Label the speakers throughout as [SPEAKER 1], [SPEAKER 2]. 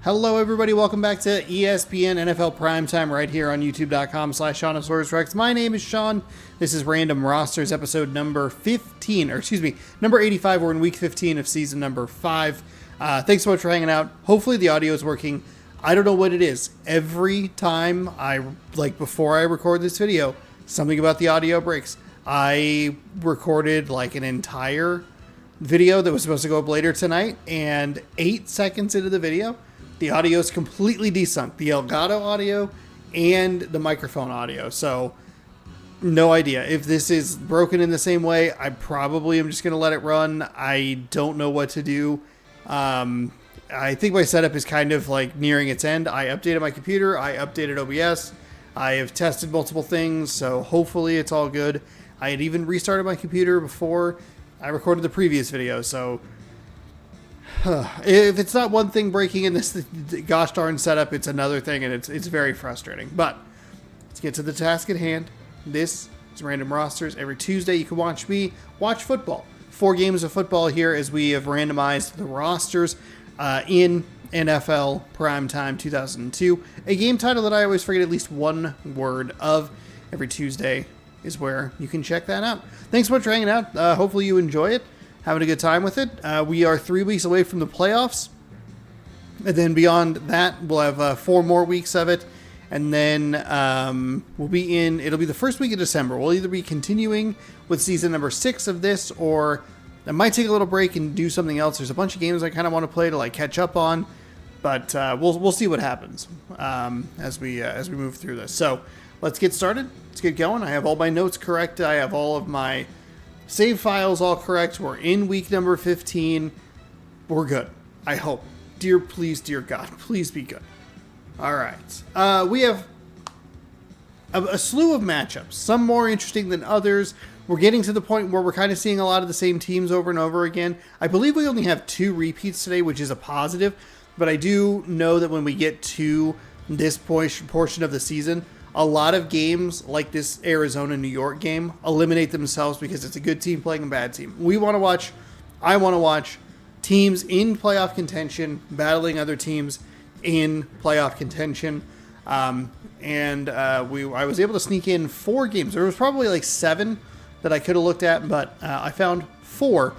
[SPEAKER 1] Hello, everybody. Welcome back to ESPN NFL Primetime right here on youtube.com/SeanOsaurusRex. My name is Sean. This is Random Rosters, episode number 15, or excuse me, number 85. We're in week 15 of season number 5. Thanks so much for hanging out. Hopefully the audio is working. I don't know what it is. Every time before I record this video, something about the audio breaks. I recorded like an entire video that was supposed to go up later tonight, and 8 seconds into the video, the audio is completely desynced. The Elgato audio and the microphone audio. So, no idea. If this is broken in the same way, I probably am just going to let it run. I don't know what to do. I think my setup is kind of like nearing its end. I updated my computer. I updated OBS. I have tested multiple things, so hopefully it's all good. I had even restarted my computer before I recorded the previous video, so if it's not one thing breaking in this gosh darn setup, it's another thing, and it's very frustrating. But let's get to the task at hand. This is Random Rosters. Every Tuesday you can watch me watch football. 4 games of football here as we have randomized the rosters in NFL Primetime 2002. A game title that I always forget at least one word of. Every Tuesday is where you can check that out. Thanks so much for hanging out. Hopefully you enjoy it. Having a good time with it. We are 3 weeks away from the playoffs. And then beyond that, we'll have 4 more weeks of it. And then it'll be the first week of December. We'll either be continuing with season number 6 of this, or I might take a little break and do something else. There's a bunch of games I kind of want to play to catch up on. But we'll see what happens as we move through this. So let's get started. Let's get going. I have all my notes correct. I have all of my save files all correct. We're in week number 15. We're good. I hope. Dear God, please be good. All right. We have a slew of matchups, some more interesting than others. We're getting to the point where we're kind of seeing a lot of the same teams over and over again. I believe we only have 2 repeats today, which is a positive. But I do know that when we get to this portion of the season, a lot of games like this Arizona-New York game eliminate themselves because it's a good team playing a bad team. I want to watch teams in playoff contention battling other teams in playoff contention. I was able to sneak in 4 games. There was probably 7 that I could have looked at, but I found 4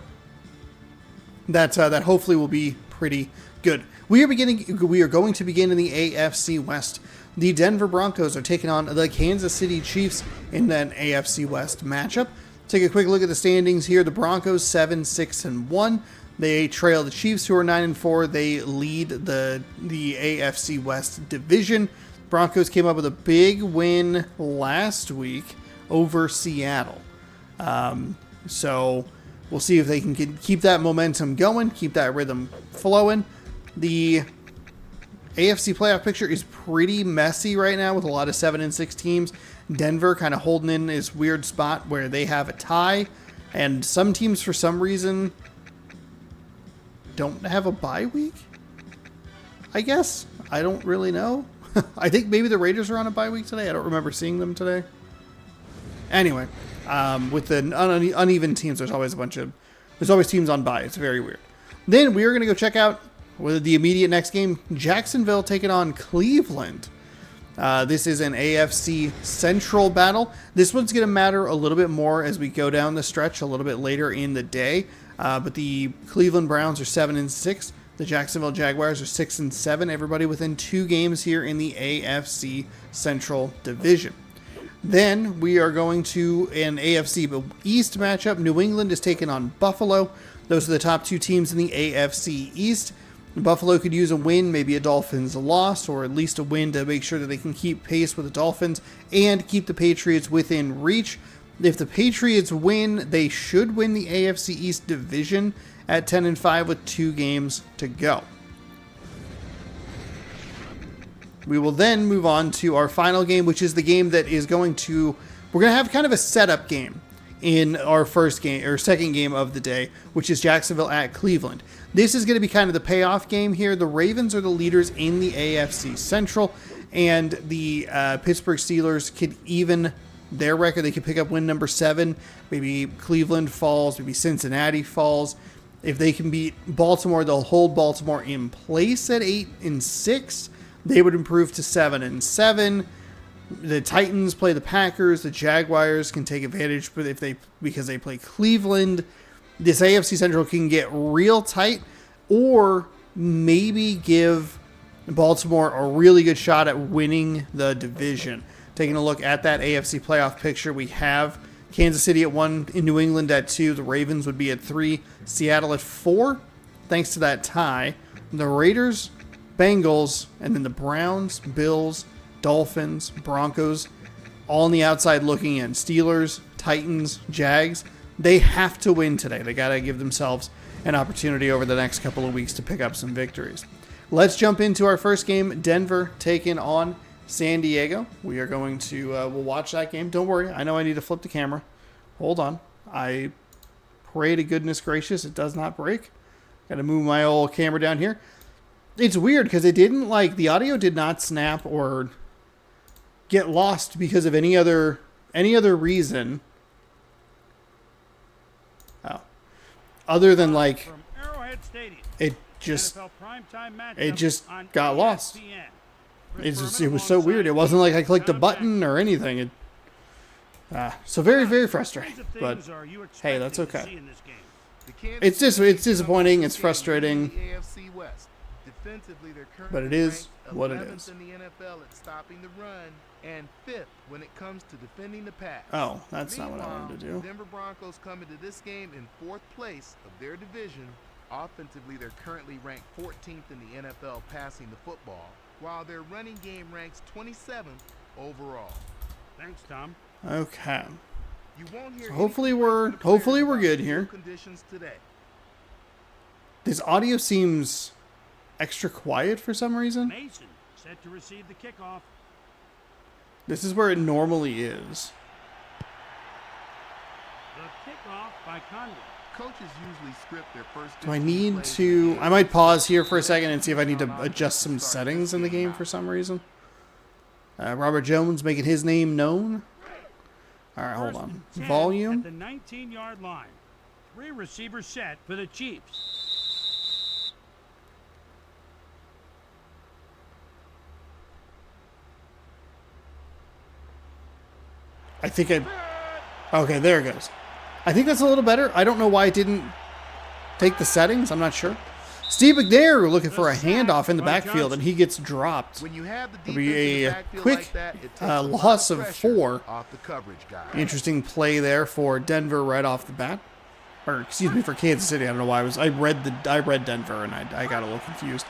[SPEAKER 1] that hopefully will be pretty good. We are going to begin in the AFC West. The Denver Broncos are taking on the Kansas City Chiefs in that AFC West matchup. Take a quick look at the standings here. The Broncos 7-6-1. They trail the Chiefs, who are 9-4. They lead the AFC West division. Broncos came up with a big win last week over Seattle. So we'll see if they can keep that momentum going, keep that rhythm flowing. The AFC playoff picture is pretty messy right now with a lot of 7-6 teams. Denver kind of holding in this weird spot where they have a tie, and some teams for some reason don't have a bye week, I guess. I don't really know. I think maybe the Raiders are on a bye week today. I don't remember seeing them today. Anyway, with the uneven teams, there's always teams on bye. It's very weird. Then we are going to go check out with the immediate next game, Jacksonville taking on Cleveland. This is an AFC Central battle. This one's going to matter a little bit more as we go down the stretch a little bit later in the day. But the Cleveland Browns are 7-6. The Jacksonville Jaguars are 6-7. Everybody within 2 games here in the AFC Central Division. Then we are going to an AFC East matchup. New England is taking on Buffalo. Those are the top 2 teams in the AFC East. Buffalo could use a win, maybe a Dolphins loss, or at least a win to make sure that they can keep pace with the Dolphins and keep the Patriots within reach. If the Patriots win, they should win the AFC East division at 10-5 with 2 games to go. We will then move on to our final game, which is the game that is we're going to have kind of a setup game in our second game of the day, which is Jacksonville at Cleveland. This is going to be kind of the payoff game here. The Ravens are the leaders in the AFC Central, and the Pittsburgh Steelers could even their record. They could pick up win number 7. Maybe Cleveland falls. Maybe Cincinnati falls. If they can beat Baltimore, they'll hold Baltimore in place at 8-6. They would improve to 7-7. The Titans play the Packers. The Jaguars can take advantage, but because they play Cleveland, this AFC Central can get real tight, or maybe give Baltimore a really good shot at winning the division. Taking a look at that AFC playoff picture, we have Kansas City at 1, in New England at 2, the Ravens would be at 3, Seattle at 4, thanks to that tie. The Raiders, Bengals, and then the Browns, Bills, Dolphins, Broncos, all on the outside looking in. Steelers, Titans, Jags, they have to win today. They got to give themselves an opportunity over the next couple of weeks to pick up some victories. Let's jump into our first game, Denver taking on San Diego. We are going to we'll watch that game. Don't worry. I know I need to flip the camera. Hold on. I pray to goodness gracious it does not break. Got to move my old camera down here. It's weird because it didn't the audio did not snap or get lost because of any other reason. Oh. Other than it just got lost. It was so weird. It wasn't like I clicked a button or anything. So very, very frustrating. But hey, that's okay. It's disappointing. It's frustrating. But it is what it is.
[SPEAKER 2] And 5th when it comes to defending the pass.
[SPEAKER 1] Oh, that's not what I wanted to do.
[SPEAKER 2] Denver Broncos come into this game in 4th place of their division. Offensively, they're currently ranked 14th in the NFL passing the football, while their running game ranks 27th overall.
[SPEAKER 3] Thanks, Tom.
[SPEAKER 1] Okay.
[SPEAKER 2] You won't hear
[SPEAKER 1] so hopefully we're good here.
[SPEAKER 2] Conditions today.
[SPEAKER 1] This audio seems extra quiet for some reason.
[SPEAKER 3] Mason set to receive the kickoff.
[SPEAKER 1] This is where it normally is.
[SPEAKER 3] The kickoff by Conway.
[SPEAKER 2] Coaches usually script their first.
[SPEAKER 1] Do I need to? I might pause here for a second and see if I need to adjust some settings in the game for some reason. Robert Jones making his name known. All right, hold on. Volume.
[SPEAKER 3] At the 19-yard line. 3 receivers set for the Chiefs.
[SPEAKER 1] Okay, there it goes. I think that's a little better. I don't know why it didn't take the settings. I'm not sure. Steve McNair looking for a handoff in the backfield, and he gets dropped. It'll be a quick loss of 4. Interesting play there for Denver right off the bat. Or, excuse me, for Kansas City. I don't know why I read Denver, and I got a little confused.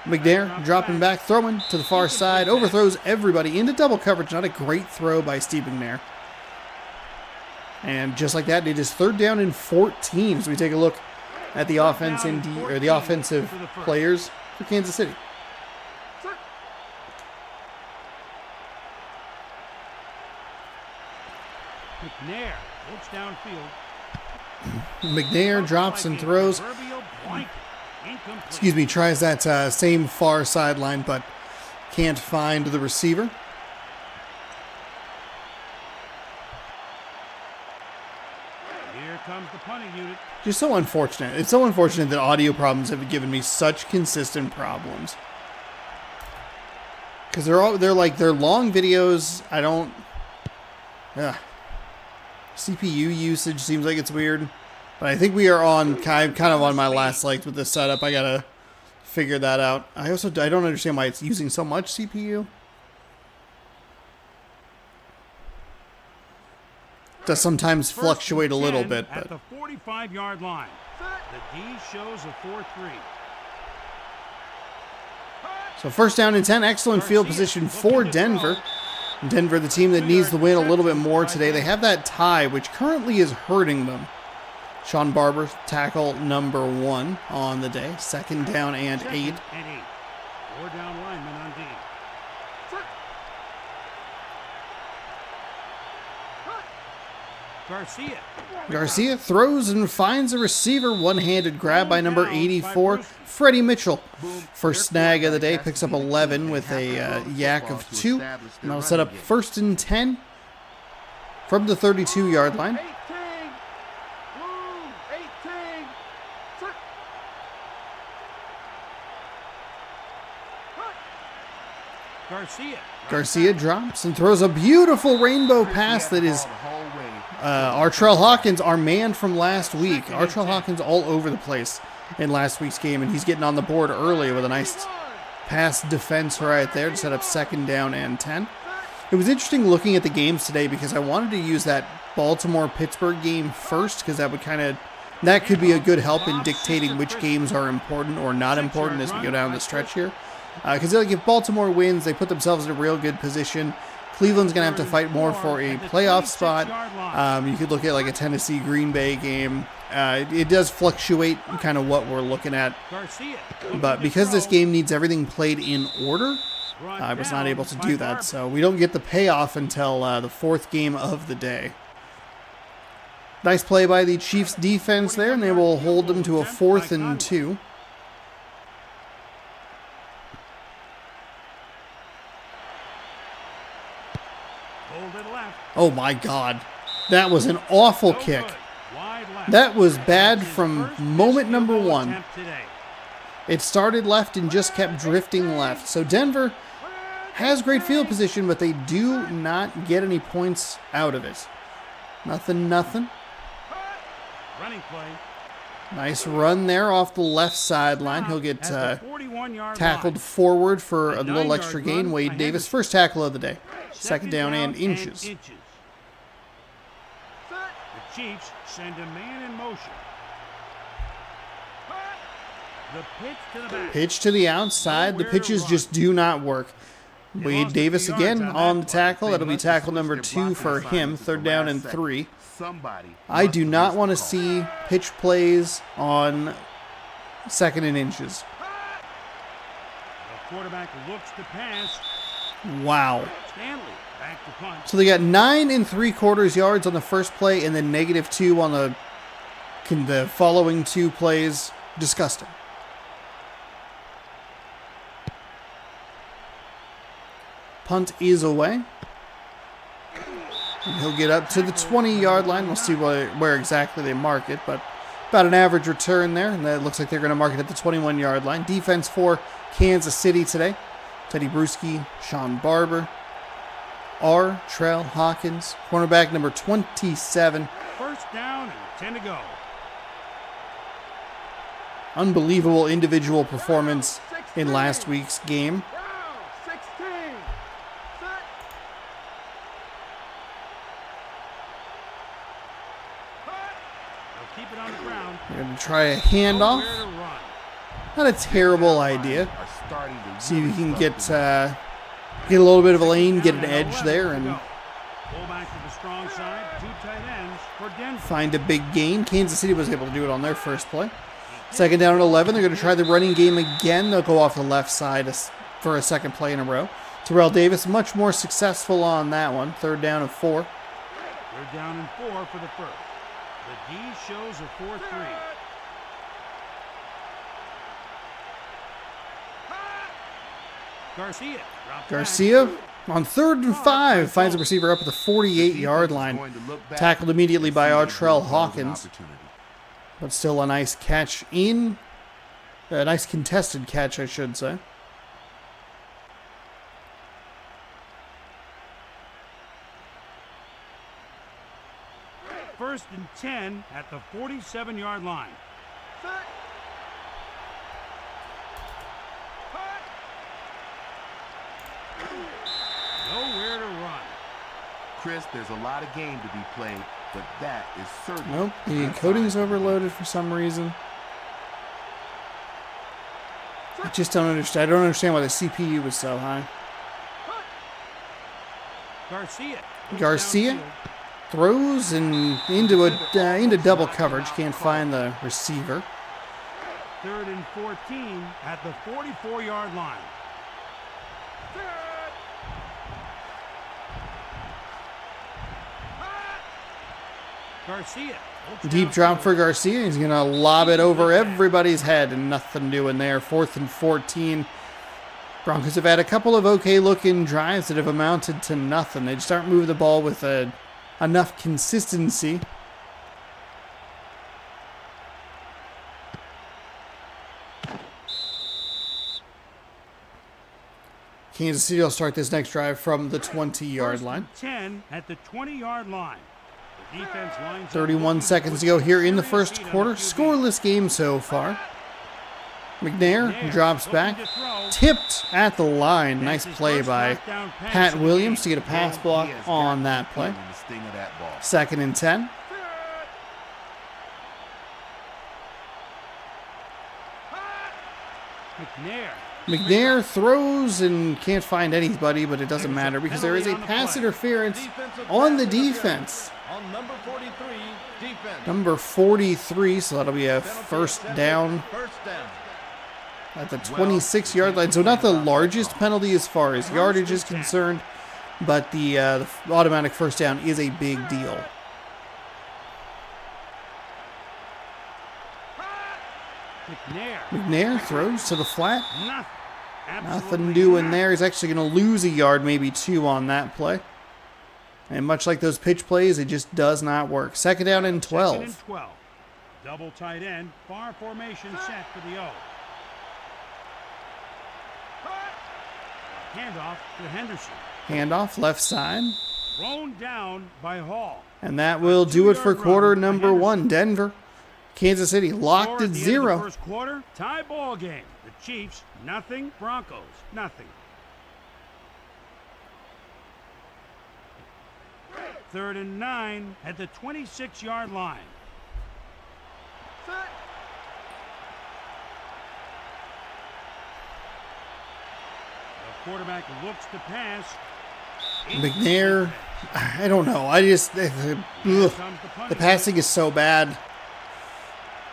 [SPEAKER 1] McNair dropping back, throwing to the far side, overthrows everybody into double coverage. Not a great throw by Steve McNair. And just like that, it is 3rd down and 14. So we take a look at the offense the offensive players for Kansas City.
[SPEAKER 3] McNair looks downfield.
[SPEAKER 1] McNair drops and throws. Excuse me, tries that same far sideline, but can't find the receiver.
[SPEAKER 3] Here comes the punting unit.
[SPEAKER 1] Just so unfortunate. It's so unfortunate that audio problems have given me such consistent problems. Because they're long videos. I don't. CPU usage seems like it's weird. But I think we are on kind of on my last legs with this setup. I gotta figure that out. I don't understand why it's using so much CPU. It does sometimes fluctuate a little bit, but
[SPEAKER 3] at the 45-yard line, the D shows a 4-3.
[SPEAKER 1] So 1st down and 10, excellent field position for Denver. Denver, the team that needs to win a little bit more today. They have that tie, which currently is hurting them. Sean Barber, tackle number 1 on the day. 2nd down and 8.
[SPEAKER 3] 4 down linemen on D.
[SPEAKER 1] Garcia throws and finds a receiver. One-handed grab by number 84, Freddie Mitchell. First snag of the day, picks up 11 with a yak of 2. And that'll set up 1st and 10 from the 32-yard line.
[SPEAKER 3] Garcia.
[SPEAKER 1] Garcia drops and throws a beautiful rainbow pass that is Artrell Hawkins, our man from last week. Artrell Hawkins all over the place in last week's game, and he's getting on the board early with a nice pass defense right there to set up 2nd down and 10. It was interesting looking at the games today because I wanted to use that Baltimore-Pittsburgh game first because that could be a good help in dictating which games are important or not important as we go down the stretch here. Because if Baltimore wins, they put themselves in a real good position. Cleveland's going to have to fight more for a playoff spot. You could look at like a Tennessee-Green Bay game. It does fluctuate kind of what we're looking at. But because this game needs everything played in order, I was not able to do that. So we don't get the payoff until the 4th game of the day. Nice play by the Chiefs defense there, and they will hold them to a 4th and 2. Oh my God, that was an awful kick. That was bad from moment number 1. It started left and just kept drifting left. So Denver has great field position, but they do not get any points out of it. Nothing.
[SPEAKER 3] Running play.
[SPEAKER 1] Nice run there off the left sideline. He'll get tackled forward for a little extra gain. Wade Davis, first tackle of the day. 2nd down and inches.
[SPEAKER 3] The Chiefs send a man in motion. The pitch to the back.
[SPEAKER 1] Pitch to the outside. The pitches just do not work. Wade Davis again on the tackle. That'll be tackle number 2 for him. 3rd down and 3. I do not want to see pitch plays on 2nd and inches.
[SPEAKER 3] The quarterback looks to pass.
[SPEAKER 1] Wow.
[SPEAKER 3] Stanley back to punt.
[SPEAKER 1] So they got 9 3/4 yards on the first play and then -2 on the following 2 plays. Disgusting. Punt is away. And he'll get up to the 20-yard line. We'll see where exactly they mark it, but about an average return there, and it looks like they're going to mark it at the 21-yard line. Defense for Kansas City today. Teddy Bruschi, Sean Barber, Artrell Hawkins, cornerback number 27.
[SPEAKER 3] 1st down and 10 to go.
[SPEAKER 1] Unbelievable individual performance in last week's game. They're going to try a handoff. Not a terrible idea. See if you can get a little bit of a lane, get an edge there, and find a big gain. Kansas City was able to do it on their first play. 2nd down and 11. They're going to try the running game again. They'll go off the left side for a 2nd play in a row. Terrell Davis much more successful on that one. 3rd down and 4.
[SPEAKER 3] 3rd down and 4 for the first. The D shows a 4-3.
[SPEAKER 1] Garcia on 3rd and 5 finds a receiver up at the 48-yard line. Tackled immediately by Artrell Hawkins. But still a nice catch a nice contested catch, I should say.
[SPEAKER 3] First and 10 at the 47-yard line. Nowhere to run.
[SPEAKER 2] Chris, there's a lot of game to be played, but that is certainly...
[SPEAKER 1] Nope, the encoding's overloaded for some reason. I just don't understand. I don't understand why the CPU was so high. Garcia throws and into double coverage. Can't find the receiver.
[SPEAKER 3] 3rd and 14 at the 44-yard line. Garcia.
[SPEAKER 1] Deep drop for Garcia. He's going to lob it over everybody's head and nothing doing there. 4th and 14. Broncos have had a couple of okay-looking drives that have amounted to nothing. They just aren't moving the ball with enough consistency. Kansas City will start this next drive from the 20-yard line.
[SPEAKER 3] 10 at the 20-yard line. The defense lines
[SPEAKER 1] 31 seconds to go here in the first quarter. Scoreless game so far. McNair drops back. Tipped at the line. Nice play by Pat Williams to get a pass block on that play. 2nd and 10. McNair throws and can't find anybody, but it doesn't matter because there is a pass interference on the defense. Number 43, so that'll be a first down at the 26-yard line. So not the largest penalty as far as yardage is concerned, but the automatic first down is a big deal. McNair throws to the flat. Nothing doing there. He's actually going to lose a yard, maybe 2 on that play. And much like those pitch plays, it just does not work. 2nd down and 12.
[SPEAKER 3] 2nd and 12. Double tight end. Bar formation set for the O. Handoff to Henderson.
[SPEAKER 1] Handoff left side.
[SPEAKER 3] Thrown down by Hall.
[SPEAKER 1] And that will do it for quarter number 1. Denver. Kansas City locked at 0.
[SPEAKER 3] First quarter, tie ball game. The Chiefs, nothing. Broncos, nothing. 3rd and 9 at the 26-yard line. The quarterback looks to pass.
[SPEAKER 1] McNair, I don't know. The passing is so bad.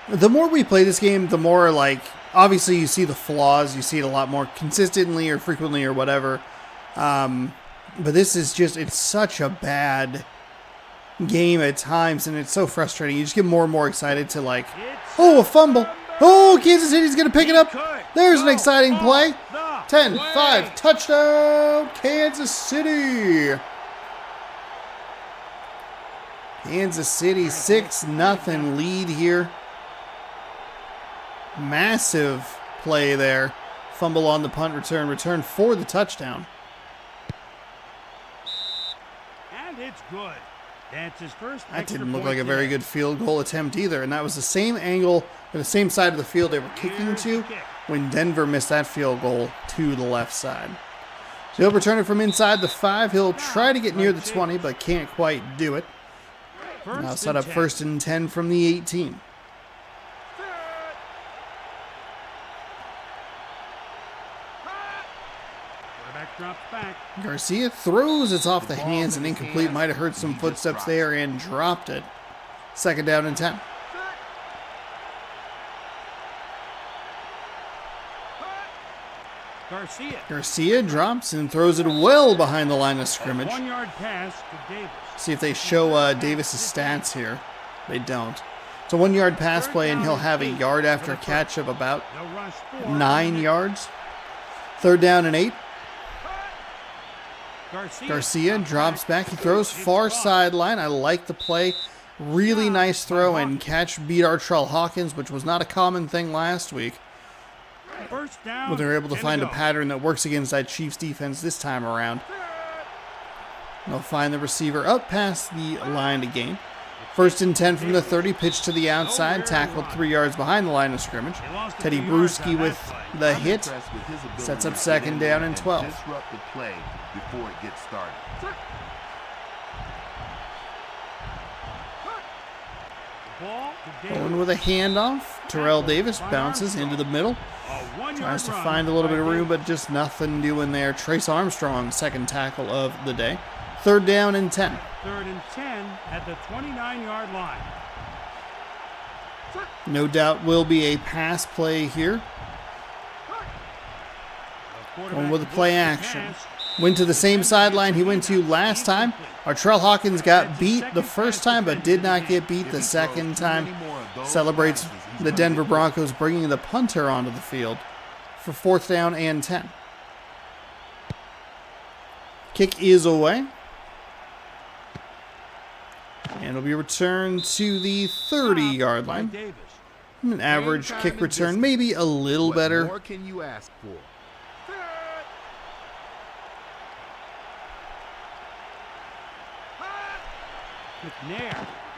[SPEAKER 1] The more we play this game, the more, obviously you see the flaws. You see it a lot more consistently or frequently or whatever. But this is just, it's such a bad game at times, and it's so frustrating. You just get more and more excited to, a fumble. Oh, Kansas City's going to pick it up. There's an exciting play. 10-5, touchdown, Kansas City. Kansas City 6-0 lead here. Massive play there. Fumble on the punt return. Return for the touchdown.
[SPEAKER 3] And it's good. That's his first.
[SPEAKER 1] That didn't look like a very good field goal attempt either. And that was the same angle, or the same side of the field they were kicking to when Denver missed that field goal to the left side. So he'll return it from inside the 5. He'll try to get near the 20, but can't quite do it. Now set up 1st and 10 from the 18.
[SPEAKER 3] Drops back.
[SPEAKER 1] Garcia throws. It's off the hands and incomplete. Might have heard some footsteps there and dropped it. 2nd down and 10. Garcia drops and throws it well behind the line of scrimmage.
[SPEAKER 3] 1-yard pass to Davis.
[SPEAKER 1] See if they show Davis's stats here. They don't. It's a 1-yard pass play, and he'll have a yard after catch of about 9 yards. 3rd down and 8. Garcia drops back. He throws far sideline. I like the play. Really nice throw and catch. Beat Artrell Hawkins, which was not a common thing last week. But they're able to find a pattern that works against that Chiefs defense this time around. They'll find the receiver up past the line to gain. 1st and 10 from the 30. Pitch to the outside. Tackled 3 yards behind the line of scrimmage. Teddy Bruschi with the hit. Sets up 2nd down and 12.
[SPEAKER 2] Disrupt the play before it gets started.
[SPEAKER 1] Going with a handoff. Terrell Davis bounces into the middle. Tries to find a little bit of room, but just nothing doing there. Trace Armstrong, 2nd tackle of the day. 3rd down and 10.
[SPEAKER 3] 3rd and 10 at the 29-yard line.
[SPEAKER 1] No doubt will be a pass play here. Going with the play action. Went to the same sideline he went to last time. Artrell Hawkins got beat the first time, but did not get beat the second time. Celebrates the Denver Broncos bringing the punter onto the field for 4th down and 10. Kick is away. And it'll be returned to the 30-yard line. An average kick return, maybe a little better.
[SPEAKER 2] What more can you ask for?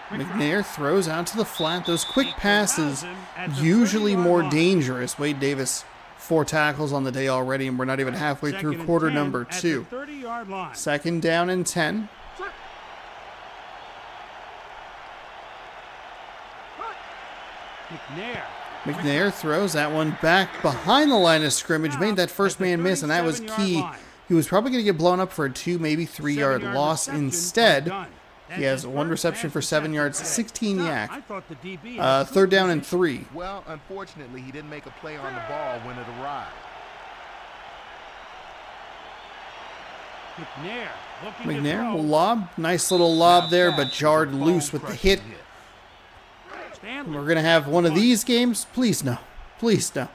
[SPEAKER 1] McNair throws out to the flat. Those quick passes, usually more dangerous. Wade Davis, 4 tackles on the day already, and we're not even halfway through quarter number 2.
[SPEAKER 3] 30-yard line.
[SPEAKER 1] 2nd down and 10. McNair throws that one back behind the line of scrimmage, made that first man miss, and that was key. He was probably going to get blown up for a 2, maybe 3-yard loss. Instead, he has 1 reception for 7 yards, 16 yak. 3rd down and 3.
[SPEAKER 2] Well, unfortunately, he didn't make a play on the ball when it arrived.
[SPEAKER 1] McNair will lob. Nice little lob there, but jarred loose with the hit. We're going to have one of these games. Please no. Please no.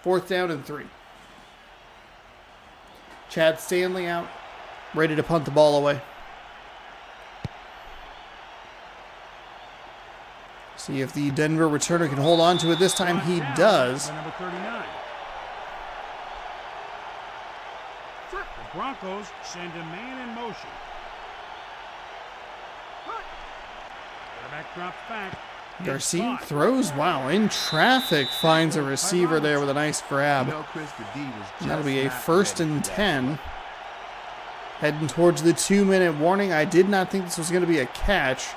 [SPEAKER 1] 4th down and 3. Chad Stanley out. Ready to punt the ball away. See if the Denver returner can hold on to it this time. He does.
[SPEAKER 3] Number 39. The Broncos send a man in motion. Quarterback drops back.
[SPEAKER 1] Garcia throws. Wow, in traffic. Finds a receiver there with a nice grab. And that'll be a 1st and 10. Heading towards the 2-minute warning. I did not think this was going to be a catch.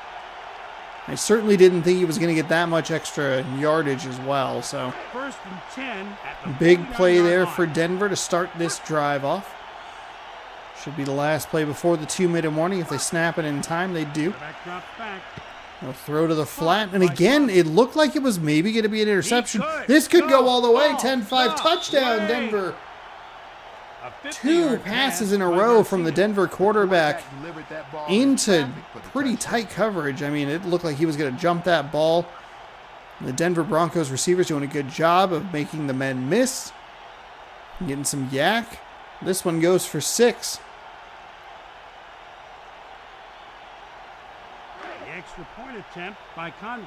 [SPEAKER 1] I certainly didn't think he was going to get that much extra yardage as well. So
[SPEAKER 3] 1st and 10.
[SPEAKER 1] Big play there for Denver to start this drive off. Should be the last play before the 2-minute warning. If they snap it in time, they do. They'll throw to the flat. And again, it looked like it was maybe going to be an interception. This could go all the way. 10-5 touchdown, Denver. 2 passes in a row from the Denver quarterback into pretty tight coverage. I mean, it looked like he was going to jump that ball. The Denver Broncos receivers doing a good job of making the men miss. Getting some yak. This one goes for 6.
[SPEAKER 3] The extra point attempt by Conway.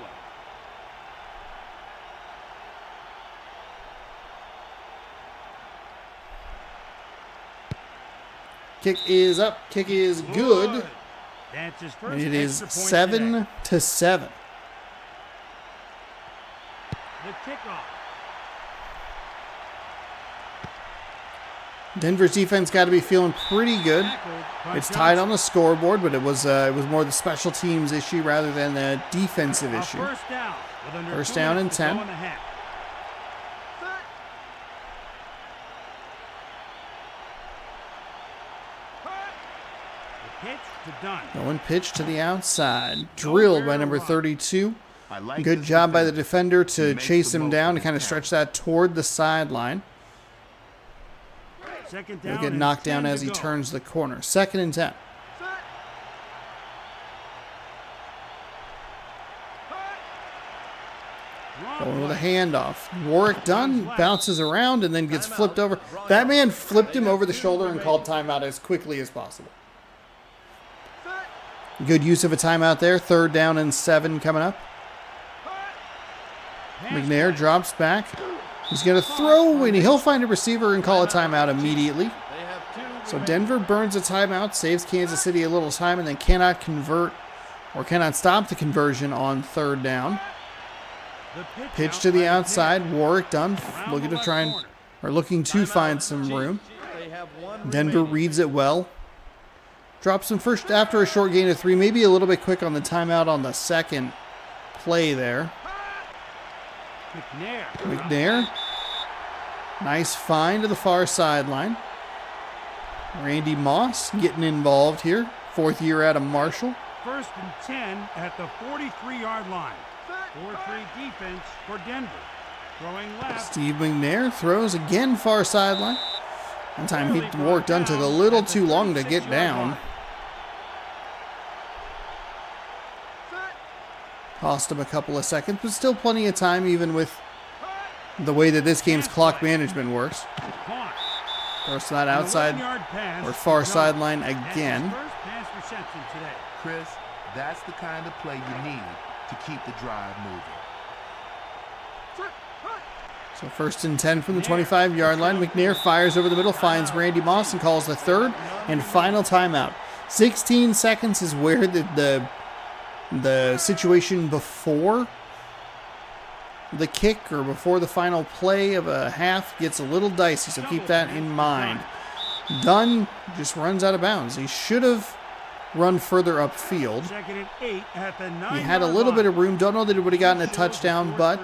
[SPEAKER 1] Kick is up. Kick is good.
[SPEAKER 3] That's his first
[SPEAKER 1] And it is
[SPEAKER 3] extra point
[SPEAKER 1] 7
[SPEAKER 3] today.
[SPEAKER 1] to 7.
[SPEAKER 3] The kickoff.
[SPEAKER 1] Denver's defense got to be feeling pretty good. It's tied on the scoreboard, but it was more the special teams issue rather than the defensive issue.
[SPEAKER 3] First down, with under
[SPEAKER 1] 1st
[SPEAKER 3] 2
[SPEAKER 1] down and
[SPEAKER 3] minutes to
[SPEAKER 1] 10.
[SPEAKER 3] go in the half. The pitch to Dunn.
[SPEAKER 1] Going pitch to the outside. Drilled by number 32. Good job by the defender to chase him down and kind of stretch that toward the sideline.
[SPEAKER 3] Second
[SPEAKER 1] He'll
[SPEAKER 3] down
[SPEAKER 1] get
[SPEAKER 3] and
[SPEAKER 1] knocked
[SPEAKER 3] 10
[SPEAKER 1] down
[SPEAKER 3] to
[SPEAKER 1] as he
[SPEAKER 3] go.
[SPEAKER 1] turns the corner. 2nd and 10. Going with a handoff. Warwick Dunn bounces around and then gets flipped over. That man flipped him over the shoulder and called timeout as quickly as possible. Good use of a timeout there. 3rd down and 7 coming up. McNair drops back. He's going to throw, and he'll find a receiver and call a timeout immediately. So Denver burns a timeout, saves Kansas City a little time, and then cannot convert or cannot stop the conversion on 3rd down. Pitch to the outside. Warwick Dunn looking to find some room. Denver reads it well. Drops him first after a short gain of 3. Maybe a little bit quick on the timeout on the second play there. McNair. Nice find to the far sideline. Randy Moss getting involved here. 4th year out of Marshall.
[SPEAKER 3] 1st and 10 at the 43-yard line. 4-3 defense for Denver. Throwing left.
[SPEAKER 1] Steve McNair throws again far sideline. One time Warwick Dunn took a little too long to get down. Cost him a couple of seconds, but still plenty of time even with the way that this game's clock management works. Throws that outside or far sideline again.
[SPEAKER 2] Chris, that's the kind of play you need to keep the drive moving.
[SPEAKER 1] So 1st and 10 from the 25-yard line. McNair fires over the middle, finds Randy Moss, and calls the 3rd and final timeout. 16 seconds is where the situation before the kick or before the final play of a half gets a little dicey, so keep that in mind. Dunn just runs out of bounds. He should have run further upfield.
[SPEAKER 3] Second and 8 at the 9-yard
[SPEAKER 1] He had a little bit of room. Don't know that he would have gotten a touchdown, but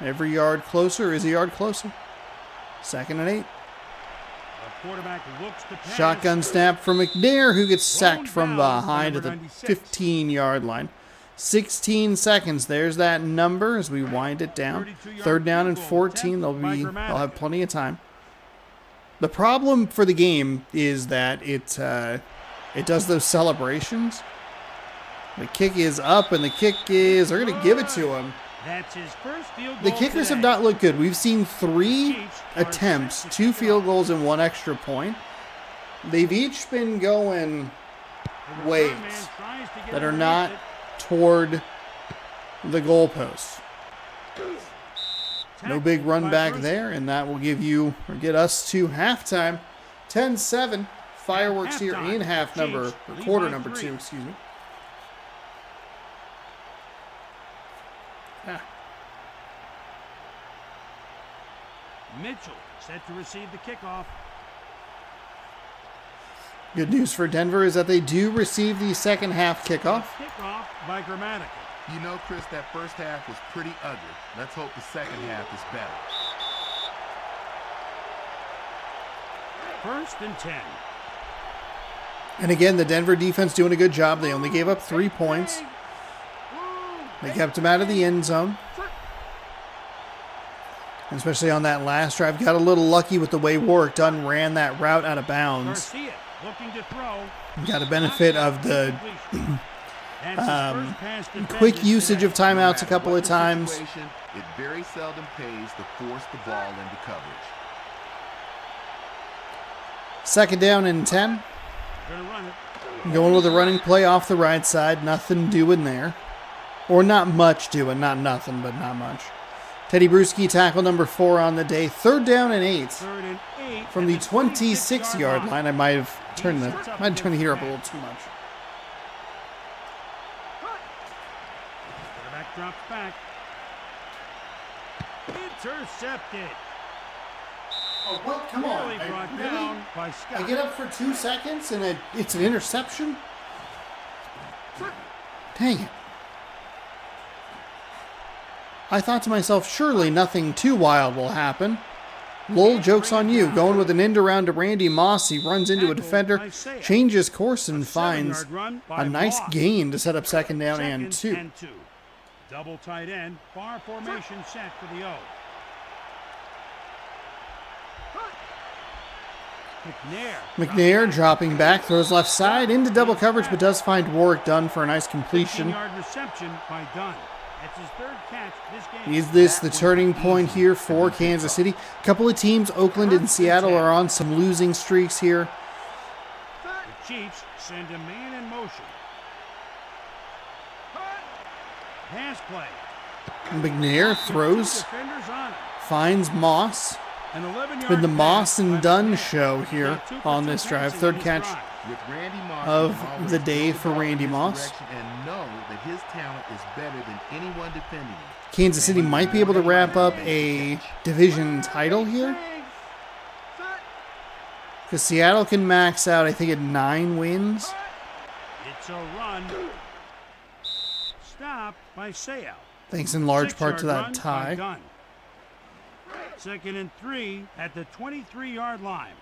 [SPEAKER 1] every yard closer is a yard closer. Second and 8.
[SPEAKER 3] Quarterback looks to pass.
[SPEAKER 1] Shotgun snap from McNair, who gets sacked from behind at the 15-yard line. 16 seconds. There's that number as we wind it down. Third down and 14. They'll have plenty of time. The problem for the game is that it does those celebrations. The kick is up, and the kick is, they're going to give it to him.
[SPEAKER 3] That's his first field goal.
[SPEAKER 1] The kickers have not looked good. We've seen 3 attempts, 2 field goals and 1 extra point. They've each been going ways that are not toward the goalpost. No big run back there, and that will give you, or get us to halftime. 10-7. Fireworks here in quarter number 2, excuse me.
[SPEAKER 3] Mitchell set to receive the kickoff.
[SPEAKER 1] Good news for Denver is that they do receive the second half kickoff.
[SPEAKER 3] Kickoff by Grammatical.
[SPEAKER 2] You know, Chris, that first half was pretty ugly. Let's hope the second half is better.
[SPEAKER 3] First and 10.
[SPEAKER 1] And again, the Denver defense doing a good job. They only gave up 3 points. They kept him out of the end zone. Especially on that last drive. Got a little lucky with the way Warwick Dunn ran that route out of bounds.
[SPEAKER 3] Looking to throw.
[SPEAKER 1] Got a benefit of the quick usage of timeouts a couple of times.
[SPEAKER 2] It very seldom pays to force the ball into coverage.
[SPEAKER 1] Second down and 10. Going with a running play off the right side. Nothing doing there. Or not much doing. Not nothing, but not much. Teddy Bruschi, tackle number 4 on the day. Third down and 8. From the 26-yard line. I might have turned the heater up a little too much.
[SPEAKER 3] Quarterback drops back. Intercepted.
[SPEAKER 1] Oh, what? Come on. I get up for 2 seconds and it's an interception? Dang it. I thought to myself, surely nothing too wild will happen. Lol, joke's on you. Going with an end around to Randy Moss. He runs into a defender, changes course, and finds a nice gain to set up second down and 2.
[SPEAKER 3] Double tight end, bar formation set for the O.
[SPEAKER 1] McNair dropping back, throws left side into double coverage, but does find Warwick Dunn for a nice completion.
[SPEAKER 3] 15-yard reception by Dunn. That's his third catch this game.
[SPEAKER 1] Is this the turning point here for Kansas City? A couple of teams, Oakland and Seattle, are on some losing streaks here.
[SPEAKER 3] The Chiefs send a man in motion. Pass play.
[SPEAKER 1] McNair throws, finds Moss. It's been the Moss and Dunn show here on this drive. Third catch of the day for Randy Moss.
[SPEAKER 2] And know that his talent is better than anyone defending him.
[SPEAKER 1] Kansas City might be able to wrap up a division title here. Because Seattle can max out, I think, at 9 wins.
[SPEAKER 3] It's a run. Stop by Sayal.
[SPEAKER 1] Thanks in large part to that tie.
[SPEAKER 3] Second and 3 at the 23-yard line.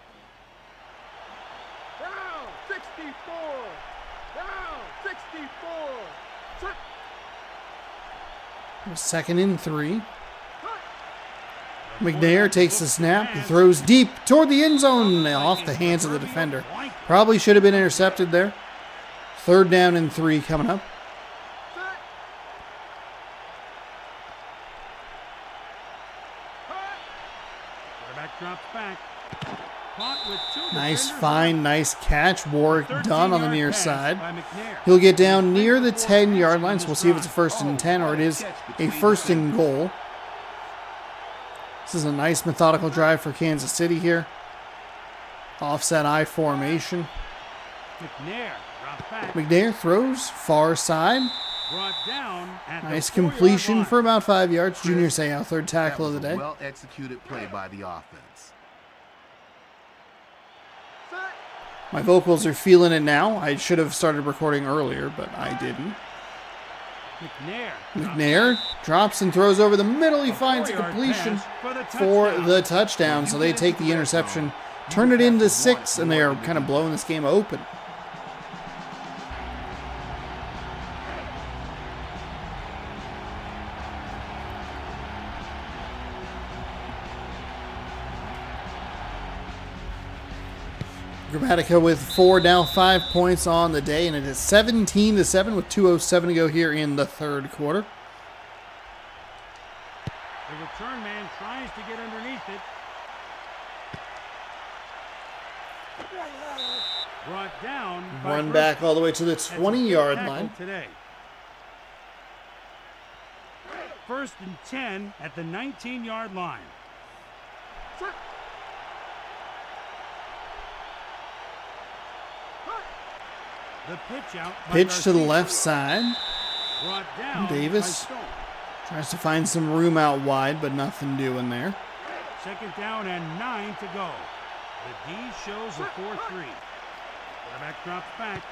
[SPEAKER 4] Down 64. Down 64.
[SPEAKER 1] Second and 3. McNair takes the snap. He throws deep toward the end zone off the hands of the defender. Probably should have been intercepted there. Third down and 3 coming up.
[SPEAKER 3] Drops back.
[SPEAKER 1] Nice find, nice catch. Warwick Dunn on the near side. He'll get down near the 10-yard line, so we'll see if it's a first and 10 or it is a first and goal. This is a nice methodical drive for Kansas City here. Offset I formation.
[SPEAKER 3] McNair dropped back.
[SPEAKER 1] McNair throws far side.
[SPEAKER 3] Brought down at the
[SPEAKER 1] Nice
[SPEAKER 3] 4-yard
[SPEAKER 1] completion
[SPEAKER 3] line.
[SPEAKER 1] for about 5 yards. Junior Seau, third tackle of the day.
[SPEAKER 2] Well-executed play by the offense.
[SPEAKER 1] My vocals are feeling it now. I should have started recording earlier, but I didn't. McNair drops and throws over the middle. He finds a completion for the touchdown. So they take the interception, turn it into 6, and they are kind of blowing this game open. Gramatica with 4, now 5 points on the day, and it is 17-7 with 2:07 to go here in the third quarter.
[SPEAKER 3] The return man tries to get underneath it. Brought down.
[SPEAKER 1] Run back all the way to the 20-yard line.
[SPEAKER 3] Today. 1st and 10 at the 19-yard line. The
[SPEAKER 1] pitch to the left side. Davis tries to find some room out wide, but nothing doing there.
[SPEAKER 3] 2nd down and 9 to go. The D shows a 4-3. Quarterback drops back.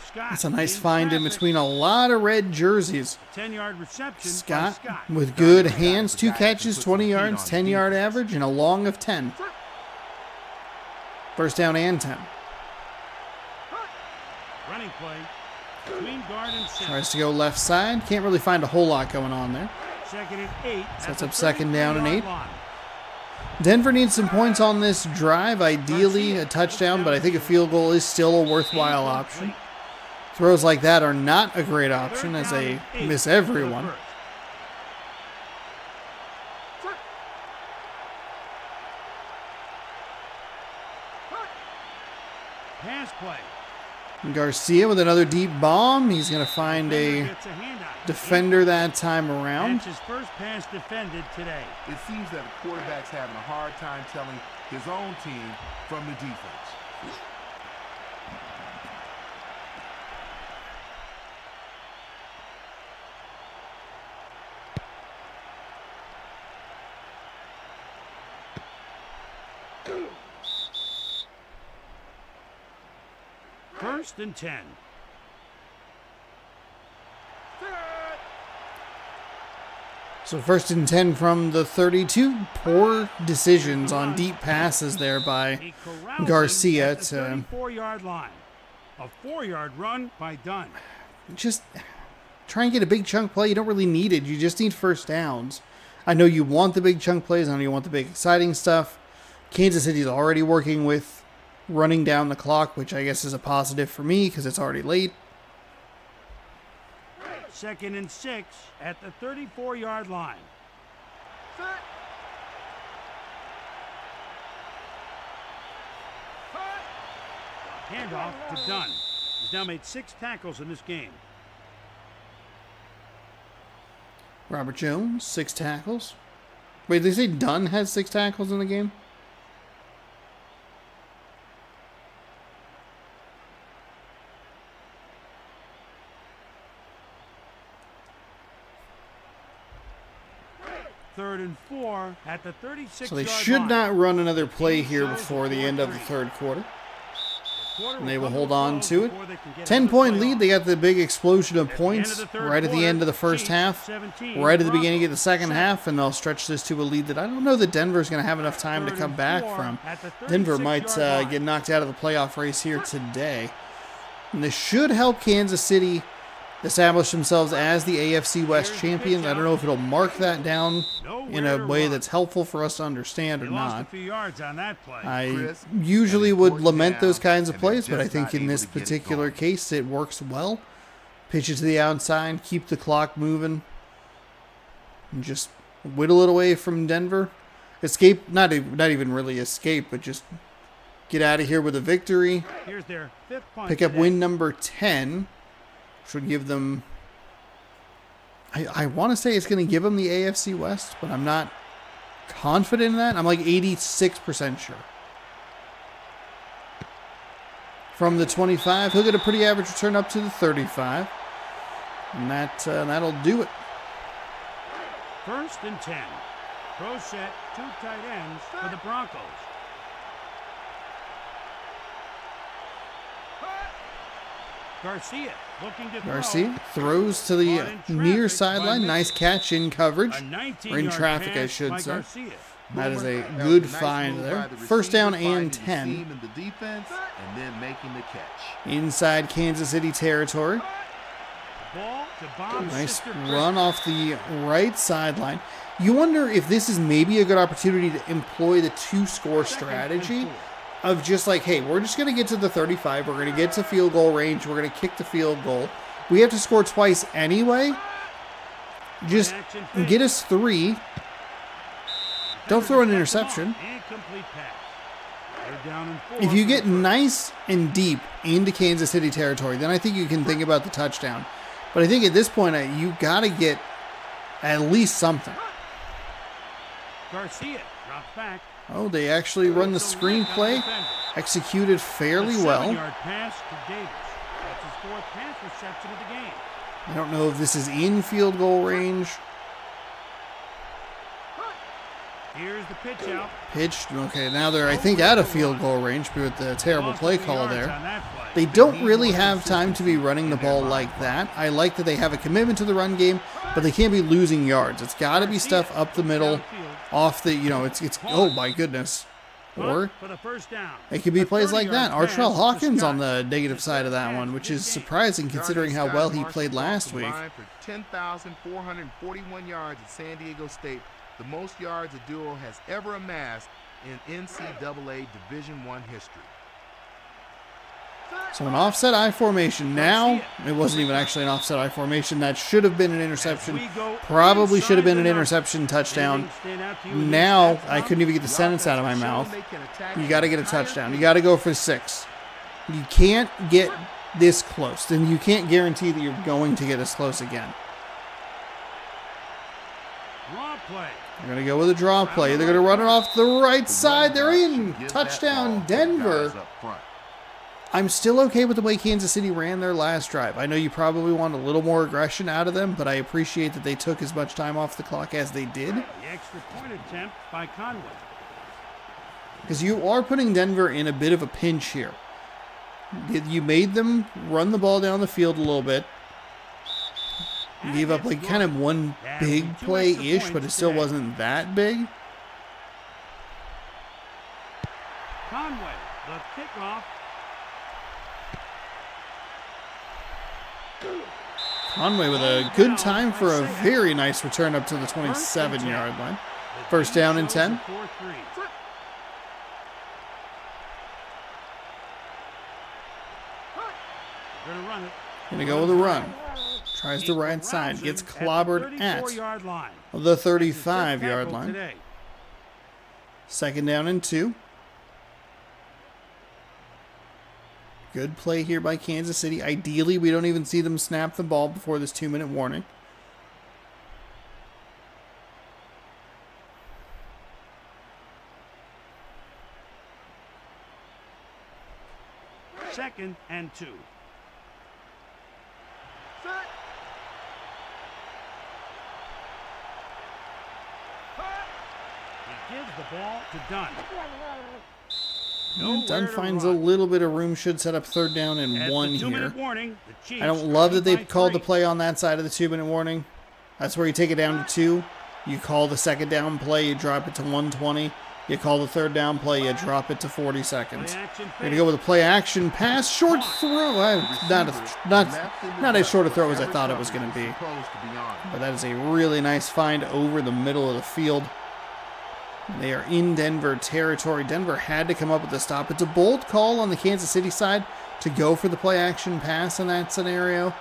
[SPEAKER 3] Scott.
[SPEAKER 1] That's a nice find in between a lot of red jerseys.
[SPEAKER 3] 10-yard reception.
[SPEAKER 1] Scott with good hands, 2 catches, 20 yards, 10-yard average, and a long of 10. 1st down and 10.
[SPEAKER 3] Running play. Between guard and center.
[SPEAKER 1] Tries to go left side. Can't really find a whole lot going on there.
[SPEAKER 3] 2nd and 8.
[SPEAKER 1] Sets up 2nd down and 8. Denver needs some points on this drive. Ideally a touchdown, but I think a field goal is still a worthwhile option. Throws like that are not a great option as they miss everyone.
[SPEAKER 3] Pass play.
[SPEAKER 1] Garcia with another deep bomb. He's going to find a defender that time around.
[SPEAKER 3] That's his first pass defended today.
[SPEAKER 2] It seems that the quarterback's having a hard time telling his own team from the defense.
[SPEAKER 3] First and 10.
[SPEAKER 1] So 1st and 10 from the 32. Poor decisions on deep passes there by Garcia to
[SPEAKER 3] 34-yard line. A 4-yard run by Dunn.
[SPEAKER 1] just try and get a big chunk play. You don't really need it. You just need 1st downs. I know you want the big chunk plays. I know you want the big exciting stuff. Kansas City's already working with running down the clock, which I guess is a positive for me because it's already late.
[SPEAKER 3] 2nd and 6 at the 34-yard line. Handoff to Dunn. He's now made 6 tackles in this game.
[SPEAKER 1] Robert Jones, 6 tackles. Wait, did they say Dunn has 6 tackles in the game?
[SPEAKER 3] Third and 4 at the 36-yard line.
[SPEAKER 1] So they should not run another play here before the end of the third quarter. And they will hold on to it. 10-point lead. They got the big explosion of points right at the end of the first half, right at the beginning of the second half, and they'll stretch this to a lead that I don't know that Denver's going to have enough time to come back from. Denver might get knocked out of the playoff race here today. And this should help Kansas City establish themselves as the AFC West champions. I don't know if it'll mark that down in a way that's helpful for us to understand or not. I usually would lament those kinds of plays, but I think in this particular case it works well. Pitch it to the outside, keep the clock moving, and just whittle it away from Denver. Escape, not even really escape, but just get out of here with a victory.
[SPEAKER 3] Here's their 5th punt
[SPEAKER 1] Pick up win number 10. Should give them, I want to say it's going to give them the AFC West, but I'm not confident in that. I'm like 86% sure. from the 25. He'll get a pretty average return up to the 35. And that'll do it.
[SPEAKER 3] 1st and 10. Pro set, 2 tight ends for the Broncos. Garcia looking to throw.
[SPEAKER 1] Garcia throws to the near sideline. Nice catch in coverage. Or in traffic, I should say.
[SPEAKER 3] Garcia.
[SPEAKER 1] That is a good find there. 1st down and 10.
[SPEAKER 2] In the defense and then making the catch.
[SPEAKER 1] Inside Kansas City territory.
[SPEAKER 3] Ball to Bob's
[SPEAKER 1] Nice
[SPEAKER 3] sister
[SPEAKER 1] run off the right sideline. You wonder if this is maybe a good opportunity to employ the 2-score strategy of just like, hey, we're just going to get to the 35. We're going to get to field goal range. We're going to kick the field goal. We have to score twice anyway. Just get us 3. Don't throw an interception.
[SPEAKER 3] Incomplete pass. They're down in 4.
[SPEAKER 1] If you get nice and deep into Kansas City territory, then I think you can think about the touchdown. But I think at this point, you got to get at least something.
[SPEAKER 3] Garcia drops back.
[SPEAKER 1] Oh, they actually run the screenplay. Executed fairly well.
[SPEAKER 3] 7-yard pass to Davis. That's his 4th pass reception of the game.
[SPEAKER 1] I don't know if this is in field goal range.
[SPEAKER 3] Here's the pitch out.
[SPEAKER 1] Pitched. Okay, now they're, I think, out of field goal range with the terrible play call there. They don't really have time to be running the ball like that. I like that they have a commitment to the run game, but they can't be losing yards. It's got to be stuff up the middle, off the, it's oh my goodness. Or it could be plays like that. Artrell Hawkins on the negative side of that one, which is surprising considering how well he played last week.
[SPEAKER 2] For 10,441 yards at San Diego State, the most yards a duo has ever amassed in NCAA Division I history.
[SPEAKER 1] So an offset I formation. Now, it wasn't even actually an offset I formation. That should have been an interception. Probably should have been an interception touchdown. Now, I couldn't even get the sentence out of my mouth. You got to get a touchdown. You got to go for 6. You can't get this close. Then you can't guarantee that you're going to get this close again. They're going to go with a draw play. They're going to run it off the right side. They're in. Touchdown, Denver. I'm still okay with the way Kansas City ran their last drive. I know you probably want a little more aggression out of them, but I appreciate that they took as much time off the clock as they did.
[SPEAKER 3] The extra point attempt by Conway.
[SPEAKER 1] Because you are putting Denver in a bit of a pinch here. You made them run the ball down the field a little bit. You gave up like kind of one big play-ish, but it still wasn't that big.
[SPEAKER 3] Conway, the kickoff.
[SPEAKER 1] Conway with a good time for a very nice return up to the 27-yard line. 1st down and 10. Gonna go with a run. Tries the right side. Gets clobbered at the 35-yard line. 2nd down and 2. Good play here by Kansas City. Ideally, we don't even see them snap the ball before this 2-minute warning.
[SPEAKER 3] Second and 2. He gives the ball to Dunn.
[SPEAKER 1] Dunn finds a little bit of room, should set up 3rd down and 1 here. I don't love that they've called the play on that side of the 2-minute warning. That's where you take it down to 2. You call the 2nd down play, you drop it to 120. You call the 3rd down play, you drop it to 40 seconds. You're going to go with a play action pass, short throw. Not as short a throw as I thought it was going to be. But that is a really nice find over the middle of the field. They are in Denver territory. Denver had to come up with a stop. It's a bold call on the Kansas City side to go for the play action pass in that scenario,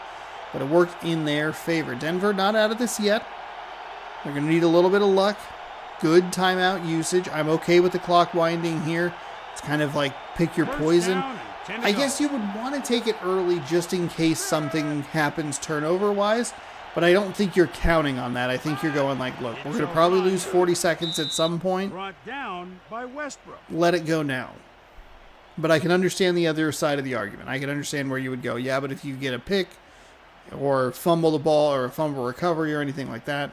[SPEAKER 1] but it worked in their favor. Denver not out of this yet. They're going to need a little bit of luck. Good timeout usage. I'm okay with the clock winding here. It's kind of like pick your poison. I guess you would want to take it early just in case something happens turnover-wise. But I don't think you're counting on that. I think you're going like, look, we're going to probably lose 40 seconds at some point.
[SPEAKER 3] Brought down by Westbrook.
[SPEAKER 1] Let it go now. But I can understand the other side of the argument. I can understand where you would go, yeah, but if you get a pick or fumble the ball or a fumble recovery or anything like that,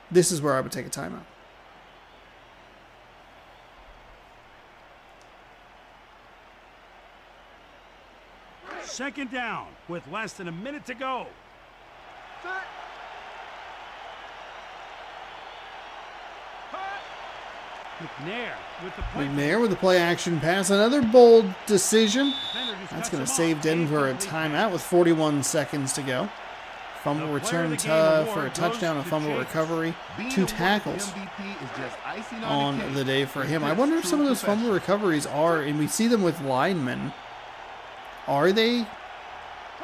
[SPEAKER 1] this is where I would take a timeout.
[SPEAKER 3] Second down with less than a minute to go.
[SPEAKER 4] Set.
[SPEAKER 3] McNair with the play.
[SPEAKER 1] McNair with the play action pass. Another bold decision.
[SPEAKER 3] Defender just
[SPEAKER 1] That's
[SPEAKER 3] cuts
[SPEAKER 1] going to
[SPEAKER 3] him
[SPEAKER 1] save
[SPEAKER 3] off.
[SPEAKER 1] Denver a
[SPEAKER 3] Incomplete
[SPEAKER 1] timeout with 41 seconds to go. Fumble
[SPEAKER 3] The player of
[SPEAKER 1] return
[SPEAKER 3] the game
[SPEAKER 1] for a
[SPEAKER 3] award
[SPEAKER 1] touchdown, a
[SPEAKER 3] goes to
[SPEAKER 1] fumble
[SPEAKER 3] Chase.
[SPEAKER 1] recovery,
[SPEAKER 2] Being
[SPEAKER 1] 2
[SPEAKER 2] awarded the
[SPEAKER 1] tackles
[SPEAKER 2] MVP is just icing
[SPEAKER 1] on
[SPEAKER 2] cake
[SPEAKER 1] the day for him. I
[SPEAKER 2] this
[SPEAKER 1] wonder if
[SPEAKER 2] true
[SPEAKER 1] some of those
[SPEAKER 2] profession.
[SPEAKER 1] fumble recoveries are, and we see them with linemen, are they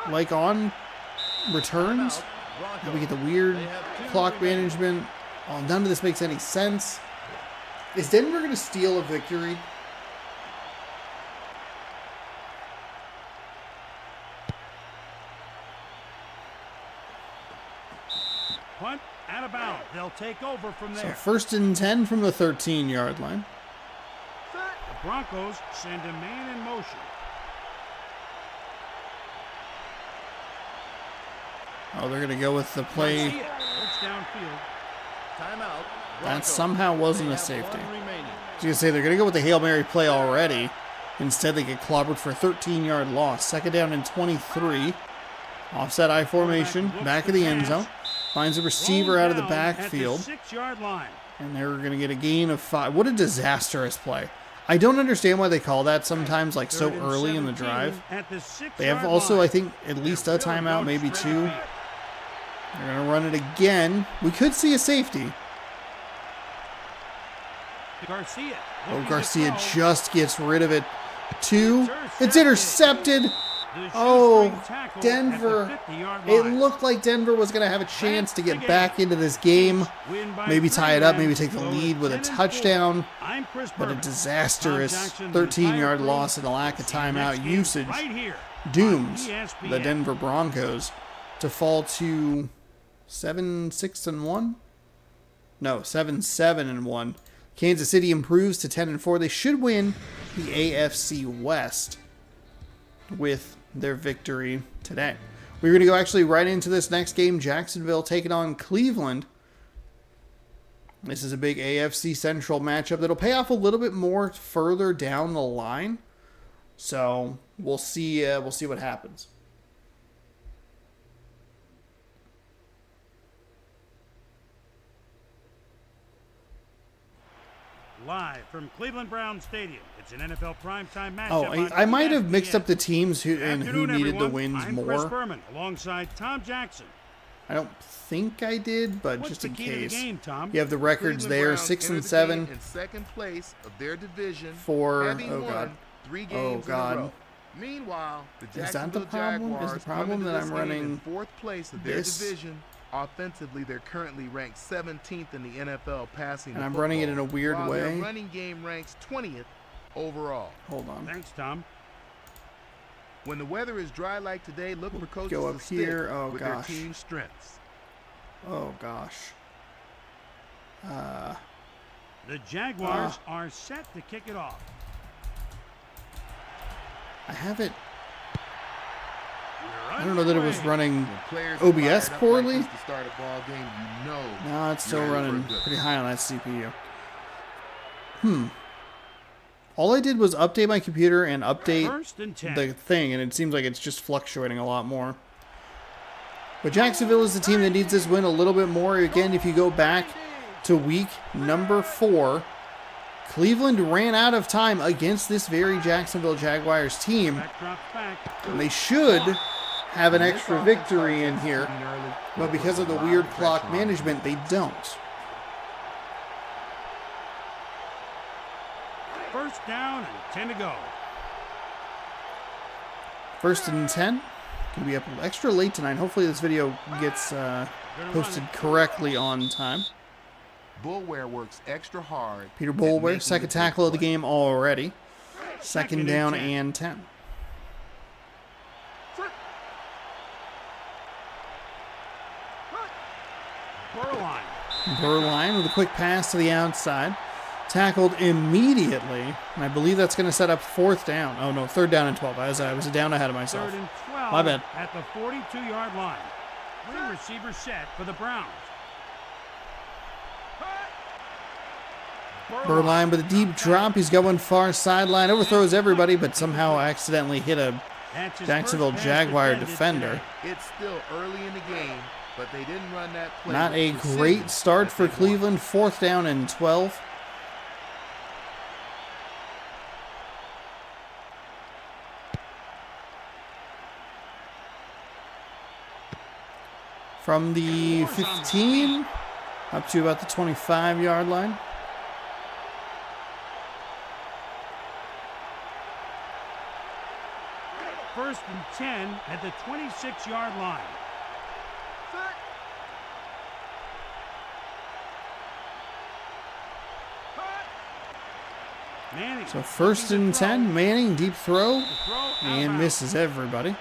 [SPEAKER 1] like on returns? And we get the weird clock management. Oh, none of this makes any sense. Is Denver going to steal a victory?
[SPEAKER 3] Punt out of bounds. They'll take over from
[SPEAKER 1] So
[SPEAKER 3] there.
[SPEAKER 1] 1st and 10 from the 13-yard line.
[SPEAKER 3] The Broncos send a man in motion.
[SPEAKER 1] Oh, they're going to go with the play.
[SPEAKER 3] Garcia looks downfield.
[SPEAKER 5] Timeout.
[SPEAKER 1] That somehow wasn't a
[SPEAKER 5] They have
[SPEAKER 1] safety.
[SPEAKER 5] one remaining.
[SPEAKER 1] I was going to say, they're going to go with the Hail Mary play already. Instead, they get clobbered for a 13-yard loss. Second down and 23. Offset I formation. Back of the end zone. Finds a receiver out of the backfield.
[SPEAKER 3] At the 6-yard line.
[SPEAKER 1] And they're going to get a gain of 5. What a disastrous play. I don't understand why they call that sometimes, like so
[SPEAKER 3] Third and
[SPEAKER 1] early in the
[SPEAKER 3] 17
[SPEAKER 1] drive.
[SPEAKER 3] At the 6-yard
[SPEAKER 1] They have also,
[SPEAKER 3] line.
[SPEAKER 1] I think, at least a timeout, maybe 2.
[SPEAKER 3] Straight
[SPEAKER 1] They're going to run it again. We could see a safety.
[SPEAKER 3] Garcia.
[SPEAKER 1] Oh,
[SPEAKER 3] looking to
[SPEAKER 1] Garcia
[SPEAKER 3] throw.
[SPEAKER 1] just gets rid of it. 2. It's intercepted.
[SPEAKER 3] The
[SPEAKER 1] Oh,
[SPEAKER 3] shoestring tackle at the
[SPEAKER 1] Denver.
[SPEAKER 3] 50-yard
[SPEAKER 1] It
[SPEAKER 3] line.
[SPEAKER 1] looked like Denver was going to have a chance to get back into this game.
[SPEAKER 3] Win by
[SPEAKER 1] Maybe
[SPEAKER 3] 3
[SPEAKER 1] tie it up,
[SPEAKER 3] then.
[SPEAKER 1] maybe take the
[SPEAKER 3] So
[SPEAKER 1] lead with a
[SPEAKER 3] 10-4.
[SPEAKER 1] touchdown.
[SPEAKER 3] I'm Chris
[SPEAKER 1] But a
[SPEAKER 3] Berman.
[SPEAKER 1] disastrous
[SPEAKER 3] Tom Jackson's
[SPEAKER 1] 13-yard
[SPEAKER 3] entire
[SPEAKER 1] loss
[SPEAKER 3] crew.
[SPEAKER 1] and a lack of
[SPEAKER 3] See you next
[SPEAKER 1] timeout
[SPEAKER 3] game
[SPEAKER 1] usage
[SPEAKER 3] right here
[SPEAKER 1] dooms
[SPEAKER 3] on ESPN.
[SPEAKER 1] the Denver Broncos to fall to 7-6-1. No, 7-7-1. Kansas City improves to 10-4. They should win the AFC West with their victory today. We're going to go actually right into this next game. Jacksonville taking on Cleveland. This is a big AFC Central matchup that'll pay off a little bit more further down the line. So we'll see. We'll see what happens.
[SPEAKER 3] Live from Cleveland Browns Stadium, it's an NFL primetime matchup.
[SPEAKER 1] Oh,
[SPEAKER 3] on
[SPEAKER 1] I might have mixed
[SPEAKER 3] ESPN.
[SPEAKER 1] up the teams who
[SPEAKER 3] Afternoon,
[SPEAKER 1] needed the
[SPEAKER 3] everyone.
[SPEAKER 1] wins
[SPEAKER 3] I'm Chris
[SPEAKER 1] more.
[SPEAKER 3] Berman, alongside Tom Jackson.
[SPEAKER 1] I don't think I did, but
[SPEAKER 3] What's
[SPEAKER 1] just
[SPEAKER 3] the
[SPEAKER 1] in
[SPEAKER 3] key to the
[SPEAKER 1] case.
[SPEAKER 3] game, Tom?
[SPEAKER 1] You have the records
[SPEAKER 2] Cleveland
[SPEAKER 1] there,
[SPEAKER 2] Browns
[SPEAKER 1] 6
[SPEAKER 2] enter
[SPEAKER 1] and
[SPEAKER 2] the
[SPEAKER 1] 7
[SPEAKER 2] game in second place of their division,
[SPEAKER 1] for.
[SPEAKER 2] having
[SPEAKER 1] Oh
[SPEAKER 2] won
[SPEAKER 1] god,
[SPEAKER 2] 3
[SPEAKER 1] Oh,
[SPEAKER 2] games
[SPEAKER 1] God.
[SPEAKER 2] in a row. Meanwhile, the
[SPEAKER 1] that the
[SPEAKER 2] Jacksonville
[SPEAKER 1] problem? Is the
[SPEAKER 2] Jaguars
[SPEAKER 1] problem
[SPEAKER 2] come into
[SPEAKER 1] that
[SPEAKER 2] this
[SPEAKER 1] I'm
[SPEAKER 2] game
[SPEAKER 1] running
[SPEAKER 2] in 4th place of their
[SPEAKER 1] this?
[SPEAKER 2] division. Offensively, they're currently ranked 17th in the NFL passing.
[SPEAKER 1] And
[SPEAKER 2] the
[SPEAKER 1] I'm running it in a
[SPEAKER 2] football,
[SPEAKER 1] weird
[SPEAKER 2] while
[SPEAKER 1] way.
[SPEAKER 2] Their running game ranks 20th overall.
[SPEAKER 1] Hold on.
[SPEAKER 3] Thanks, Tom.
[SPEAKER 2] When the weather is dry like today, look for coaches
[SPEAKER 1] Go
[SPEAKER 2] to
[SPEAKER 1] up
[SPEAKER 2] stick
[SPEAKER 1] here. Oh,
[SPEAKER 2] with
[SPEAKER 1] gosh.
[SPEAKER 2] their team's strengths.
[SPEAKER 1] Oh gosh.
[SPEAKER 3] The Jaguars are set to kick it off.
[SPEAKER 1] I have it.
[SPEAKER 3] We're
[SPEAKER 1] I don't know that it was
[SPEAKER 3] underway.
[SPEAKER 1] running.
[SPEAKER 2] When players are
[SPEAKER 1] OBS
[SPEAKER 2] fired up
[SPEAKER 1] poorly?
[SPEAKER 2] like this to start a ball game, you know.
[SPEAKER 1] No, it's still
[SPEAKER 2] you're in for a
[SPEAKER 1] running
[SPEAKER 2] good
[SPEAKER 1] pretty high on that CPU. All I did was update my computer and update
[SPEAKER 3] First and 10.
[SPEAKER 1] the thing, and it seems like it's just fluctuating a lot more. But Jacksonville is the team that needs this win a little bit more. Again, if you go back to week number 4, Cleveland ran out of time against this very Jacksonville Jaguars team,
[SPEAKER 3] Back drops back.
[SPEAKER 1] and they should have an extra victory in here, but because of the weird clock management, they don't.
[SPEAKER 3] First down and 10 to go.
[SPEAKER 1] 1st and 10. Gonna be up extra late tonight. Hopefully this video gets posted correctly on time.
[SPEAKER 2] Bullware works extra hard.
[SPEAKER 1] Peter
[SPEAKER 2] at
[SPEAKER 1] Bulwer,
[SPEAKER 2] making
[SPEAKER 1] second
[SPEAKER 2] big
[SPEAKER 1] tackle of the
[SPEAKER 2] play.
[SPEAKER 1] game already. Second down
[SPEAKER 3] and 10.
[SPEAKER 1] and 10.
[SPEAKER 3] Burline.
[SPEAKER 1] Burline with a quick pass to the outside. tackled immediately. And I believe that's going to set up 4th down. Oh, no, 3rd down and 12. I was down ahead of myself.
[SPEAKER 3] 3rd and 12
[SPEAKER 1] My bad.
[SPEAKER 3] at the 42-yard line. 3 receivers set for the Browns.
[SPEAKER 1] Burline with a deep drop. He's going far sideline. Overthrows everybody, but somehow accidentally hit a Jacksonville Jaguar defender.
[SPEAKER 2] It's still early in the game, but they didn't run that play.
[SPEAKER 1] Not a great start for Cleveland. 4th down and 12. From the 15 up to about the 25-yard line.
[SPEAKER 3] First and 10 at the 26-yard line. Manning.
[SPEAKER 1] So 1st and 10, Manning, deep throw, and misses everybody.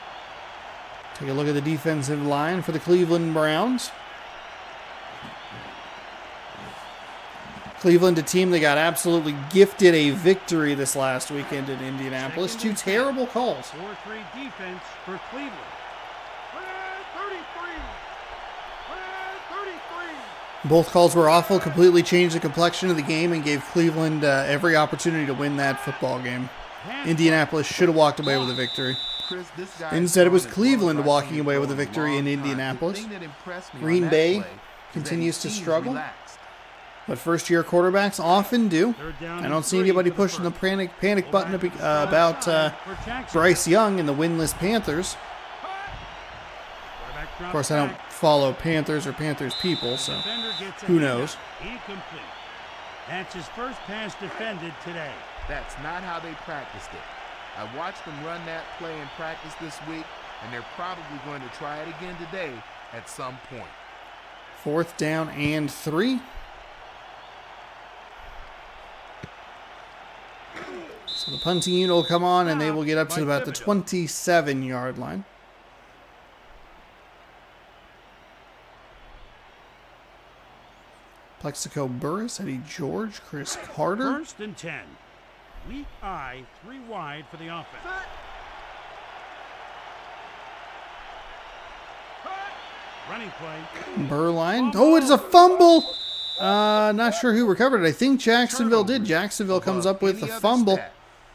[SPEAKER 1] Take a look at the defensive line for the Cleveland Browns. Cleveland, a team that got absolutely gifted a victory this last weekend in Indianapolis. 2 terrible calls.
[SPEAKER 3] 4-3 defense for Cleveland.
[SPEAKER 4] 33.
[SPEAKER 1] Both calls were awful, completely changed the complexion of the game and gave Cleveland every opportunity to win that football game. Indianapolis should have walked away with a victory. Instead, it was Cleveland walking away with a victory in Indianapolis. Green Bay continues to struggle, but first-year quarterbacks often do. I don't see anybody pushing the panic button about Bryce Young and the winless Panthers. Of course, I don't follow Panthers or Panthers people, so who knows.
[SPEAKER 3] Incomplete. That's his first pass defended today.
[SPEAKER 2] That's not how they practiced it. I watched them run that play in practice this week, and they're probably going to try it again today at some point.
[SPEAKER 1] 4th down and 3. So the punting unit will come on, and they will get up to about the 27-yard line. Plexico Burris, Eddie George, Chris Carter.
[SPEAKER 3] 1st and 10. Weak eye, 3 wide for the offense. Running play.
[SPEAKER 1] Burline. Oh, it's a fumble. Not sure who recovered it. I think Jacksonville did. Jacksonville comes up with a fumble.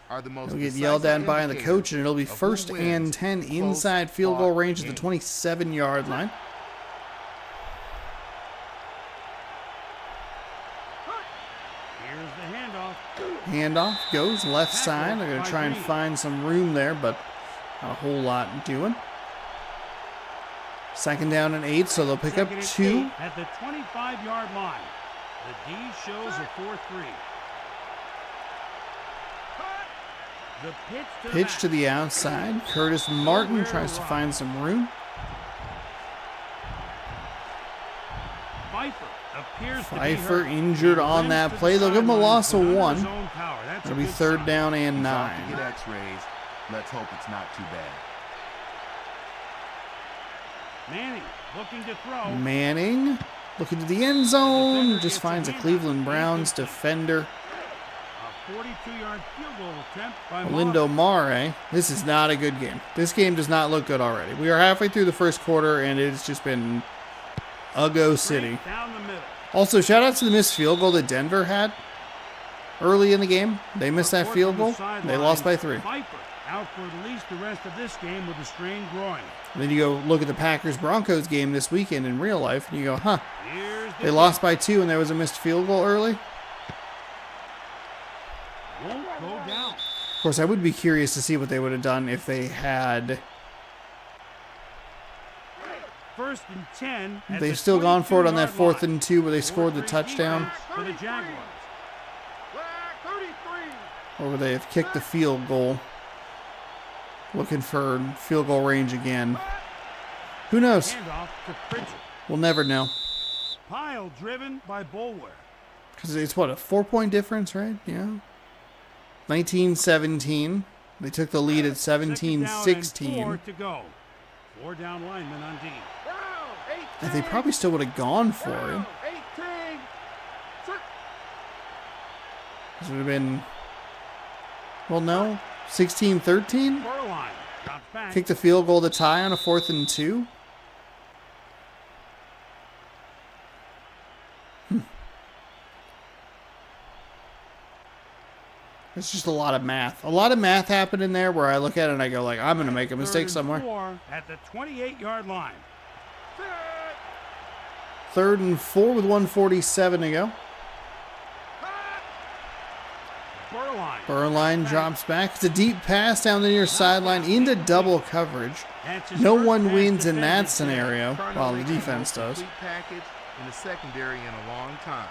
[SPEAKER 1] He'll get yelled at by the coach, and it'll be 1st and 10 inside field goal range at the 27-yard line.
[SPEAKER 3] Here's the handoff.
[SPEAKER 1] Handoff goes left side. They're going to try and find some room there, but not a whole lot doing. 2nd down and 8, so they'll pick up 2.
[SPEAKER 3] At the 25-yard line. The D shows a 4-3. The
[SPEAKER 1] pitch to the outside. Curtis Martin tries to find some room. Pfeiffer injured on that play. They'll give him a loss of 1. It'll be 3rd down and 9.
[SPEAKER 2] Get X-rays. Let's hope it's not too bad.
[SPEAKER 3] Manning looking to throw.
[SPEAKER 1] Manning looking to the end zone. Just finds a Cleveland Browns defender.
[SPEAKER 3] A 42-yard field goal attempt by
[SPEAKER 1] Lindo Mare. This is not a good game. This game does not look good already. We are halfway through the first quarter, and it's just been a go city.
[SPEAKER 3] Down the middle.
[SPEAKER 1] Also, shout out to the missed field goal that Denver had early in the game. They missed that field goal. They lost by 3.
[SPEAKER 3] Pfeiffer out for at least the rest of this game with a strained groin.
[SPEAKER 1] And then you go look at the Packers-Broncos game this weekend in real life, and you go, huh, they lost by 2 and there was a missed field goal early?
[SPEAKER 3] Won't go down.
[SPEAKER 1] Of course, I would be curious to see what they would have done if they had...
[SPEAKER 3] 1st and 10.
[SPEAKER 1] They've still gone for it on that 4th and 2 where they scored the touchdown.
[SPEAKER 3] For the Jaguars.
[SPEAKER 4] 33.
[SPEAKER 1] Or would they have kicked the field goal? Looking for field goal range again. Who knows?
[SPEAKER 3] Handoff to Pritchett.
[SPEAKER 1] We'll never know.
[SPEAKER 3] Pile driven by Bulwer.
[SPEAKER 1] Because it's what, a 4-point difference, right? Yeah. 19-17. They took the lead at 17-16.
[SPEAKER 3] 4 to go. 4 down linemen on D.
[SPEAKER 1] And they probably still would have gone for it.
[SPEAKER 4] 18.
[SPEAKER 1] This would have been, well, no, 16-13.
[SPEAKER 3] Burline drops back.
[SPEAKER 1] Kicked a field goal to tie on a 4th and 2. It's just a lot of math. A lot of math happened in there where I look at it and I go like, I'm going to make a mistake somewhere.
[SPEAKER 3] 4 at the 28-yard line.
[SPEAKER 1] 3rd and 4 with 1:47 to go. Burline drops back. It's a deep pass down the near sideline into double coverage. No one wins in that scenario, while the defense does.
[SPEAKER 2] Package in the secondary in a long time.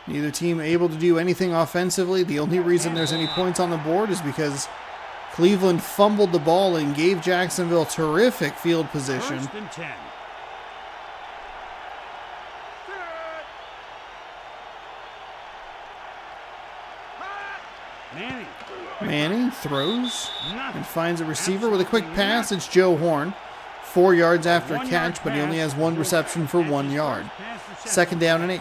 [SPEAKER 1] Neither team able to do anything offensively. The only reason there's any points on the board is because Cleveland fumbled the ball and gave Jacksonville terrific field position.
[SPEAKER 3] 1st and 10.
[SPEAKER 1] Manning throws and finds a receiver with a quick pass. It's Joe Horn. 4 yards after a catch, but he only has 1 reception for 1 yard. 2nd down and 8.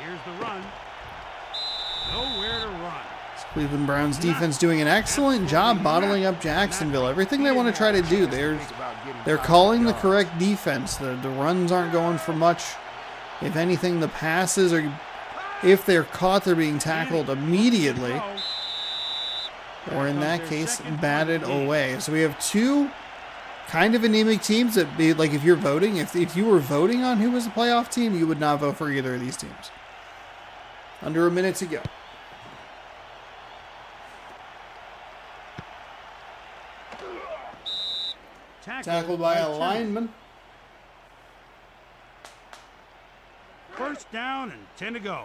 [SPEAKER 3] Here's the run. Nowhere to run.
[SPEAKER 1] Cleveland Browns defense doing an excellent job bottling up Jacksonville. Everything they want to try to do, they're calling the correct defense. The runs aren't going for much. If anything, the passes are, if they're caught, they're being tackled immediately. Or in that case, batted away. So we have 2 kind of anemic teams that, be like, if you're voting, if you were voting on who was the playoff team, you would not vote for either of these teams. Under a minute to go. Tackled by a lineman.
[SPEAKER 3] 1st down and 10 to go.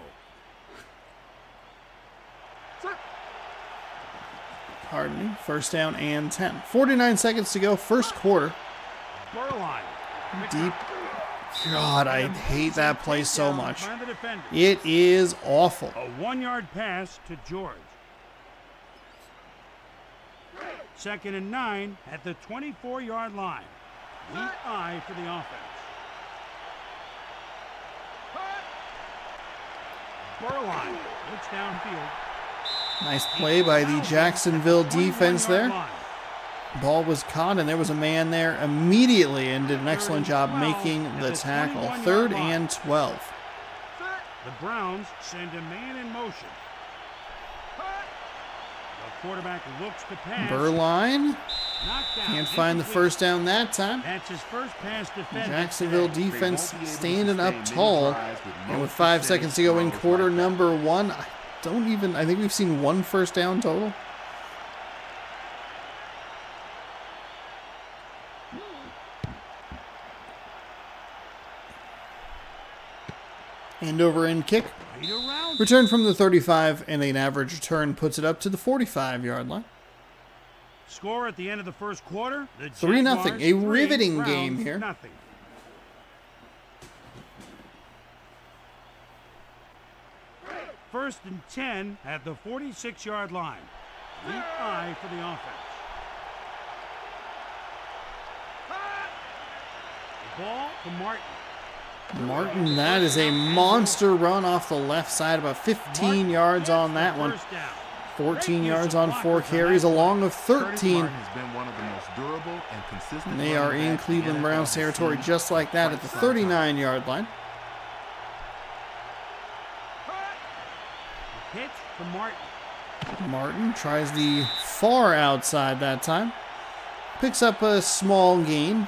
[SPEAKER 1] Pardon me. 1st down and 10. 49 seconds to go. 1st quarter.
[SPEAKER 3] Burline.
[SPEAKER 1] Deep. God, I hate that play so much. It is awful.
[SPEAKER 3] A 1-yard pass to George. 2nd and 9 at the 24-yard line. Weak eye for the offense. Burline looks downfield.
[SPEAKER 1] Nice play by the Jacksonville defense there. Ball was caught, and there was a man there immediately and did an excellent job making the tackle. 3rd and 12.
[SPEAKER 3] The Browns send a man in motion. The quarterback looks to pass.
[SPEAKER 1] Burline can't find the 1st down that time.
[SPEAKER 3] That's his first pass defense.
[SPEAKER 1] Jacksonville defense standing up tall. And with 5 seconds to go in quarter number 1, I think we've seen 1 1st down total. End over end kick. Return from the 35, and an average return puts it up to the 45-yard line.
[SPEAKER 3] Score at the end of the 1st quarter.
[SPEAKER 1] 3-0. A riveting game here.
[SPEAKER 3] Nothing. First and 10 at the 46-yard line. Weak eye for the offense. The ball to Martin.
[SPEAKER 1] Martin, that is a monster run off the left side, about 15 yards on that one. 14 yards on 4 carries, along with 13. And they are in Cleveland Browns territory just like that at the 39-yard line.
[SPEAKER 3] Pitch to Martin.
[SPEAKER 1] Martin tries the far outside that time. Picks up a small gain.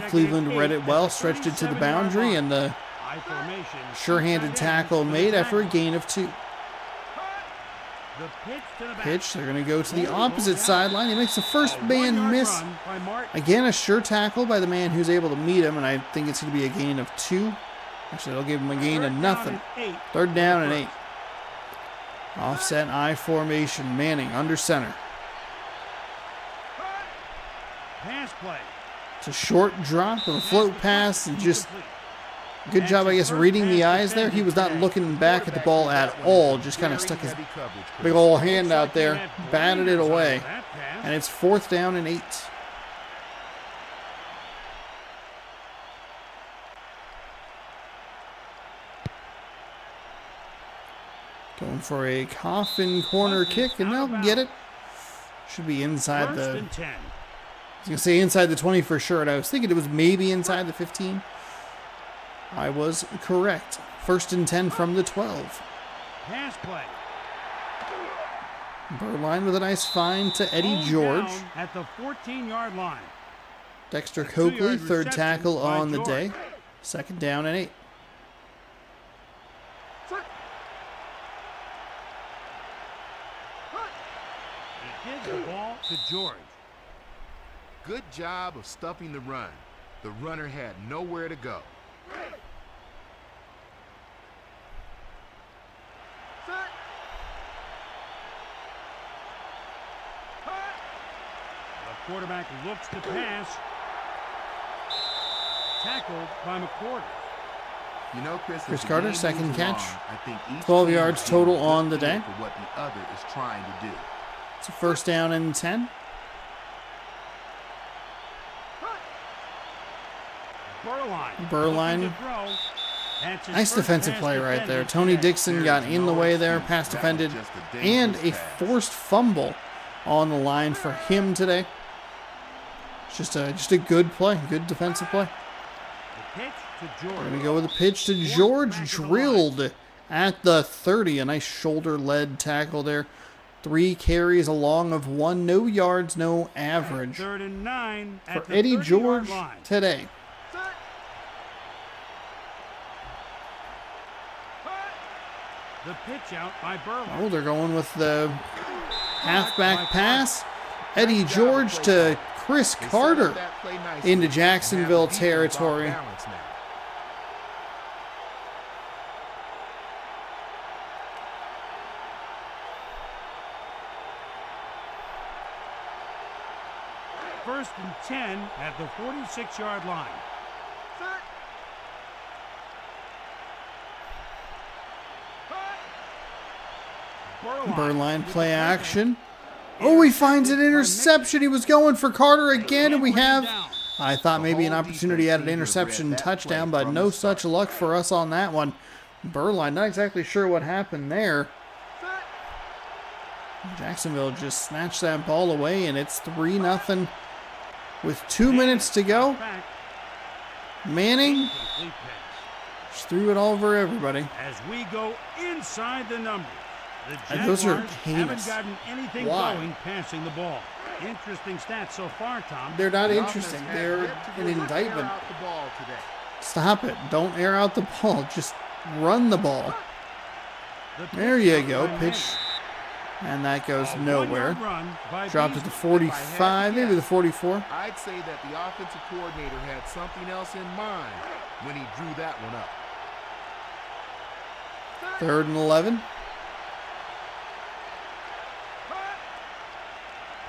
[SPEAKER 1] Cleveland read it well, stretched it to the boundary, and the sure-handed tackle made after a gain of 2. Pitch, they're going to go to the opposite sideline. He makes the first man miss. Again, a sure tackle by the man who's able to meet him, and I think it's going to be a gain of 2. Actually, they'll give him a gain of nothing. 3rd down and 8. Offset I formation. Manning under center.
[SPEAKER 3] Pass play.
[SPEAKER 1] It's a short drop of a float pass and just Good job, I guess, reading the eyes there. He was not looking back at the ball at all. Just kind of stuck his big old hand out there, batted it away. And it's 4th down and 8. Going for a coffin corner kick, and they'll get it. Should be inside the... I was going to say inside the 20 for sure, and I was thinking it was maybe inside the 15. I was correct. 1st and 10 from the 12.
[SPEAKER 3] Pass play.
[SPEAKER 1] Burline with a nice find to Eddie George.
[SPEAKER 3] At the 14-yard line.
[SPEAKER 1] Dexter Coakley, 3rd tackle on the day. 2nd down and 8.
[SPEAKER 3] He gives the ball to George.
[SPEAKER 2] Good job of stuffing the run. The runner had nowhere to go.
[SPEAKER 3] The quarterback looks to pass. Tackled by McCourty.
[SPEAKER 2] You know,
[SPEAKER 1] Chris Carter, 2nd catch. 12 yards total on the day.
[SPEAKER 2] For what the other is trying to do.
[SPEAKER 1] It's a 1st down and 10. Burline. Nice defensive play right there. Tony Dixon got in the way there, pass defended, and a forced fumble on the line for him today. It's just a good play, good defensive play. We're going to go with a pitch to George, drilled at the 30. A nice shoulder-led tackle there. 3 carries along of 1, no yards, no average.
[SPEAKER 3] 3rd and 9
[SPEAKER 1] for Eddie George today.
[SPEAKER 3] The pitch out by Burline.
[SPEAKER 1] Oh, they're going with the halfback pass. Eddie George to Chris Carter into Jacksonville territory.
[SPEAKER 3] First and 10 at the 46-yard line.
[SPEAKER 1] Burline play action. Oh, he finds an interception. He was going for Carter again, and we have, I thought maybe an opportunity at an interception touchdown, but no such luck for us on that one. Burline, not exactly sure what happened there. Jacksonville just snatched that ball away, and it's 3-0 with 2 minutes to go. Manning just threw it all over everybody.
[SPEAKER 3] As we go inside the numbers. The
[SPEAKER 1] those are
[SPEAKER 3] Jaguars
[SPEAKER 1] heinous.
[SPEAKER 3] haven't gotten anything going passing the ball. Interesting stats so far, Tom.
[SPEAKER 1] They're not interesting. They're an indictment. Stop it. Don't air out the ball. Just run the ball. There you go. Pitch. And that goes nowhere. Dropped at the 45, maybe the 44.
[SPEAKER 2] I'd say that the offensive coordinator had something else in mind when he drew that one up.
[SPEAKER 1] 3rd and 11.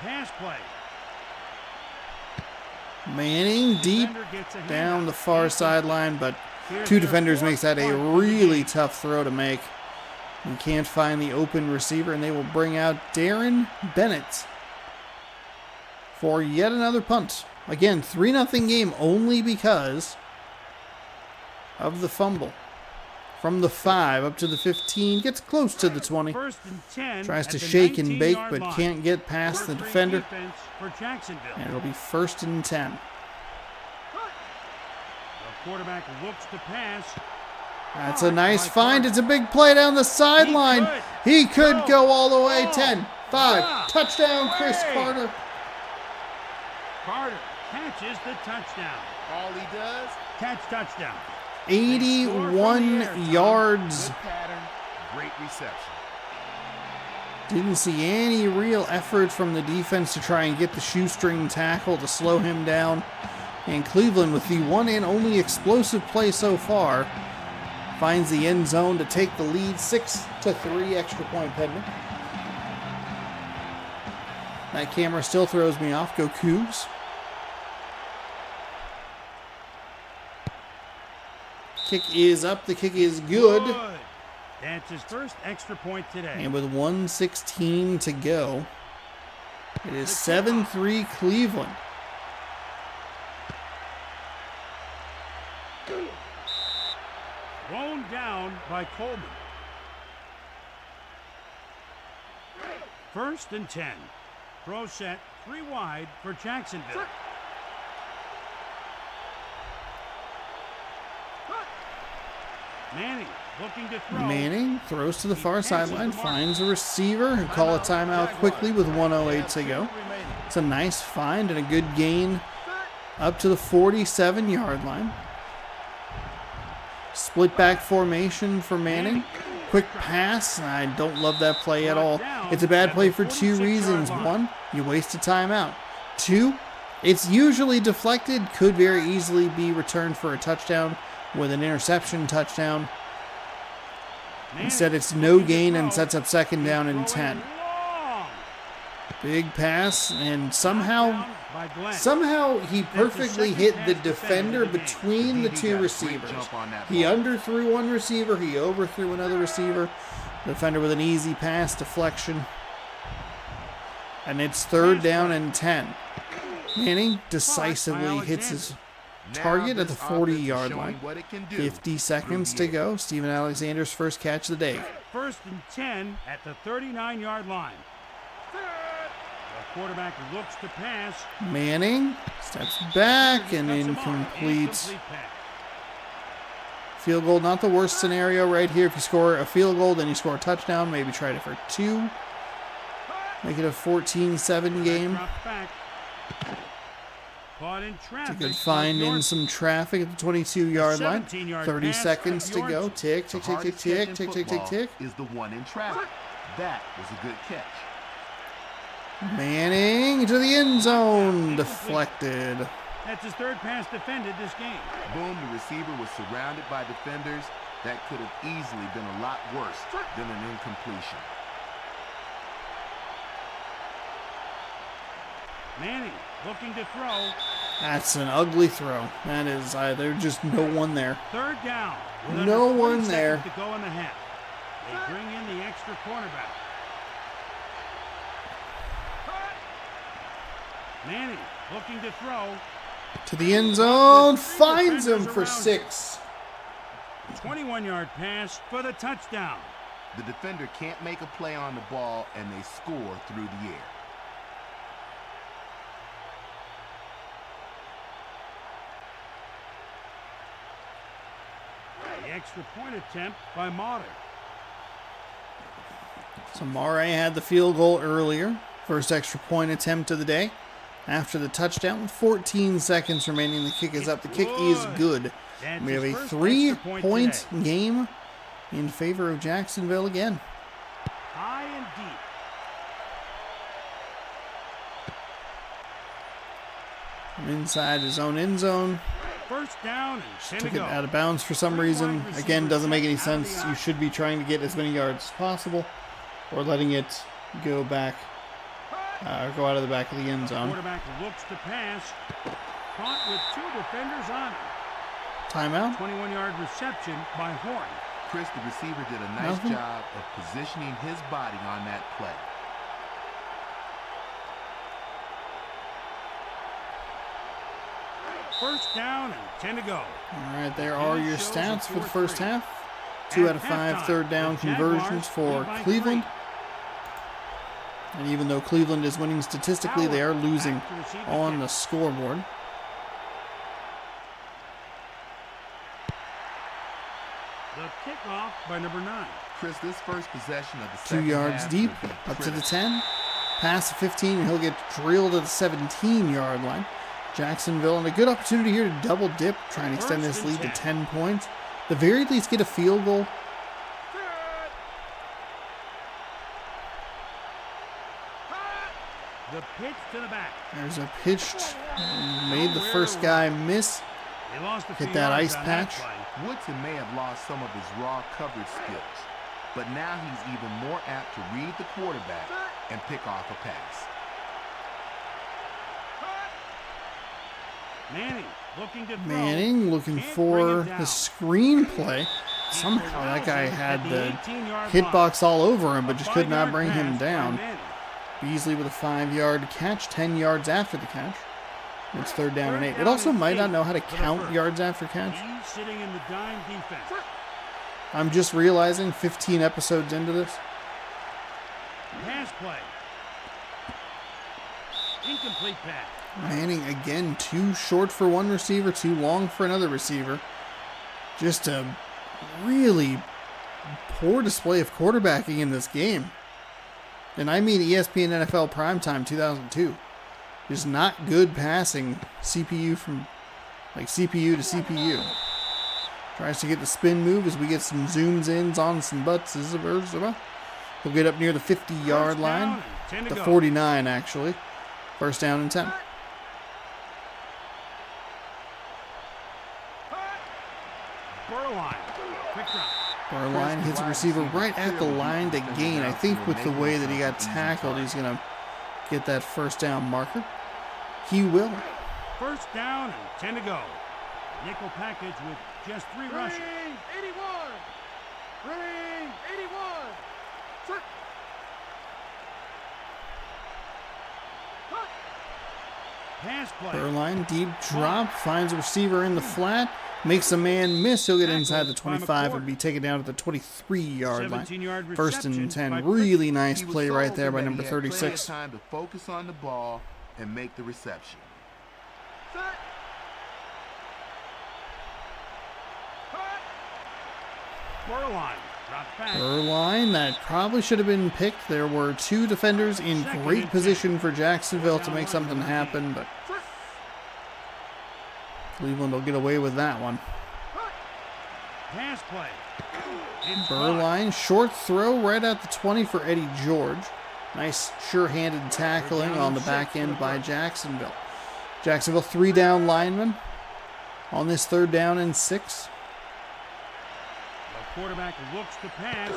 [SPEAKER 3] Pass play.
[SPEAKER 1] Manning deep down the far sideline, but 2 defenders makes that a really tough throw to make. We can't find the open receiver, and they will bring out Darren Bennett for yet another punt. Again, 3-0 game only because of the fumble. From the 5 up to the 15, gets close to the 20. Tries to shake and bake, but can't get past the defender. And it'll be 1st and 10.
[SPEAKER 3] The quarterback looks to pass.
[SPEAKER 1] That's a nice find. It's a big play down the sideline. He could go all the way. 10, 5, touchdown, Chris Carter.
[SPEAKER 3] Carter catches the touchdown.
[SPEAKER 2] All he does?
[SPEAKER 3] Catch touchdown.
[SPEAKER 1] 81 yards.
[SPEAKER 2] Good pattern, great reception.
[SPEAKER 1] Didn't see any real effort from the defense to try and get the shoestring tackle to slow him down. And Cleveland, with the one and only explosive play so far, finds the end zone to take the lead. 6-3 extra point pending. That camera still throws me off. Go Cougs. Kick is up. The kick is good.
[SPEAKER 3] That's his first extra point today.
[SPEAKER 1] And with 1:16 to go, it is 7-3 Cleveland.
[SPEAKER 3] Thrown down by Coleman. 1st and 10. Throw set 3 wide for Jacksonville. Manning looking to throw.
[SPEAKER 1] Manning throws to the far sideline, finds a receiver, and call a timeout quickly with 1:08 to go. It's a nice find and a good gain up to the 47-yard line. Split back formation for Manning. Quick pass. I don't love that play at all. It's a bad play for 2 reasons. 1, you waste a timeout. 2, it's usually deflected, could very easily be returned for a touchdown with an interception touchdown. Instead, it's no gain and sets up 2nd down and 10. Big pass, and somehow he perfectly hit the defender between the 2 receivers. He underthrew one receiver, he overthrew another receiver. The defender with an easy pass deflection. And it's 3rd down and 10. Manning decisively hits his target at the 40-yard line. 50 seconds to go. Steven Alexander's first catch of the day.
[SPEAKER 3] 1st and 10 at the 39-yard line. The quarterback looks to pass.
[SPEAKER 1] Manning steps back and incomplete. Field goal, not the worst scenario right here. If you score a field goal, then you score a touchdown. Maybe try it for 2. Make it a 14-7 game. It's a good find in some traffic at the 22-yard line. 30 seconds to go. Tick, tick, tick, tick, tick, tick, tick, tick, tick.
[SPEAKER 2] Is the one in traffic. That was a good catch.
[SPEAKER 1] Manning to the end zone. Deflected.
[SPEAKER 3] That's his 3rd pass defended this game.
[SPEAKER 2] Boom, the receiver was surrounded by defenders. That could have easily been a lot worse than an incompletion.
[SPEAKER 3] Manning looking to throw.
[SPEAKER 1] That's an ugly throw. That is, there's just no one there.
[SPEAKER 3] 3rd down.
[SPEAKER 1] No one there.
[SPEAKER 3] To go in the half. They bring in the extra cornerback. Manning looking to throw.
[SPEAKER 1] To the end zone. Finds him for 6.
[SPEAKER 3] 21-yard pass for the touchdown.
[SPEAKER 2] The defender can't make a play on the ball, and they score through the air.
[SPEAKER 3] The extra point attempt by Maury.
[SPEAKER 1] So Maury had the field goal earlier. First extra point attempt of the day. After the touchdown, with 14 seconds remaining, the kick is up. The kick is good. We have a 3-point game in favor of Jacksonville again.
[SPEAKER 3] High and deep.
[SPEAKER 1] From inside his own end zone.
[SPEAKER 3] 1st down and 10 to
[SPEAKER 1] Took
[SPEAKER 3] go.
[SPEAKER 1] it out of bounds for some reason. Again, doesn't make any sense. You should be trying to get as many yards as possible, or letting it go back, go out of the back of the end zone.
[SPEAKER 3] Quarterback looks to pass. Caught with 2 defenders on him.
[SPEAKER 1] Timeout.
[SPEAKER 3] 21-yard reception by Horn.
[SPEAKER 2] Chris, the receiver, did a nice job of positioning his body on that play.
[SPEAKER 3] First down and 10 to go.
[SPEAKER 1] All right, there are your stats for the first half. 2 out of 5 third down conversions for Cleveland. And even though Cleveland is winning statistically, they are losing on the scoreboard.
[SPEAKER 3] The kickoff by number 9.
[SPEAKER 2] Chris, this first possession of the
[SPEAKER 1] 2
[SPEAKER 2] second
[SPEAKER 1] yards
[SPEAKER 2] half
[SPEAKER 1] deep,
[SPEAKER 2] will be
[SPEAKER 1] up to the
[SPEAKER 2] critical.
[SPEAKER 1] 10. Pass to 15, and he'll get drilled at the 17-yard line. Jacksonville, and a good opportunity here to double dip, trying to extend this lead to 10 points. The very least get a field goal.
[SPEAKER 3] The pitch to the back.
[SPEAKER 1] There's a pitch, made the first guy miss.
[SPEAKER 3] They lost a
[SPEAKER 1] Hit
[SPEAKER 3] few
[SPEAKER 1] that
[SPEAKER 3] yards
[SPEAKER 1] ice
[SPEAKER 3] on
[SPEAKER 1] patch.
[SPEAKER 3] play.
[SPEAKER 2] Woodson may have lost some of his raw coverage skills, but now he's even more apt to read the quarterback and pick off a pass.
[SPEAKER 3] Manning Looking to throw.
[SPEAKER 1] Manning looking
[SPEAKER 3] Can't
[SPEAKER 1] for
[SPEAKER 3] bring it
[SPEAKER 1] the
[SPEAKER 3] down.
[SPEAKER 1] screenplay. Somehow that guy had the
[SPEAKER 3] 18-yard
[SPEAKER 1] hitbox all over him, but
[SPEAKER 3] line.
[SPEAKER 1] just could not
[SPEAKER 3] 5-yard
[SPEAKER 1] bring him
[SPEAKER 3] pass by
[SPEAKER 1] down.
[SPEAKER 3] Manning.
[SPEAKER 1] Beasley with a 5-yard catch, 10 yards after the catch. It's 3rd down and 8. It
[SPEAKER 3] Third
[SPEAKER 1] also
[SPEAKER 3] down
[SPEAKER 1] might
[SPEAKER 3] and
[SPEAKER 1] not
[SPEAKER 3] 8
[SPEAKER 1] know how to
[SPEAKER 3] for the
[SPEAKER 1] count
[SPEAKER 3] first.
[SPEAKER 1] yards after catch.
[SPEAKER 3] He's sitting in the dime defense.
[SPEAKER 1] I'm just realizing 15 episodes into this.
[SPEAKER 3] Pass play. Incomplete pass.
[SPEAKER 1] Manning again, too short for one receiver, too long for another receiver. Just a really poor display of quarterbacking in this game. And I mean ESPN NFL Primetime 2002. Just not good passing CPU from CPU to CPU. Tries to get the spin move as we get some zooms in on some butts. He'll get up near the 50-yard
[SPEAKER 3] First
[SPEAKER 1] line.
[SPEAKER 3] down and 10 to
[SPEAKER 1] The
[SPEAKER 3] go.
[SPEAKER 1] 49, actually. 1st down and 10.
[SPEAKER 3] Burline. Quick drop.
[SPEAKER 1] Burline hits a receiver right at the line to gain. I think with the way that he got tackled, he's going to get that 1st down marker. He will.
[SPEAKER 3] First down and 10 to go. Nickel package with just 3 rushes.
[SPEAKER 4] Ring 81. Ring 81. Set. Cut.
[SPEAKER 3] Pass play.
[SPEAKER 1] Burline, deep drop, finds a receiver in the flat, makes a man miss. He'll get inside the 25 and be taken down at the 23-yard line.
[SPEAKER 3] 17-yard
[SPEAKER 1] 1st and
[SPEAKER 3] reception by
[SPEAKER 1] 10. Really nice
[SPEAKER 2] He was
[SPEAKER 1] play
[SPEAKER 2] so
[SPEAKER 1] right there by
[SPEAKER 2] open that
[SPEAKER 1] number
[SPEAKER 2] he had plenty of
[SPEAKER 1] 36.
[SPEAKER 2] time to focus on the ball and make the reception.
[SPEAKER 4] Set. Cut.
[SPEAKER 3] Burline. Drop back.
[SPEAKER 1] Burline, that probably should have been picked. There were 2 defenders in great position for Jacksonville to make something happen, but
[SPEAKER 4] Set.
[SPEAKER 1] Cleveland will get away with that one.
[SPEAKER 4] Cut.
[SPEAKER 3] Pass play. It's
[SPEAKER 1] Burline, short throw right at the 20 for Eddie George. Nice sure-handed tackling on the back end by Jacksonville. Jacksonville 3 down linemen on this 3rd down and 6.
[SPEAKER 3] The quarterback looks to pass.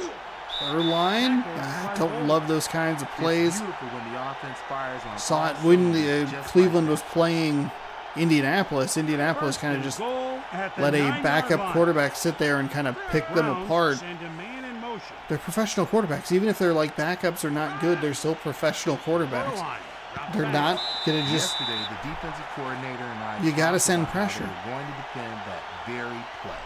[SPEAKER 1] Burline, I don't love those kinds of plays.
[SPEAKER 2] It's beautiful when the offense fires on
[SPEAKER 1] Saw
[SPEAKER 2] all
[SPEAKER 1] it when
[SPEAKER 2] cylinders,
[SPEAKER 1] the
[SPEAKER 2] just
[SPEAKER 1] Cleveland
[SPEAKER 2] like
[SPEAKER 1] was playing Indianapolis. Indianapolis
[SPEAKER 3] First
[SPEAKER 1] kind of
[SPEAKER 3] and
[SPEAKER 1] just
[SPEAKER 3] goal at the
[SPEAKER 1] let a
[SPEAKER 3] 9-yard
[SPEAKER 1] backup
[SPEAKER 3] line.
[SPEAKER 1] quarterback sit there and kind of pick them
[SPEAKER 3] Browns
[SPEAKER 1] apart.
[SPEAKER 3] send a man in motion.
[SPEAKER 1] They're professional quarterbacks. Even if they're like backups or not good, they're still professional quarterbacks.
[SPEAKER 3] Burline. Drop
[SPEAKER 1] They're
[SPEAKER 3] back.
[SPEAKER 1] not going to just...
[SPEAKER 2] Yesterday, the defensive coordinator and I
[SPEAKER 1] You gotta
[SPEAKER 2] talked
[SPEAKER 1] send
[SPEAKER 2] about how
[SPEAKER 1] pressure.
[SPEAKER 2] they were going to defend that very play.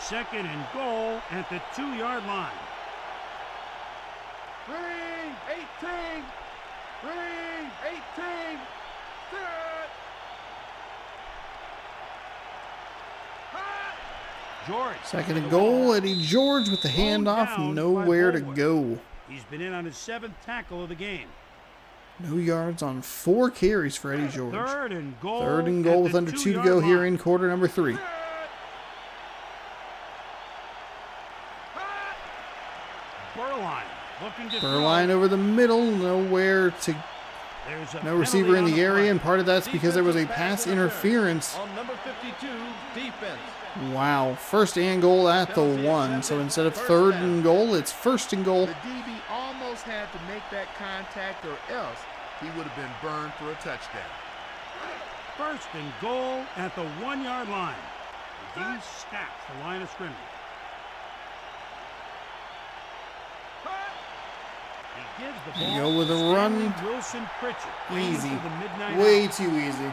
[SPEAKER 3] 2nd and goal at the 2-yard line.
[SPEAKER 4] Ring 18. Ring 18. Set. Cut.
[SPEAKER 3] George.
[SPEAKER 1] 2nd and goal. Eddie George with the handoff.
[SPEAKER 3] down
[SPEAKER 1] Nowhere
[SPEAKER 3] by
[SPEAKER 1] to
[SPEAKER 3] Bulwark.
[SPEAKER 1] go.
[SPEAKER 3] He's been in on his 7th tackle of the game.
[SPEAKER 1] No yards on 4 carries for Eddie George.
[SPEAKER 3] 3rd and goal.
[SPEAKER 1] 3rd and goal
[SPEAKER 3] at
[SPEAKER 1] with
[SPEAKER 3] the
[SPEAKER 1] under 2 to
[SPEAKER 3] 2-yard
[SPEAKER 1] go here
[SPEAKER 3] line.
[SPEAKER 1] in quarter number 3.
[SPEAKER 3] Burline looking to
[SPEAKER 1] Burline
[SPEAKER 3] throw.
[SPEAKER 1] over the middle. Nowhere to...
[SPEAKER 3] There's a
[SPEAKER 1] No receiver in
[SPEAKER 3] penalty
[SPEAKER 1] the
[SPEAKER 3] on
[SPEAKER 1] area,
[SPEAKER 3] play.
[SPEAKER 1] and part of that's because there was a pass interference.
[SPEAKER 5] On number 52, defense.
[SPEAKER 1] Wow. 1st and goal at the 1. So instead of 3rd and goal, it's 1st and goal.
[SPEAKER 2] The DB almost had to make that contact or else he would have been burned for a touchdown.
[SPEAKER 3] 1st and goal at the 1-yard line. The D stacks the line of scrimmage. He gives the
[SPEAKER 1] You
[SPEAKER 3] ball
[SPEAKER 1] go with a
[SPEAKER 3] to
[SPEAKER 1] run.
[SPEAKER 3] Stanley Wilson Pritchett.
[SPEAKER 1] Easy.
[SPEAKER 3] To the midnight
[SPEAKER 1] Way
[SPEAKER 3] hour.
[SPEAKER 1] too easy.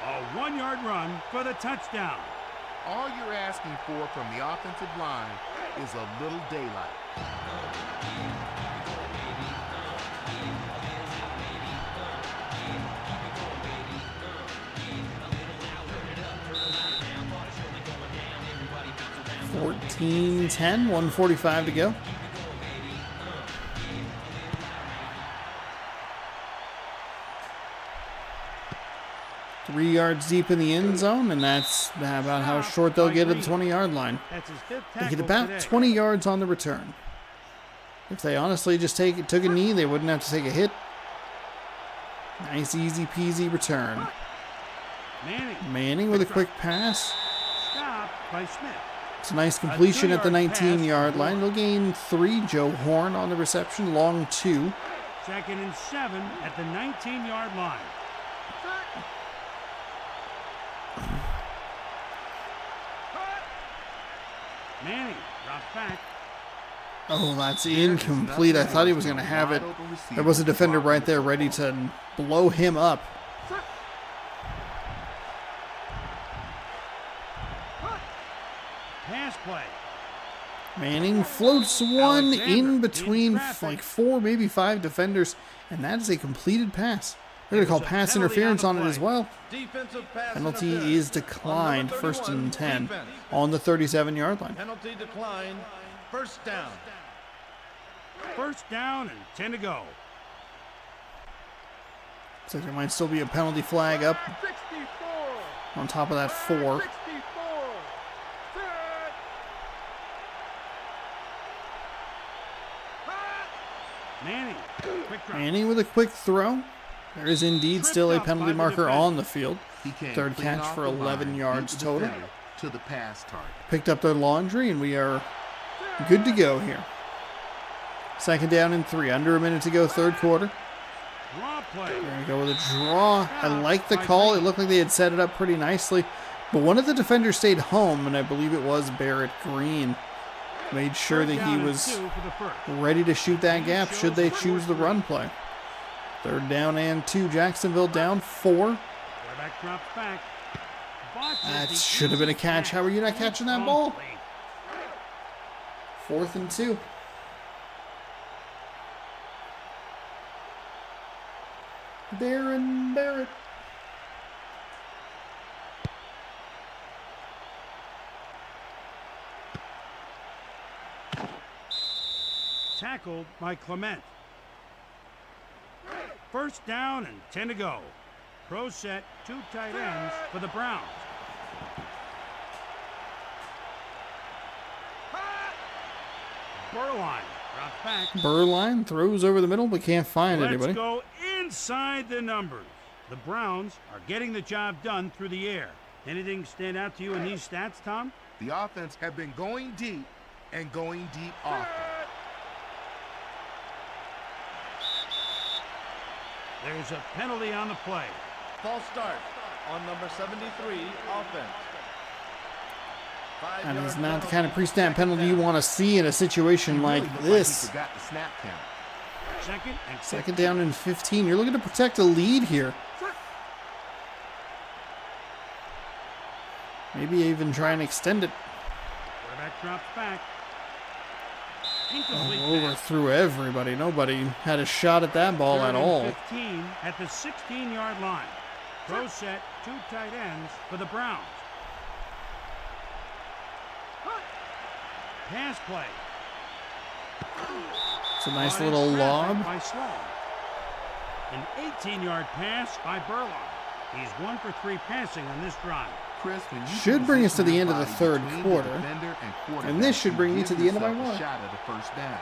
[SPEAKER 3] A 1-yard run for the touchdown.
[SPEAKER 2] All you're asking for from the offensive line is a little daylight.
[SPEAKER 1] Fourteen 10, 1:45 to go. Three yards deep in the end zone, and that's about how short they'll get at the 20-yard line.
[SPEAKER 3] That's his 5th
[SPEAKER 1] They
[SPEAKER 3] tackle
[SPEAKER 1] get about
[SPEAKER 3] today.
[SPEAKER 1] 20 yards on the return. If they honestly just took a knee, they wouldn't have to take a hit. Nice, easy peasy return. Manning with a quick pass.
[SPEAKER 3] Stopped by Smith.
[SPEAKER 1] It's a nice completion at the
[SPEAKER 3] 2-yard pass.
[SPEAKER 1] 19-yard line. They'll gain 3. Joe Horn on the reception, long 2.
[SPEAKER 3] 2nd and 7 at the 19-yard line. Manning drops back.
[SPEAKER 1] Oh, that's incomplete. I thought he was going to have it. There was a defender right there ready to blow him up.
[SPEAKER 3] Pass play.
[SPEAKER 1] Manning floats one in between like 4, maybe 5 defenders, and that is a completed pass. They're going to call pass interference on it as well.
[SPEAKER 5] Defensive pass
[SPEAKER 1] Penalty
[SPEAKER 5] interference
[SPEAKER 1] is
[SPEAKER 5] on
[SPEAKER 1] declined,
[SPEAKER 5] number
[SPEAKER 1] first
[SPEAKER 5] 31,
[SPEAKER 1] and 10
[SPEAKER 5] defense.
[SPEAKER 1] on the 37-yard line.
[SPEAKER 5] Penalty declined. First down.
[SPEAKER 3] First down and 10 to go.
[SPEAKER 1] So there might still be a penalty flag up
[SPEAKER 4] 64.
[SPEAKER 1] on top of that 4.
[SPEAKER 4] 64.
[SPEAKER 3] Manning, quick drop.
[SPEAKER 1] Manning with a quick throw. There is indeed still a penalty marker on the field.
[SPEAKER 2] He came
[SPEAKER 1] Third
[SPEAKER 2] clean
[SPEAKER 1] catch
[SPEAKER 2] off
[SPEAKER 1] for
[SPEAKER 2] the
[SPEAKER 1] 11
[SPEAKER 2] line,
[SPEAKER 1] yards
[SPEAKER 2] beat the
[SPEAKER 1] total.
[SPEAKER 2] defender to the pass target.
[SPEAKER 1] Picked up their laundry, and we are good to go here. Second down and 3. Under a minute to go, third quarter.
[SPEAKER 3] Draw play.
[SPEAKER 1] We're going to go with a draw. I like the call. It looked like they had set it up pretty nicely. But one of the defenders stayed home, and I believe it was Barrett Green. Made sure that he was ready to shoot that gap should they choose the run play. Third down and 2. Jacksonville down 4.
[SPEAKER 3] Quarterback drops back.
[SPEAKER 1] That should have been a catch. How are you not catching that ball? Fourth and 2. Darren Barrett.
[SPEAKER 3] Tackled by Clement. First down and 10 to go. Pro set, 2 tight ends for the Browns. Burline drops back.
[SPEAKER 1] Burline throws over the middle but can't find anybody.
[SPEAKER 3] Let's go inside the numbers. The Browns are getting the job done through the air. Anything stand out to you in these stats, Tom?
[SPEAKER 2] The offense have been going deep and going deep often.
[SPEAKER 3] There's a penalty on the play.
[SPEAKER 5] False start on number 73, offense.
[SPEAKER 1] And it's not the kind of pre-snap penalty you want to see in a situation like this.
[SPEAKER 2] He forgot the snap count.
[SPEAKER 1] Second down and 15. You're looking to protect a lead here. Maybe even try and extend it.
[SPEAKER 3] Quarterback drops back.
[SPEAKER 1] Overthrew everybody. Nobody had a shot at that ball at all.
[SPEAKER 3] 15 at the 16-yard line. Pro set, 2 tight ends for the Browns. Pass play.
[SPEAKER 1] It's a nice little lob.
[SPEAKER 3] By Sloan. An 18-yard pass by Burline. He's 1 for 3 passing on this drive.
[SPEAKER 2] Chris,
[SPEAKER 1] should bring us to the end of the third quarter. And this should bring me to the end of my
[SPEAKER 2] one.
[SPEAKER 1] one.
[SPEAKER 2] Shot at the first down.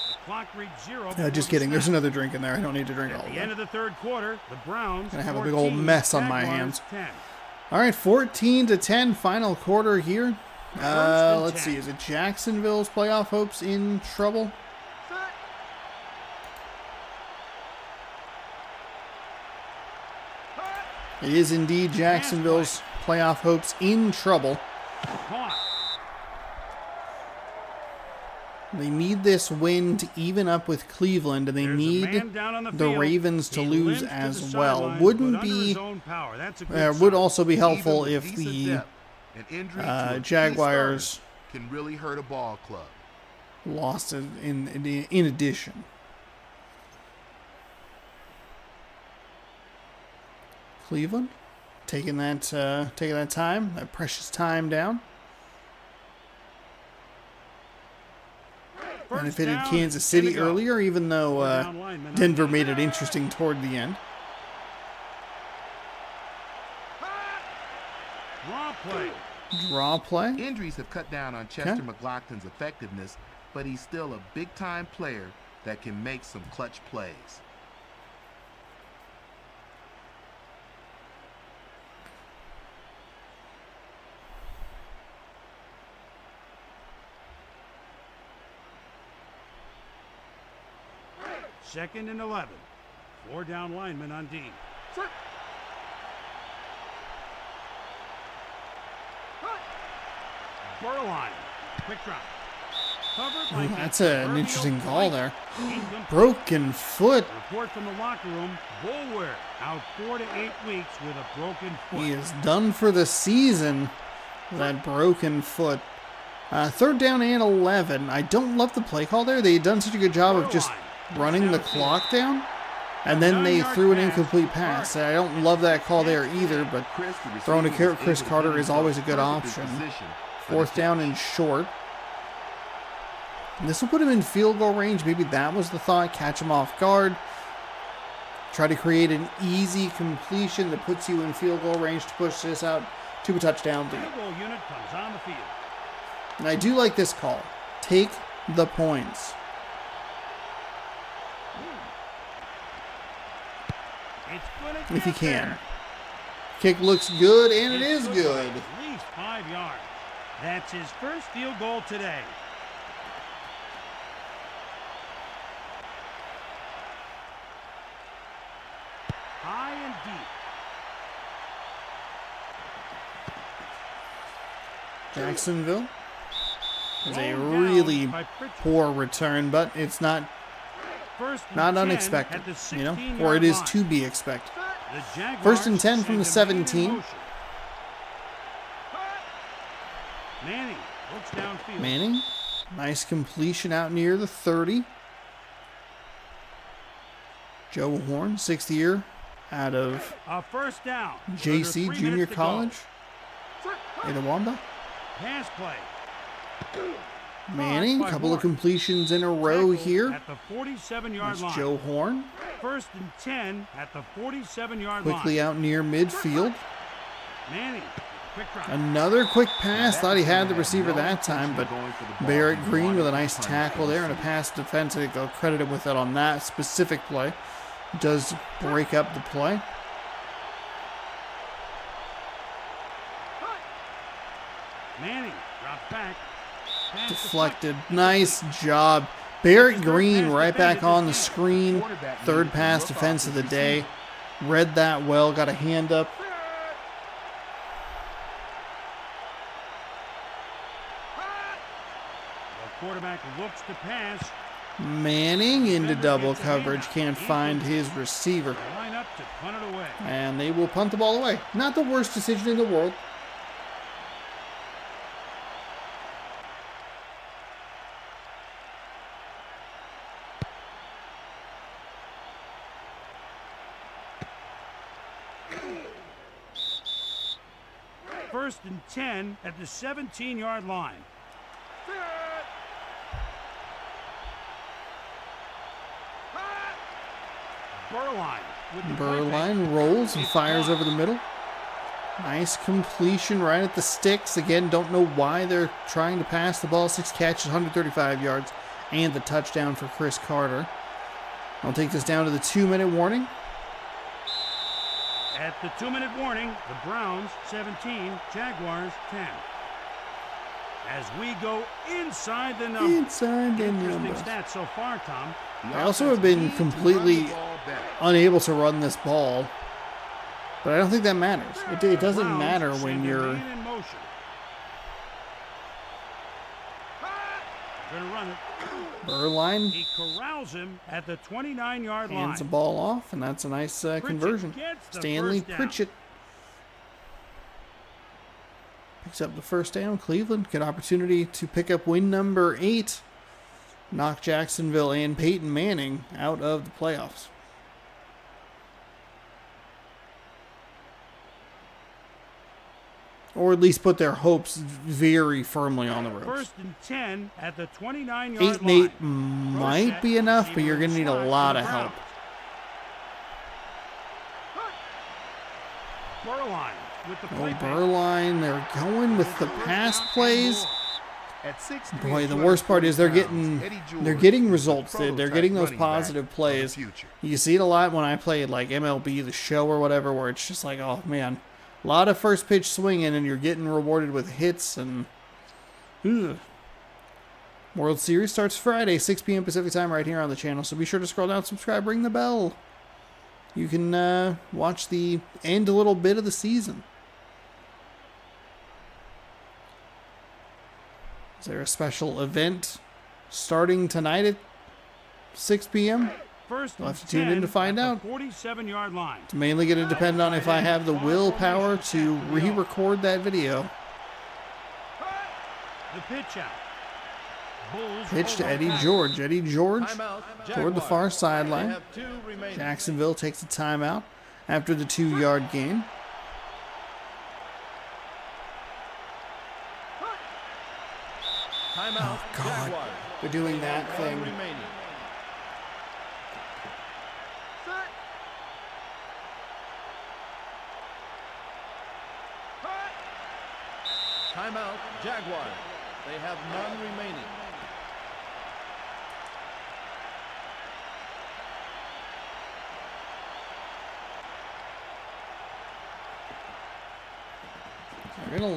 [SPEAKER 3] The clock reads 0.
[SPEAKER 1] Just kidding. There's another drink in there. I don't need to drink all
[SPEAKER 3] At
[SPEAKER 1] of
[SPEAKER 3] the end
[SPEAKER 1] it.
[SPEAKER 3] of the third quarter, the Browns
[SPEAKER 1] Gonna have a big
[SPEAKER 3] 14,
[SPEAKER 1] old mess on my
[SPEAKER 3] Jaguars
[SPEAKER 1] hands.
[SPEAKER 3] 10.
[SPEAKER 1] All right, 14-10, final quarter here.
[SPEAKER 3] and
[SPEAKER 1] Let's
[SPEAKER 3] 10.
[SPEAKER 1] see. Is it Jacksonville's playoff hopes in trouble? It is indeed Jacksonville's playoff hopes in trouble.
[SPEAKER 3] Caught.
[SPEAKER 1] They need this win to even up with Cleveland, and they
[SPEAKER 3] There's a
[SPEAKER 1] need
[SPEAKER 3] man down on the
[SPEAKER 1] the
[SPEAKER 3] field.
[SPEAKER 1] Ravens to
[SPEAKER 3] He
[SPEAKER 1] lose
[SPEAKER 3] limps to the
[SPEAKER 1] as well.
[SPEAKER 3] sidelines,
[SPEAKER 1] Wouldn't
[SPEAKER 3] but under
[SPEAKER 1] be
[SPEAKER 3] his own power. That's a good
[SPEAKER 1] would
[SPEAKER 3] sign.
[SPEAKER 1] also be helpful
[SPEAKER 2] Even
[SPEAKER 1] if
[SPEAKER 2] with
[SPEAKER 1] the
[SPEAKER 2] decent depth, an injury to a key
[SPEAKER 1] Jaguars
[SPEAKER 2] starter can really hurt a ball club.
[SPEAKER 1] lost in addition. Cleveland taking that time, that precious time down.
[SPEAKER 3] First
[SPEAKER 1] Benefited
[SPEAKER 3] down,
[SPEAKER 1] Kansas
[SPEAKER 3] 10 to
[SPEAKER 1] City
[SPEAKER 3] go.
[SPEAKER 1] earlier, even though
[SPEAKER 3] Four down linemen on
[SPEAKER 1] Denver
[SPEAKER 3] the-
[SPEAKER 1] made it interesting toward the end.
[SPEAKER 3] Draw play.
[SPEAKER 1] Draw play.
[SPEAKER 2] Injuries have cut down on Chester McLaughlin's effectiveness, but he's still a big-time player that can make some clutch plays.
[SPEAKER 3] Second and 11. 4 down linemen on D. Burline. Quick drop. Covered
[SPEAKER 1] Ooh,
[SPEAKER 3] like
[SPEAKER 1] that's
[SPEAKER 3] a
[SPEAKER 1] an
[SPEAKER 3] proverbial
[SPEAKER 1] interesting call
[SPEAKER 3] blanket.
[SPEAKER 1] there.
[SPEAKER 3] Incomplete.
[SPEAKER 1] Broken foot.
[SPEAKER 3] Report from the locker room. Bulwer out 4 to 8 weeks with a broken foot.
[SPEAKER 1] He is done for the season with that broken foot. Third down and 11. I don't love the play call there. They had done such a good job of just running the clock down. And then they threw an incomplete pass. I don't love that call there either, but throwing to Chris Carter is always a good option. Fourth down and short. This will put him in field goal range. Maybe that was the thought. Catch him off guard. Try to create an easy completion that puts you in field goal range to push this out to a touchdown lead.
[SPEAKER 3] Field goal unit comes on the field.
[SPEAKER 1] And I do like this call. Take the points.
[SPEAKER 3] It's gonna
[SPEAKER 1] If you
[SPEAKER 3] get
[SPEAKER 1] can.
[SPEAKER 3] there.
[SPEAKER 1] Kick looks good, and it
[SPEAKER 3] It's
[SPEAKER 1] is
[SPEAKER 3] good
[SPEAKER 1] good.
[SPEAKER 3] by At least 5 yards. That's his first field goal today. High and deep.
[SPEAKER 1] Jacksonville is a
[SPEAKER 3] Rolled down
[SPEAKER 1] really
[SPEAKER 3] by Pritchard.
[SPEAKER 1] poor return, but it's not
[SPEAKER 3] First and
[SPEAKER 1] not
[SPEAKER 3] 10
[SPEAKER 1] unexpected,
[SPEAKER 3] at the
[SPEAKER 1] you know,
[SPEAKER 3] 16-yard
[SPEAKER 1] or it is
[SPEAKER 3] line.
[SPEAKER 1] to be expected.
[SPEAKER 3] The Jaguars
[SPEAKER 1] First and 10 from the
[SPEAKER 3] send a man in
[SPEAKER 1] 17.
[SPEAKER 3] motion. Manning looks downfield.
[SPEAKER 1] Manning, nice completion out near the 30. Joe Horn, 6th year out of
[SPEAKER 3] A first down.
[SPEAKER 1] JC
[SPEAKER 3] Under 3
[SPEAKER 1] Junior
[SPEAKER 3] minutes to go.
[SPEAKER 1] College in Awamba.
[SPEAKER 3] Pass play.
[SPEAKER 1] Manning,
[SPEAKER 3] by
[SPEAKER 1] couple of
[SPEAKER 3] Horn.
[SPEAKER 1] completions in a row
[SPEAKER 3] Tackled
[SPEAKER 1] here.
[SPEAKER 3] At the 47-yard
[SPEAKER 1] That's
[SPEAKER 3] line.
[SPEAKER 1] Joe Horn,
[SPEAKER 3] First and 10 at the 47-yard
[SPEAKER 1] quickly
[SPEAKER 3] line.
[SPEAKER 1] out near midfield.
[SPEAKER 3] Manning, quick drop.
[SPEAKER 1] Another quick pass. Thought he had the receiver that time, but Barrett Green with a nice tackle there and a pass defense. I think they'll credit him with that on that specific play. Does break up the play.
[SPEAKER 3] Manning drops back. Pass
[SPEAKER 1] Deflected. Nice job. Barrett Green right back on the screen. Third pass defense of the day. Read that well. Got a hand up.
[SPEAKER 3] The quarterback looks to pass.
[SPEAKER 1] Manning into double coverage. Can't find his receiver.
[SPEAKER 3] Line up to punt it away.
[SPEAKER 1] And they will punt the ball away. Not the worst decision in the world.
[SPEAKER 3] First and 10 at the 17-yard line. Burline with the quick pick.
[SPEAKER 1] Burline rolls and fires over the middle. Nice completion right at the sticks. Again, don't know why they're trying to pass the ball. 6 catches, 135 yards, and the touchdown for Chris Carter. I'll take this down to the 2-minute warning.
[SPEAKER 3] At the 2-minute warning, the Browns 17, Jaguars 10. As we go inside the number.
[SPEAKER 1] Inside the
[SPEAKER 3] Interesting
[SPEAKER 1] number.
[SPEAKER 3] stats so far, Tom.
[SPEAKER 1] I also have been completely unable to run this ball, but I don't think that matters. It doesn't
[SPEAKER 3] Browns
[SPEAKER 1] matter when
[SPEAKER 3] send a
[SPEAKER 1] you're...
[SPEAKER 3] man in motion. They're gonna run it.
[SPEAKER 1] Burline
[SPEAKER 3] He corrals him at the 29-yard line.
[SPEAKER 1] hands the ball off, and that's a nice conversion.
[SPEAKER 3] gets the
[SPEAKER 1] Stanley
[SPEAKER 3] first down.
[SPEAKER 1] Pritchett picks up the first down. Cleveland, good opportunity to pick up win number 8. Knock Jacksonville and Peyton Manning out of the playoffs. Or at least put their hopes very firmly on the ropes.
[SPEAKER 3] First and 10 at the 29-yard
[SPEAKER 1] 8 and
[SPEAKER 3] line.
[SPEAKER 1] 8 might be enough, but you're going to need a lot of help.
[SPEAKER 3] Burline with the
[SPEAKER 1] Oh,
[SPEAKER 3] play back.
[SPEAKER 1] Burline, they're going with the pass plays.
[SPEAKER 2] At 6'3"
[SPEAKER 1] Boy, the
[SPEAKER 2] and
[SPEAKER 1] worst part is they're
[SPEAKER 2] 240
[SPEAKER 1] getting
[SPEAKER 2] pounds,
[SPEAKER 1] they're
[SPEAKER 2] Eddie
[SPEAKER 1] getting
[SPEAKER 2] George
[SPEAKER 1] results.
[SPEAKER 2] is the
[SPEAKER 1] They're getting those
[SPEAKER 2] prototype running
[SPEAKER 1] positive
[SPEAKER 2] back of the
[SPEAKER 1] plays.
[SPEAKER 2] future.
[SPEAKER 1] You see it a lot when I play like MLB The Show or whatever, where it's just like, oh man, a lot of first pitch swinging, and you're getting rewarded with hits and. Ugh. World Series starts Friday, 6 p.m. Pacific time, right here on the channel. So be sure to scroll down, subscribe, ring the bell. You can watch the end a little bit of the season. Is there a special event starting tonight at 6 p.m.?
[SPEAKER 3] First
[SPEAKER 1] We'll
[SPEAKER 3] and
[SPEAKER 1] have to tune in
[SPEAKER 3] 10
[SPEAKER 1] to find
[SPEAKER 3] at
[SPEAKER 1] out.
[SPEAKER 3] the 47-yard line.
[SPEAKER 1] It's mainly going to depend on if I have the willpower to re-record that video.
[SPEAKER 3] The pitch out. Bulls
[SPEAKER 1] Pitch to
[SPEAKER 3] over
[SPEAKER 1] Eddie
[SPEAKER 3] time.
[SPEAKER 1] George. Eddie George
[SPEAKER 5] Timeout.
[SPEAKER 1] toward the
[SPEAKER 5] Jaguars.
[SPEAKER 1] far
[SPEAKER 5] They
[SPEAKER 1] sideline.
[SPEAKER 5] have 2 remaining.
[SPEAKER 1] Jacksonville takes a timeout after the 2-yard gain.
[SPEAKER 5] Timeout.
[SPEAKER 1] Oh, God.
[SPEAKER 5] Jaguars.
[SPEAKER 1] They're doing that
[SPEAKER 5] 1
[SPEAKER 1] thing.
[SPEAKER 5] remaining.
[SPEAKER 4] Set. Hut.
[SPEAKER 5] Timeout. Jaguars. They have none remaining.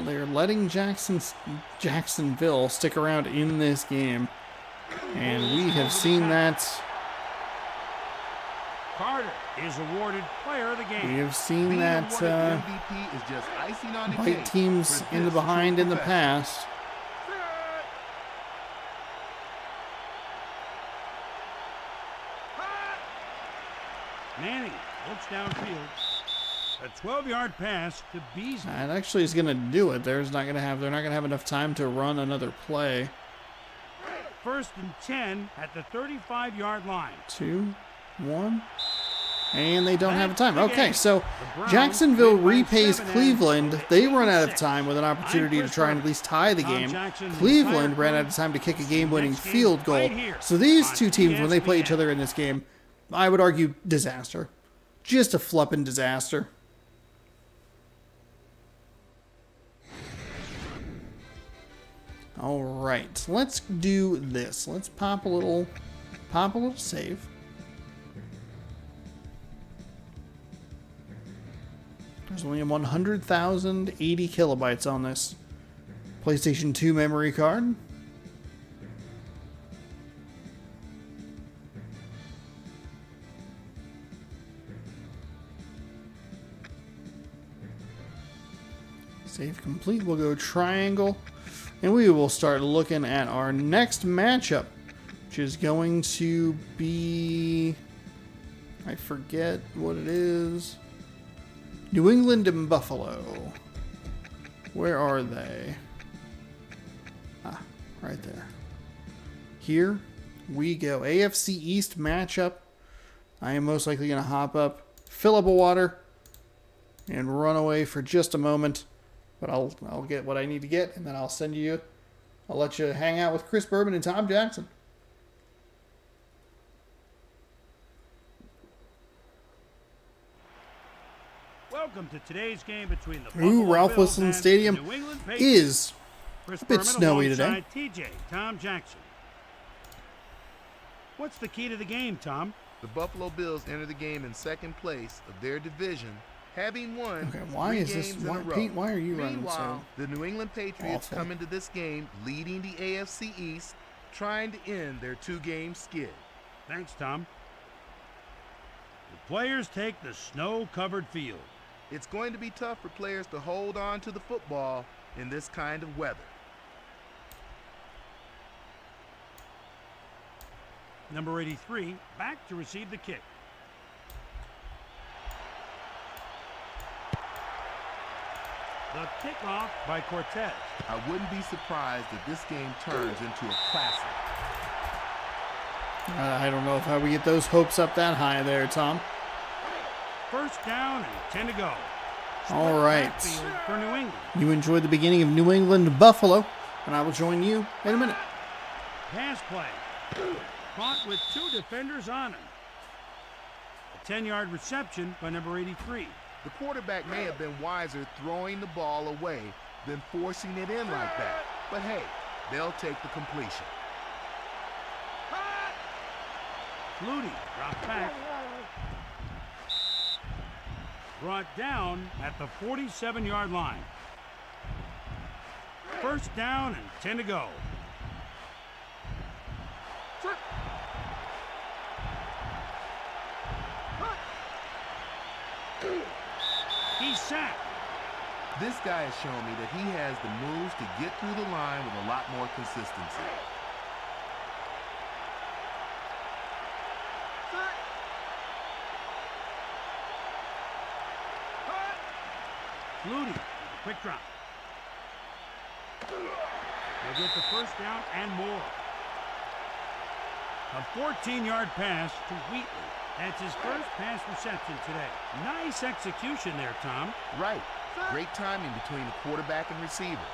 [SPEAKER 1] They're letting Jacksonville stick around in this game. And we have seen that.
[SPEAKER 3] Carter is awarded player of the
[SPEAKER 1] We
[SPEAKER 3] game.
[SPEAKER 1] have seen
[SPEAKER 2] Being
[SPEAKER 1] that
[SPEAKER 2] awarded MVP is just icing on the
[SPEAKER 1] bite
[SPEAKER 2] cake
[SPEAKER 1] teams
[SPEAKER 2] for
[SPEAKER 1] in the
[SPEAKER 2] this
[SPEAKER 1] behind
[SPEAKER 2] true
[SPEAKER 1] in the
[SPEAKER 2] professional.
[SPEAKER 1] past.
[SPEAKER 4] Set. Hut.
[SPEAKER 3] Manning looks downfield. A 12-yard pass to Beasley.
[SPEAKER 1] That actually is going to do it. They're not going to have enough time to run another play.
[SPEAKER 3] First and 10 at the 35-yard line.
[SPEAKER 1] 2, 1. And they don't have time.
[SPEAKER 3] That's the
[SPEAKER 1] Okay,
[SPEAKER 3] game.
[SPEAKER 1] so
[SPEAKER 3] The Browns
[SPEAKER 1] Jacksonville
[SPEAKER 3] win by
[SPEAKER 1] repays
[SPEAKER 3] 7 and
[SPEAKER 1] Cleveland. They run out of
[SPEAKER 3] 6.
[SPEAKER 1] time with an opportunity to try and at least tie the
[SPEAKER 3] Tom
[SPEAKER 1] game.
[SPEAKER 3] Jackson, the
[SPEAKER 1] Cleveland
[SPEAKER 3] entire
[SPEAKER 1] ran
[SPEAKER 3] crew.
[SPEAKER 1] out of time to kick a game-winning
[SPEAKER 3] Next game
[SPEAKER 1] field goal.
[SPEAKER 3] right here
[SPEAKER 1] So these
[SPEAKER 3] on
[SPEAKER 1] two teams, when they play each
[SPEAKER 3] ESPN.
[SPEAKER 1] other in this game, I would argue disaster. Just a flippin' disaster. All right, let's do this. Let's pop a little save. There's only 100,080 kilobytes on this PlayStation 2 memory card. Save complete. We'll go triangle. And we will start looking at our next matchup, which is going to be, I forget what it is. New England and Buffalo. Where are they? Ah, right there. Here we go. AFC East matchup. I am most likely going to hop up, fill up a water, and run away for just a moment. But I'll get what I need to get, and then I'll let you hang out with Chris Bourbon and Tom Jackson.
[SPEAKER 3] Welcome to today's game between the
[SPEAKER 1] Ooh,
[SPEAKER 3] Buffalo
[SPEAKER 1] Ralph
[SPEAKER 3] Bills
[SPEAKER 1] Wilson
[SPEAKER 3] and
[SPEAKER 1] Stadium
[SPEAKER 3] the New England Patriots.
[SPEAKER 1] is
[SPEAKER 3] Chris
[SPEAKER 1] a bit
[SPEAKER 3] Berman
[SPEAKER 1] snowy today.
[SPEAKER 3] alongside TJ, Tom Jackson. What's the key to the game, Tom?
[SPEAKER 2] The Buffalo Bills enter the game in second place of their division, having won
[SPEAKER 1] Okay, why
[SPEAKER 2] 3
[SPEAKER 1] is this?
[SPEAKER 2] games in
[SPEAKER 1] Why,
[SPEAKER 2] a row.
[SPEAKER 1] Pete, why are you running
[SPEAKER 2] Meanwhile,
[SPEAKER 1] so?
[SPEAKER 2] the New England Patriots
[SPEAKER 1] awful?
[SPEAKER 2] come into this game leading the AFC East, trying to end their 2-game skid.
[SPEAKER 3] Thanks, Tom. The players take the snow-covered field.
[SPEAKER 2] It's going to be tough for players to hold on to the football in this kind of weather.
[SPEAKER 3] Number 83, back to receive the kick. The kickoff by Cortez.
[SPEAKER 2] I wouldn't be surprised if this game turns into a classic.
[SPEAKER 1] I don't know if I would get those hopes up that high there, Tom.
[SPEAKER 3] First down and 10 to go.
[SPEAKER 1] All right.
[SPEAKER 3] Backfield for New England.
[SPEAKER 1] You enjoyed the beginning of New England Buffalo, and I will join you in a minute.
[SPEAKER 3] Pass play. Caught with 2 defenders on him. A 10-yard reception by number 83.
[SPEAKER 2] The quarterback may have been wiser throwing the ball away than forcing it in like that. But hey, they'll take the completion.
[SPEAKER 3] Flutie dropped back. Brought down at the 47-yard line. First down and 10 to go. He's sacked.
[SPEAKER 2] This guy has shown me that he has the moves to get through the line with a lot more consistency.
[SPEAKER 4] Set. Hut.
[SPEAKER 3] Flutie with a quick drop. They'll get the first down and more. A 14-yard pass to Wheatley. That's his first pass reception today. Nice execution there, Tom.
[SPEAKER 2] Right. Great timing between the quarterback and receiver.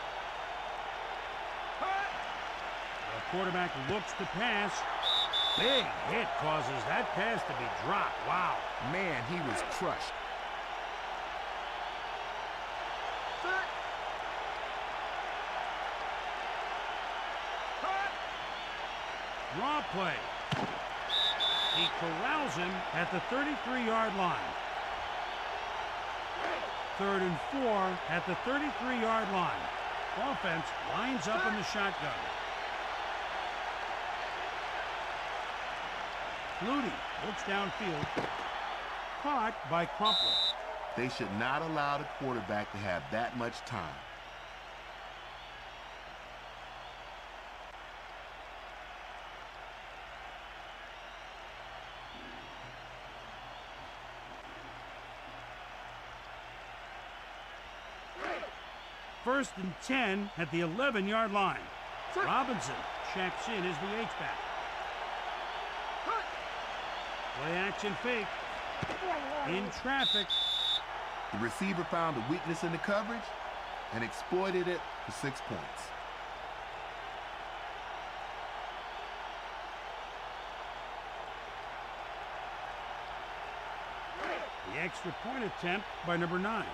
[SPEAKER 3] The quarterback looks to pass. Big hit causes that pass to be dropped. Wow.
[SPEAKER 2] Man, he was crushed.
[SPEAKER 4] Set. Hut.
[SPEAKER 3] Draw play. He corrals him at the 33-yard line. 3rd and 4 at the 33-yard line. Offense lines up in the shotgun. Flutie looks downfield. Caught by Crumpler.
[SPEAKER 2] They should not allow the quarterback to have that much time.
[SPEAKER 3] First and 10 at the 11-yard line. Robinson checks in as the H-back. Play action fake. In traffic.
[SPEAKER 2] The receiver found a weakness in the coverage and exploited it for 6 points.
[SPEAKER 3] The extra point attempt by number 9.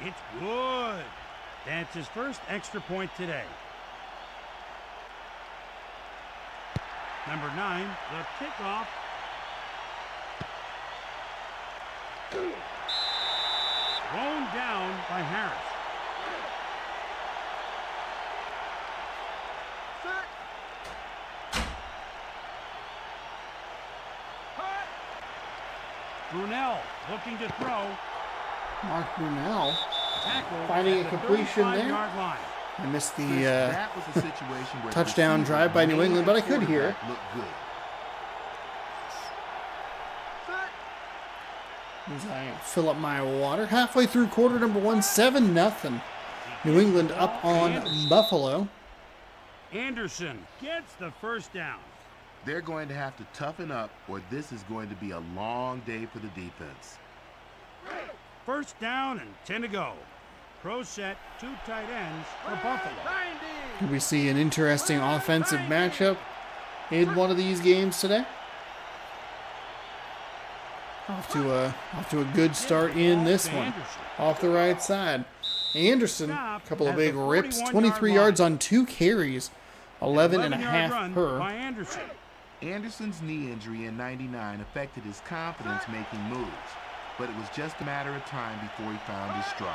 [SPEAKER 3] It's good. That's his first extra point today. Number 9, the kickoff. Thrown down by Harris.
[SPEAKER 4] Set. Hut.
[SPEAKER 3] Brunell looking to throw.
[SPEAKER 1] Mark Brunell
[SPEAKER 3] Tackle
[SPEAKER 1] finding
[SPEAKER 3] at
[SPEAKER 1] a
[SPEAKER 3] the
[SPEAKER 1] completion there.
[SPEAKER 3] 35-yard line.
[SPEAKER 1] I missed
[SPEAKER 2] Chris,
[SPEAKER 1] the
[SPEAKER 2] that was a situation where the
[SPEAKER 1] touchdown
[SPEAKER 2] receiver
[SPEAKER 1] drive by New
[SPEAKER 2] made
[SPEAKER 1] England,
[SPEAKER 2] the
[SPEAKER 1] but I could hear it.
[SPEAKER 2] quarterback look good.
[SPEAKER 4] Set.
[SPEAKER 1] as I fill up my water. Halfway through quarter number 1, 7-0. New England up on Buffalo.
[SPEAKER 3] Anderson gets the first down.
[SPEAKER 2] They're going to have to toughen up, or this is going to be a long day for the defense.
[SPEAKER 3] First down and 10 to go. Pro set, 2 tight ends for Buffalo.
[SPEAKER 4] 90.
[SPEAKER 1] We see an interesting offensive matchup in one of these games today. Off to a good start in this one. Off the right side. Anderson, a couple of big rips, 23 yards on 2 carries, 11 and a half per.
[SPEAKER 3] By Anderson.
[SPEAKER 2] Anderson's knee injury in '99 affected his confidence making moves, but it was just a matter of time before he found his stride.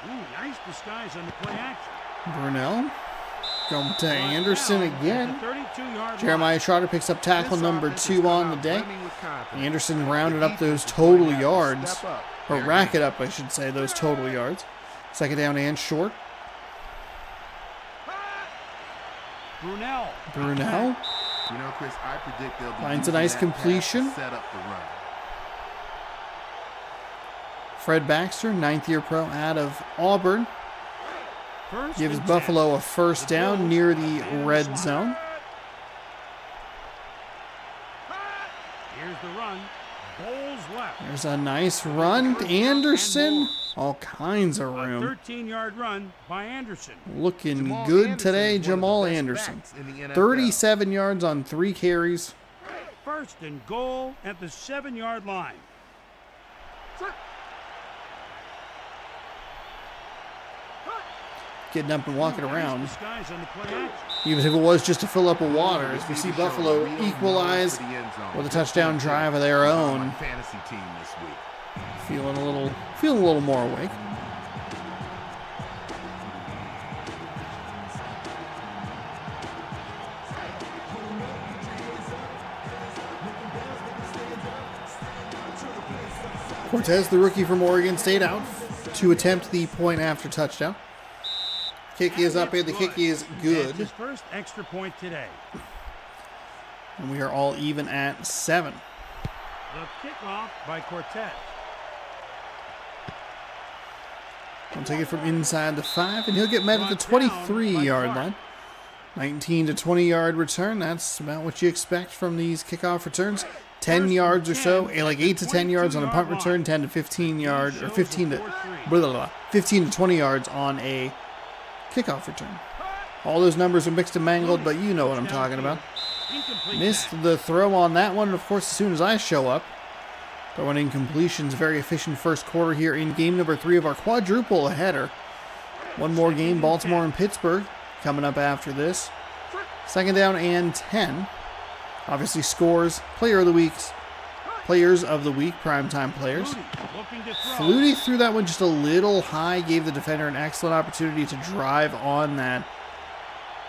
[SPEAKER 3] Ooh, nice disguise on the play action.
[SPEAKER 1] Brunell going to Anderson again.
[SPEAKER 3] 32-yard
[SPEAKER 1] Jeremiah Trotter picks up tackle
[SPEAKER 2] This
[SPEAKER 1] number
[SPEAKER 2] offense
[SPEAKER 1] 2
[SPEAKER 2] has
[SPEAKER 1] on
[SPEAKER 2] come
[SPEAKER 1] the
[SPEAKER 2] out
[SPEAKER 1] day.
[SPEAKER 2] running with confidence.
[SPEAKER 1] Anderson rounded
[SPEAKER 2] The
[SPEAKER 1] up those
[SPEAKER 2] defense is going
[SPEAKER 1] total
[SPEAKER 2] to have to
[SPEAKER 1] yards,
[SPEAKER 2] step up
[SPEAKER 1] or
[SPEAKER 2] their
[SPEAKER 1] rack
[SPEAKER 2] game.
[SPEAKER 1] it up, I should say, those total yards. Second down and short.
[SPEAKER 3] Brunell.
[SPEAKER 1] Brunell
[SPEAKER 2] You know, Chris, I predict they'll be
[SPEAKER 1] finds a
[SPEAKER 2] using
[SPEAKER 1] nice
[SPEAKER 2] that pass to
[SPEAKER 1] completion.
[SPEAKER 2] set up the run.
[SPEAKER 1] Fred Baxter, 9th-year pro out of Auburn,
[SPEAKER 3] First
[SPEAKER 1] gives
[SPEAKER 3] and 10.
[SPEAKER 1] Buffalo a first down near the red zone.
[SPEAKER 3] Here's the run. Bowles left.
[SPEAKER 1] There's a nice run. Anderson, all kinds of
[SPEAKER 3] A
[SPEAKER 1] room.
[SPEAKER 3] 13-yard run by Anderson.
[SPEAKER 1] Looking
[SPEAKER 2] Jamal
[SPEAKER 1] good
[SPEAKER 2] Anderson
[SPEAKER 1] today,
[SPEAKER 2] is one of the
[SPEAKER 1] Jamal
[SPEAKER 2] best
[SPEAKER 1] Anderson.
[SPEAKER 2] backs in the NFL.
[SPEAKER 1] 37 yards on 3 carries.
[SPEAKER 3] First and goal at the 7-yard line.
[SPEAKER 4] Set.
[SPEAKER 1] Getting up and walking
[SPEAKER 3] Nice
[SPEAKER 1] around.
[SPEAKER 3] disguise on the play action.
[SPEAKER 1] Even if it was just to fill up a water,
[SPEAKER 2] The
[SPEAKER 1] as we see
[SPEAKER 2] receiver showed
[SPEAKER 1] Buffalo
[SPEAKER 2] real nose
[SPEAKER 1] equalize
[SPEAKER 2] for the end zone.
[SPEAKER 1] with a touchdown drive of their
[SPEAKER 2] It's on
[SPEAKER 1] own.
[SPEAKER 2] my fantasy team this week.
[SPEAKER 1] Feeling a little more awake. Cortez, the rookie from Oregon State, out to attempt the point after touchdown. Kick is up, and the kick is
[SPEAKER 3] That's
[SPEAKER 1] good.
[SPEAKER 3] his first extra point today.
[SPEAKER 1] And we are all even at 7.
[SPEAKER 3] The kickoff by Cortez.
[SPEAKER 1] He'll take it from inside the 5, and he'll get met at the 23-yard line. 19 to 20-yard return. That's about what you expect from these kickoff returns. 10 yards or so, like 8 to 10 yards on a punt return, 10 to 15 yards, or 15 to 20 yards on a kickoff return. All those numbers are mixed and mangled, but you know what I'm talking about. Missed the throw on that one, and of course, as soon as I show up, throwing incompletions. Very efficient first quarter here in game number 3 of our quadruple header. One more game, Baltimore and Pittsburgh, coming up after this. Second down and 10. Obviously scores, players of the week, primetime players. Flutie threw that one just a little high, gave the defender an excellent opportunity to drive on that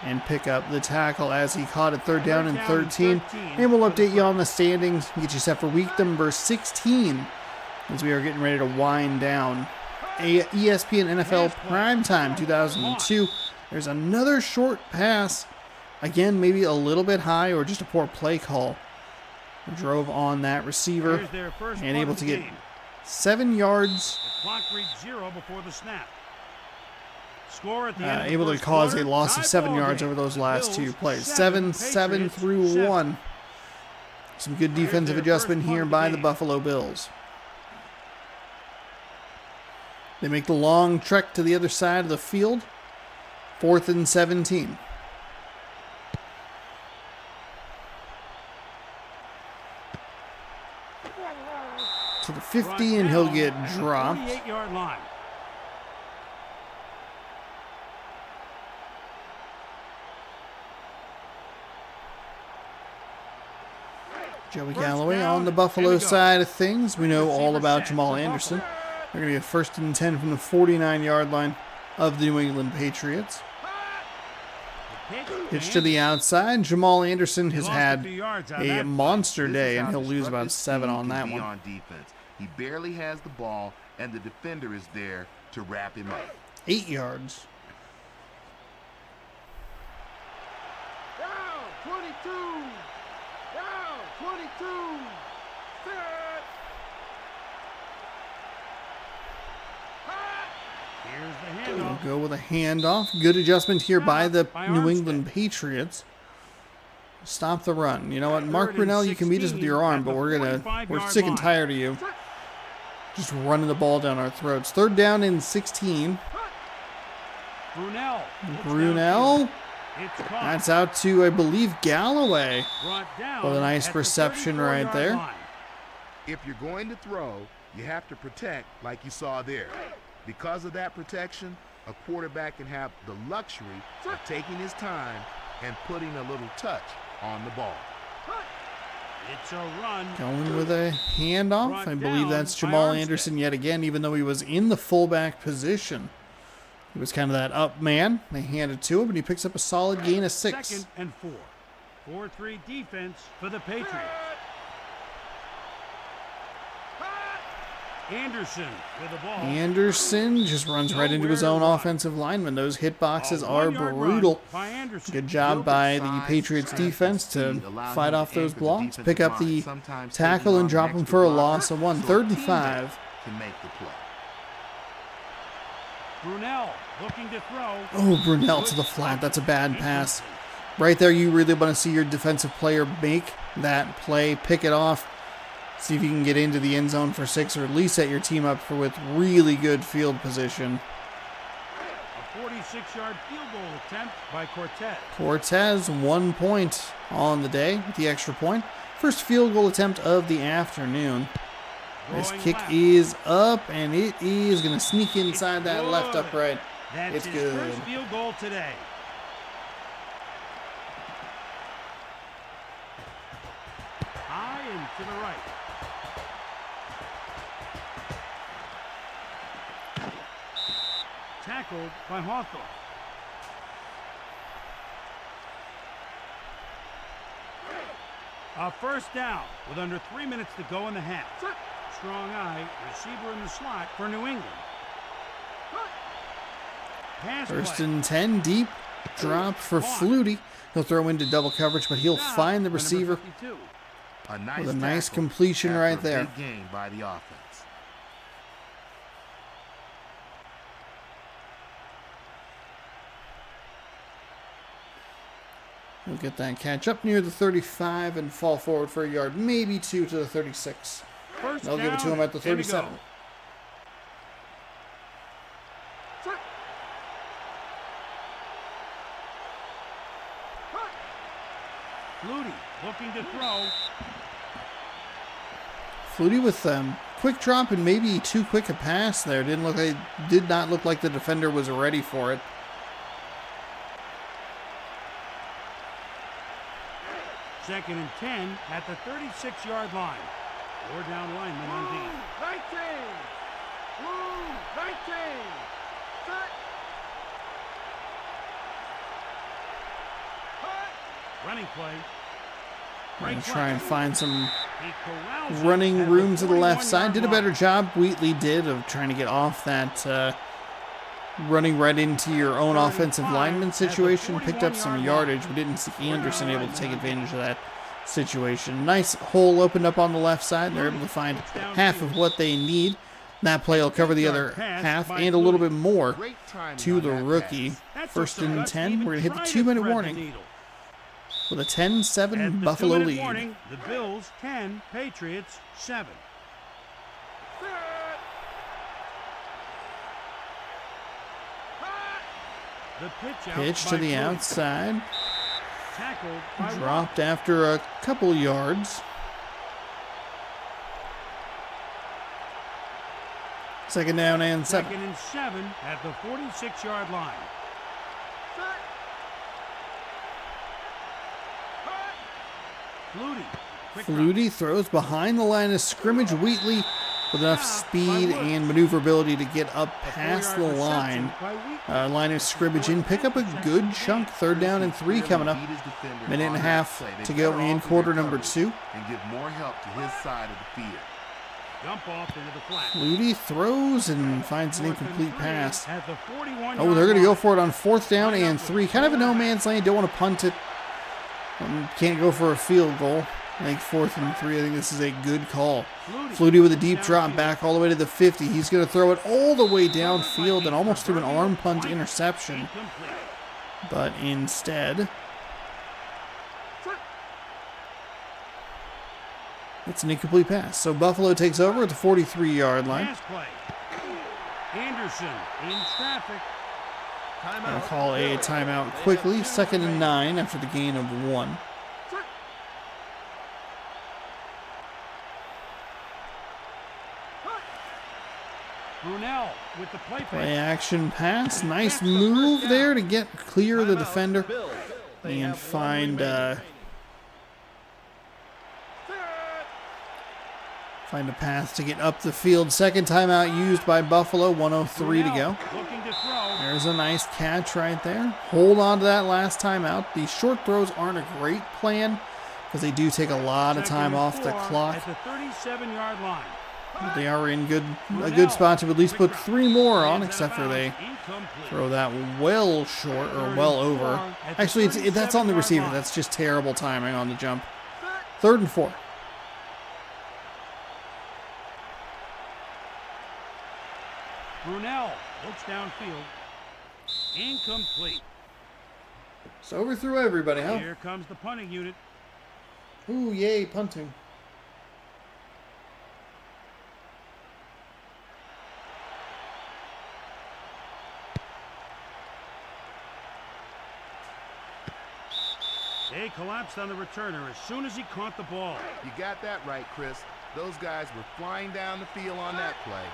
[SPEAKER 1] and pick up the tackle as he caught it. Third down and 13. And we'll update you on the standings and get you set for week number 16 as we are getting ready to wind down. ESPN NFL Primetime 2002. There's another short pass. Again, maybe a little bit high or just a poor play call. Drove on that receiver and able to get 7 yards.
[SPEAKER 3] The clock reached 0 before the snap. Score at the end
[SPEAKER 1] Able to cause a loss of 7 yards over those last 2 plays. 7 through 1. Some good defensive adjustment here by the Buffalo Bills. They make the long trek to the other side of the field. 4th and 17. To the 50, and he'll get dropped.
[SPEAKER 3] 48-yard line.
[SPEAKER 1] Joey Galloway on the Buffalo side of things. We know all about Jamal Anderson. They're going to be a 1st and 10 from the 49-yard line of the New England Patriots. Pitch to the outside. Jamal Anderson has had a monster day, and he'll lose about 7 on that one.
[SPEAKER 2] On defense. He barely has the ball, and the defender is there to wrap him up.
[SPEAKER 1] 8 yards.
[SPEAKER 4] Down 22. Down 22. Set.
[SPEAKER 3] Here's the
[SPEAKER 1] We'll
[SPEAKER 3] handoff.
[SPEAKER 1] go with a handoff. Good adjustment here by the New England Patriots. Stop the run. You know what, Mark Brunell, you can beat us with your arm, but we're sick and tired of you just running the ball down our throats. 3rd down and 16. Brunell. That's out to, I believe, Galloway with a nice reception right there.
[SPEAKER 2] If you're going to throw, you have to protect like you saw there. Because of that protection, a quarterback can have the luxury of taking his time and putting a little touch on the ball.
[SPEAKER 3] It's a run.
[SPEAKER 1] Going with a handoff. I believe that's Jamal Anderson yet again, even though he was in the fullback position. He was kind of that up man. They hand it to him, and he picks up a solid gain of 6.
[SPEAKER 3] 2nd and 4. 4-3 defense for the Patriots. Anderson with the ball.
[SPEAKER 1] Anderson just runs right into his own offensive lineman. Those hit boxes are brutal. Good job by the Patriots defense to fight off those blocks, pick up the tackle, and drop him for a loss of 1. 3rd and 5.
[SPEAKER 2] To make the play.
[SPEAKER 3] Brunell looking to throw.
[SPEAKER 1] Oh, Brunell to the flat. That's a bad pass. Right there, you really want to see your defensive player make that play, pick it off. See if you can get into the end zone for 6, or at least set your team up with really good field position.
[SPEAKER 3] A 46-yard field goal attempt by Cortez.
[SPEAKER 1] Cortez, 1 point on the day with the extra point. First field goal attempt of the afternoon. This kick is up, and it is going to sneak inside that left upright.
[SPEAKER 3] That's
[SPEAKER 1] It's
[SPEAKER 3] his
[SPEAKER 1] good.
[SPEAKER 3] first field goal today. High and to the right. Tackled by Hawthorne. A 1st down with under 3 minutes to go in the half. strong eye. Receiver in the slot for New England. Pass
[SPEAKER 1] First
[SPEAKER 3] play.
[SPEAKER 1] and 10, deep drop for Flutie. He'll throw into double coverage, but he'll find the receiver with a nice
[SPEAKER 2] tackle
[SPEAKER 1] completion
[SPEAKER 2] after
[SPEAKER 1] right
[SPEAKER 2] a
[SPEAKER 1] there.
[SPEAKER 2] big gain by the offense.
[SPEAKER 1] He'll get that catch up near the 35 and fall forward for a yard, maybe 2 to the 36.
[SPEAKER 3] First
[SPEAKER 1] They'll give it to
[SPEAKER 3] down
[SPEAKER 1] him at the
[SPEAKER 3] and a
[SPEAKER 1] 37.
[SPEAKER 3] go. Flutie looking to throw.
[SPEAKER 1] Flutie with quick drop and maybe too quick a pass there. Did not look like the defender was ready for it.
[SPEAKER 3] Second and 10 at the 36-yard line. 4 down linemen on D.
[SPEAKER 4] 19. Blue 19. Set.
[SPEAKER 3] Running play.
[SPEAKER 1] Going to try and find some
[SPEAKER 3] He corrals it
[SPEAKER 1] running
[SPEAKER 3] at
[SPEAKER 1] room to the left
[SPEAKER 3] 41-yard
[SPEAKER 1] side. Did a
[SPEAKER 3] line.
[SPEAKER 1] better job, Wheatley did, of trying to get off that running right into your own offensive lineman situation. Picked up some yardage. We didn't see Anderson able to take advantage of that situation. Nice hole opened up on the left side. They're able to find half of what they need. That play will cover the other half and a little bit more
[SPEAKER 2] Great timing
[SPEAKER 1] to
[SPEAKER 2] on
[SPEAKER 1] the
[SPEAKER 2] that
[SPEAKER 1] rookie.
[SPEAKER 2] pass.
[SPEAKER 3] That's
[SPEAKER 1] First
[SPEAKER 3] a
[SPEAKER 1] and
[SPEAKER 3] Gus
[SPEAKER 1] 10.
[SPEAKER 3] even
[SPEAKER 1] We're going to hit the
[SPEAKER 3] tried to
[SPEAKER 1] 2-minute
[SPEAKER 3] thread the
[SPEAKER 1] warning
[SPEAKER 3] needle.
[SPEAKER 1] with a
[SPEAKER 3] At
[SPEAKER 1] 10-7
[SPEAKER 3] the
[SPEAKER 1] Buffalo
[SPEAKER 3] 2-minute
[SPEAKER 1] lead.
[SPEAKER 3] warning, the Bills 10, Patriots 7.
[SPEAKER 4] Set.
[SPEAKER 3] The pitch out
[SPEAKER 1] Pitch
[SPEAKER 3] by
[SPEAKER 1] to the
[SPEAKER 3] Flutie.
[SPEAKER 1] outside.
[SPEAKER 3] Tackled by
[SPEAKER 1] Dropped after a couple yards. Second down and 7.
[SPEAKER 3] Second and 7 at the 46-yard line.
[SPEAKER 4] Set.
[SPEAKER 3] Flutie. Quick drop.
[SPEAKER 1] Flutie throws behind the line of scrimmage. Wheatley with enough speed and maneuverability to get up
[SPEAKER 3] A
[SPEAKER 1] past the
[SPEAKER 3] 4-yard
[SPEAKER 1] line.
[SPEAKER 3] reception by Wheatley.
[SPEAKER 1] Line of scrimmage and pick up a good chunk. Third down and 3 coming up.
[SPEAKER 2] Beat his defender
[SPEAKER 1] Minute and a
[SPEAKER 2] on
[SPEAKER 1] half
[SPEAKER 2] that play. They
[SPEAKER 1] to go
[SPEAKER 2] better
[SPEAKER 1] in
[SPEAKER 2] alter
[SPEAKER 1] quarter
[SPEAKER 2] their
[SPEAKER 1] number
[SPEAKER 2] coverage
[SPEAKER 1] 2.
[SPEAKER 2] and give more help to his side of the field.
[SPEAKER 3] Dump off into the flat.
[SPEAKER 1] Flutie throws and finds an
[SPEAKER 3] Fourth and
[SPEAKER 1] incomplete
[SPEAKER 3] 3
[SPEAKER 1] pass.
[SPEAKER 3] At the 41-yard
[SPEAKER 1] Oh, they're going to go
[SPEAKER 3] line.
[SPEAKER 1] for it on 4th down and 3. Kind of a no man's lane. Don't want to punt it. Can't go for a field goal. I think 4th and 3. I think this is a good call. Flutie with a deep drop back all the way to the 50. He's going to throw it all the way downfield and almost threw an arm punt interception.
[SPEAKER 3] Incomplete.
[SPEAKER 1] But instead, it's an incomplete pass. So Buffalo takes over at the 43-yard line.
[SPEAKER 3] Pass play. Anderson in traffic.
[SPEAKER 1] Going to call a timeout quickly. 2nd and 9 after the gain of 1.
[SPEAKER 3] Brunell with the play
[SPEAKER 1] Play
[SPEAKER 3] fake.
[SPEAKER 1] action pass. Nice move there to get clear of the defender and find a path to get up the field. Second timeout used by Buffalo. 1:03 to go.
[SPEAKER 3] Looking to throw.
[SPEAKER 1] There's a nice catch right there. Hold on to that last timeout. These short throws aren't a great plan because they do take a lot of time off the clock.
[SPEAKER 3] At the 37-yard line.
[SPEAKER 1] They are in a good spot to at least put 3 more on, except for they
[SPEAKER 3] Incomplete.
[SPEAKER 1] throw that well short or well over. Actually, that's on the receiver. That's just terrible timing on the jump. 3rd and 4.
[SPEAKER 3] Brunell looks downfield. Incomplete.
[SPEAKER 1] So overthrew everybody, huh?
[SPEAKER 3] Here comes the punting unit.
[SPEAKER 1] Ooh, yay, punting.
[SPEAKER 3] They collapsed on the returner as soon as he caught the ball.
[SPEAKER 2] You got that right, Chris. Those guys were flying down the field on that play.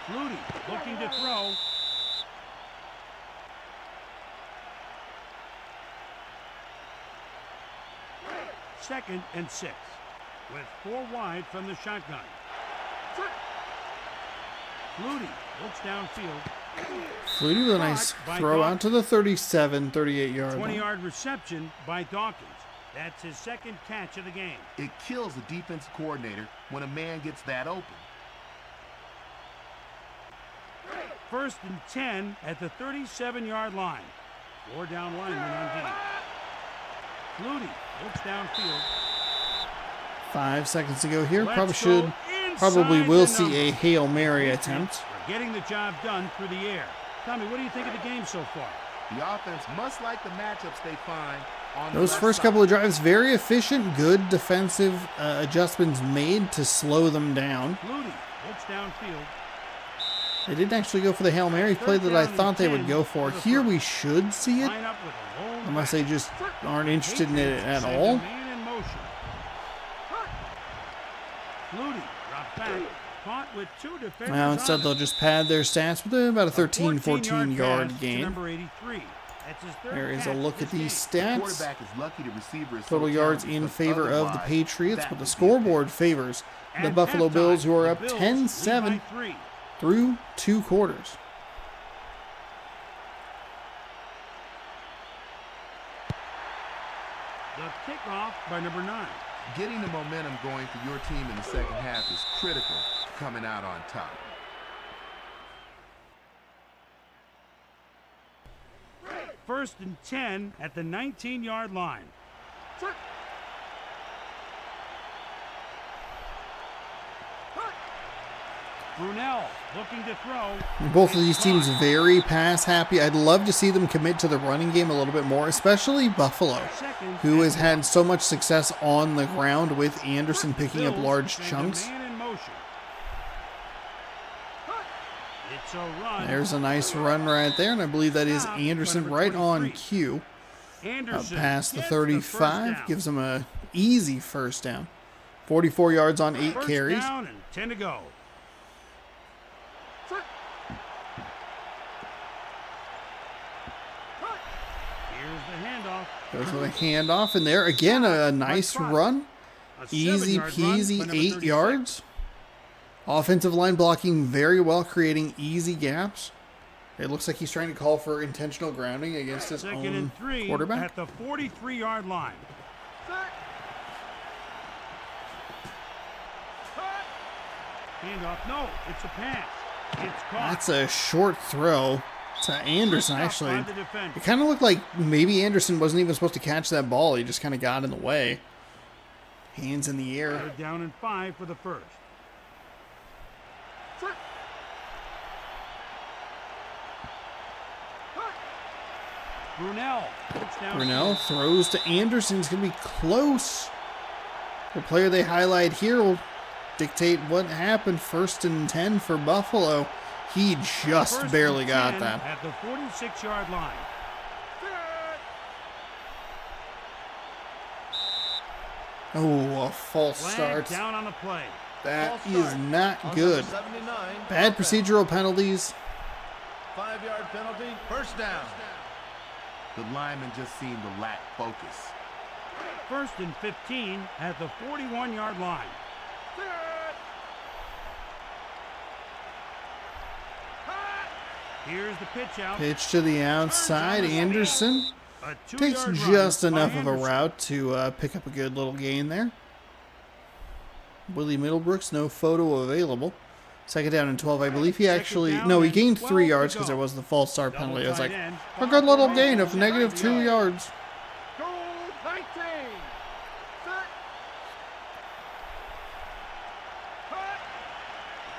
[SPEAKER 3] Flutie looking to throw. Second and 6 with 4 wide from the shotgun. Flutie looks downfield.
[SPEAKER 1] Flutie with a nice throw out to the 37, 38-yard line.
[SPEAKER 3] 20-yard reception by Dawkins. That's his second catch of the game.
[SPEAKER 2] It kills a defensive coordinator when a man gets that open.
[SPEAKER 3] 1st and 10 at the 37-yard line. 4 down linemen on D. Flutie looks downfield.
[SPEAKER 1] 5 seconds to go here.
[SPEAKER 3] Let's
[SPEAKER 1] Probably
[SPEAKER 3] go
[SPEAKER 1] will
[SPEAKER 3] inside the
[SPEAKER 1] see a
[SPEAKER 3] numbers.
[SPEAKER 1] Hail Mary
[SPEAKER 3] Defense
[SPEAKER 1] attempt.
[SPEAKER 3] for getting the job done through the air. Tommy, what do you think of the game so far?
[SPEAKER 2] The offense must like the matchups they find on the
[SPEAKER 1] Those
[SPEAKER 2] left
[SPEAKER 1] first
[SPEAKER 2] side.
[SPEAKER 1] couple of drives, very efficient, good defensive adjustments made to slow them down.
[SPEAKER 3] Flutie looks downfield.
[SPEAKER 1] They didn't actually go for the Hail Mary play that I thought they would go for. Here we should see it,
[SPEAKER 3] Line up with a lone
[SPEAKER 1] unless
[SPEAKER 3] back.
[SPEAKER 1] they just aren't interested in it at
[SPEAKER 3] Send
[SPEAKER 1] all.
[SPEAKER 3] a man in motion. Flutie dropped back, caught with 2 defenders.
[SPEAKER 1] Now instead
[SPEAKER 3] on
[SPEAKER 1] they'll
[SPEAKER 3] him.
[SPEAKER 1] just pad their stats with about a 13, 14 yard
[SPEAKER 3] pass to
[SPEAKER 1] gain.
[SPEAKER 3] number 83. That's his third
[SPEAKER 1] There is a
[SPEAKER 3] catch
[SPEAKER 1] look
[SPEAKER 3] this
[SPEAKER 1] at these
[SPEAKER 2] The
[SPEAKER 1] stats.
[SPEAKER 2] quarterback is lucky the receiver is
[SPEAKER 1] Total
[SPEAKER 2] so
[SPEAKER 1] yards
[SPEAKER 2] talented,
[SPEAKER 1] in
[SPEAKER 2] because
[SPEAKER 1] favor of the
[SPEAKER 2] otherwise,
[SPEAKER 1] Patriots,
[SPEAKER 2] that
[SPEAKER 1] but the
[SPEAKER 2] would be a
[SPEAKER 1] scoreboard favors the
[SPEAKER 3] At
[SPEAKER 1] Buffalo
[SPEAKER 3] halftime,
[SPEAKER 1] Bills, who are
[SPEAKER 3] the
[SPEAKER 1] up
[SPEAKER 3] Bills
[SPEAKER 1] 10-7
[SPEAKER 3] lead by 3.
[SPEAKER 1] through 2 quarters.
[SPEAKER 3] The kickoff by number 9.
[SPEAKER 2] Getting the momentum going for your team in the second half is critical to coming out on top.
[SPEAKER 3] First and 10 at the 19-yard line. Brunell looking to throw.
[SPEAKER 1] Both of these teams very pass happy. I'd love to see them commit to the running game a little bit more, especially Buffalo,
[SPEAKER 3] Second
[SPEAKER 1] who has
[SPEAKER 3] and
[SPEAKER 1] had so much success on the ground with Anderson picking up
[SPEAKER 3] Bills
[SPEAKER 1] large
[SPEAKER 3] send a
[SPEAKER 1] chunks.
[SPEAKER 3] man in motion. It's a run.
[SPEAKER 1] There's a nice run right there, and I believe that is
[SPEAKER 3] Stop
[SPEAKER 1] Anderson
[SPEAKER 3] by number
[SPEAKER 1] right on
[SPEAKER 3] 23.
[SPEAKER 1] cue. Up
[SPEAKER 3] Anderson
[SPEAKER 1] past the
[SPEAKER 3] gets
[SPEAKER 1] 35,
[SPEAKER 3] first down.
[SPEAKER 1] gives them a easy first down. 44 yards on 8
[SPEAKER 3] First
[SPEAKER 1] carries.
[SPEAKER 3] down and 10 to go. Here's the handoff.
[SPEAKER 1] Goes with a handoff in there. Again, a nice run.
[SPEAKER 3] A
[SPEAKER 1] Easy
[SPEAKER 3] 7-yard run by
[SPEAKER 1] peasy,
[SPEAKER 3] number
[SPEAKER 1] 8
[SPEAKER 3] 36.
[SPEAKER 1] yards. Offensive line blocking very well, creating easy gaps. It looks like he's trying to call for intentional grounding against his
[SPEAKER 3] Second
[SPEAKER 1] own
[SPEAKER 3] and 3
[SPEAKER 1] quarterback.
[SPEAKER 3] at the 43-yard line. Handoff. No, it's a pass. It's caught.
[SPEAKER 1] That's a short throw to Anderson,
[SPEAKER 3] Picked up
[SPEAKER 1] actually.
[SPEAKER 3] by the defender.
[SPEAKER 1] It kind of looked like maybe Anderson wasn't even supposed to catch that ball. He just kind of got in the way. Hands in the air.
[SPEAKER 3] Third down and 5 for the first. Brunell. looks down
[SPEAKER 1] Brunell
[SPEAKER 3] field.
[SPEAKER 1] throws to Anderson. It's going to be close. The player they highlight here will dictate what happened. 1st and 10 for Buffalo. He just
[SPEAKER 3] First
[SPEAKER 1] barely
[SPEAKER 3] and
[SPEAKER 1] got
[SPEAKER 3] 10
[SPEAKER 1] that.
[SPEAKER 3] at the 46-yard line.
[SPEAKER 1] Oh, a false
[SPEAKER 3] Flag
[SPEAKER 1] start.
[SPEAKER 3] down on the play.
[SPEAKER 1] That
[SPEAKER 5] False
[SPEAKER 1] is
[SPEAKER 5] start
[SPEAKER 1] not
[SPEAKER 5] on
[SPEAKER 1] good.
[SPEAKER 5] number 79,
[SPEAKER 1] Bad
[SPEAKER 5] offense.
[SPEAKER 1] procedural penalties.
[SPEAKER 5] 5-yard penalty, first down.
[SPEAKER 2] The linemen just seem to lack focus.
[SPEAKER 3] First and 15 at the 41-yard line. Here's the pitch out.
[SPEAKER 1] Pitch to the outside. Anderson
[SPEAKER 3] A
[SPEAKER 1] takes
[SPEAKER 3] 2-yard run
[SPEAKER 1] just
[SPEAKER 3] by
[SPEAKER 1] enough of a
[SPEAKER 3] Anderson.
[SPEAKER 1] route to pick up a good little gain there. Willie Middlebrooks, no photo available. 2nd down and 12. I believe he actually...
[SPEAKER 3] down
[SPEAKER 1] No, he
[SPEAKER 3] and
[SPEAKER 1] gained
[SPEAKER 3] 12
[SPEAKER 1] 3
[SPEAKER 3] to
[SPEAKER 1] yards
[SPEAKER 3] go.
[SPEAKER 1] because there was the false start
[SPEAKER 3] Double
[SPEAKER 1] penalty. I was
[SPEAKER 3] tight
[SPEAKER 1] like,
[SPEAKER 3] end.
[SPEAKER 1] a good little gain of negative 2 yards.
[SPEAKER 4] Goal 19. Set.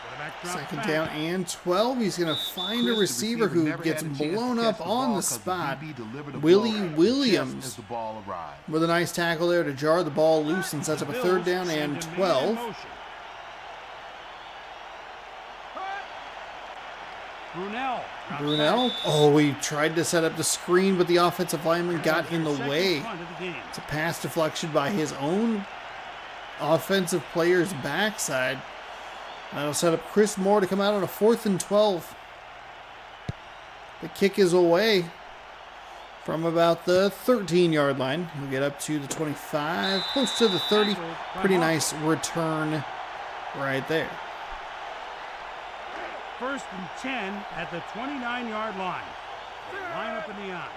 [SPEAKER 3] Quarterback drops
[SPEAKER 1] 2nd
[SPEAKER 3] back.
[SPEAKER 1] down and 12. He's going to find
[SPEAKER 2] Chris,
[SPEAKER 1] a
[SPEAKER 2] the
[SPEAKER 1] receiver who
[SPEAKER 2] never
[SPEAKER 1] gets
[SPEAKER 2] had a chance to
[SPEAKER 1] blown
[SPEAKER 2] catch
[SPEAKER 1] up
[SPEAKER 2] the
[SPEAKER 1] on
[SPEAKER 2] ball
[SPEAKER 1] the
[SPEAKER 2] 'cause
[SPEAKER 1] spot.
[SPEAKER 2] DB delivered the
[SPEAKER 1] Willie
[SPEAKER 2] blow just
[SPEAKER 1] Williams
[SPEAKER 2] as the ball arrived.
[SPEAKER 1] with a nice tackle there to jar the ball loose and sets up a
[SPEAKER 3] Bills
[SPEAKER 1] 3rd down
[SPEAKER 3] send
[SPEAKER 1] and
[SPEAKER 3] a man in
[SPEAKER 1] 12.
[SPEAKER 3] motion. Brunell. drops
[SPEAKER 1] Brunell.
[SPEAKER 3] back.
[SPEAKER 1] Oh, he tried to set up the screen, but the offensive lineman got in the
[SPEAKER 3] Second
[SPEAKER 1] way.
[SPEAKER 3] punt of the game.
[SPEAKER 1] It's a pass deflection by his own offensive player's backside. That'll set up Chris Moore to come out on a 4th and 12. The kick is away from about the 13-yard line. He'll get up to the 25, close to the 30. Pretty nice return right there.
[SPEAKER 3] First and 10 at the 29-yard line. They line up in the eye.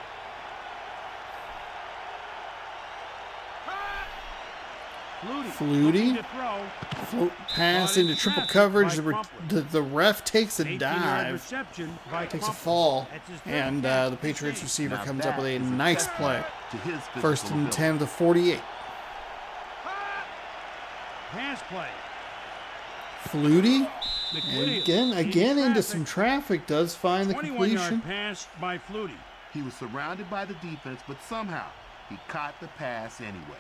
[SPEAKER 1] Flutie.
[SPEAKER 3] To throw.
[SPEAKER 1] Float pass into triple coverage. The ref takes a dive, takes a fall, and the Patriots receiver comes up with a nice play. First and 10 to 48.
[SPEAKER 3] Pass play.
[SPEAKER 1] Flutie. And again into some traffic. Does find the
[SPEAKER 3] 21-yard
[SPEAKER 1] completion.
[SPEAKER 3] pass by Flutie.
[SPEAKER 2] He was surrounded by the defense, but somehow he caught the pass anyway.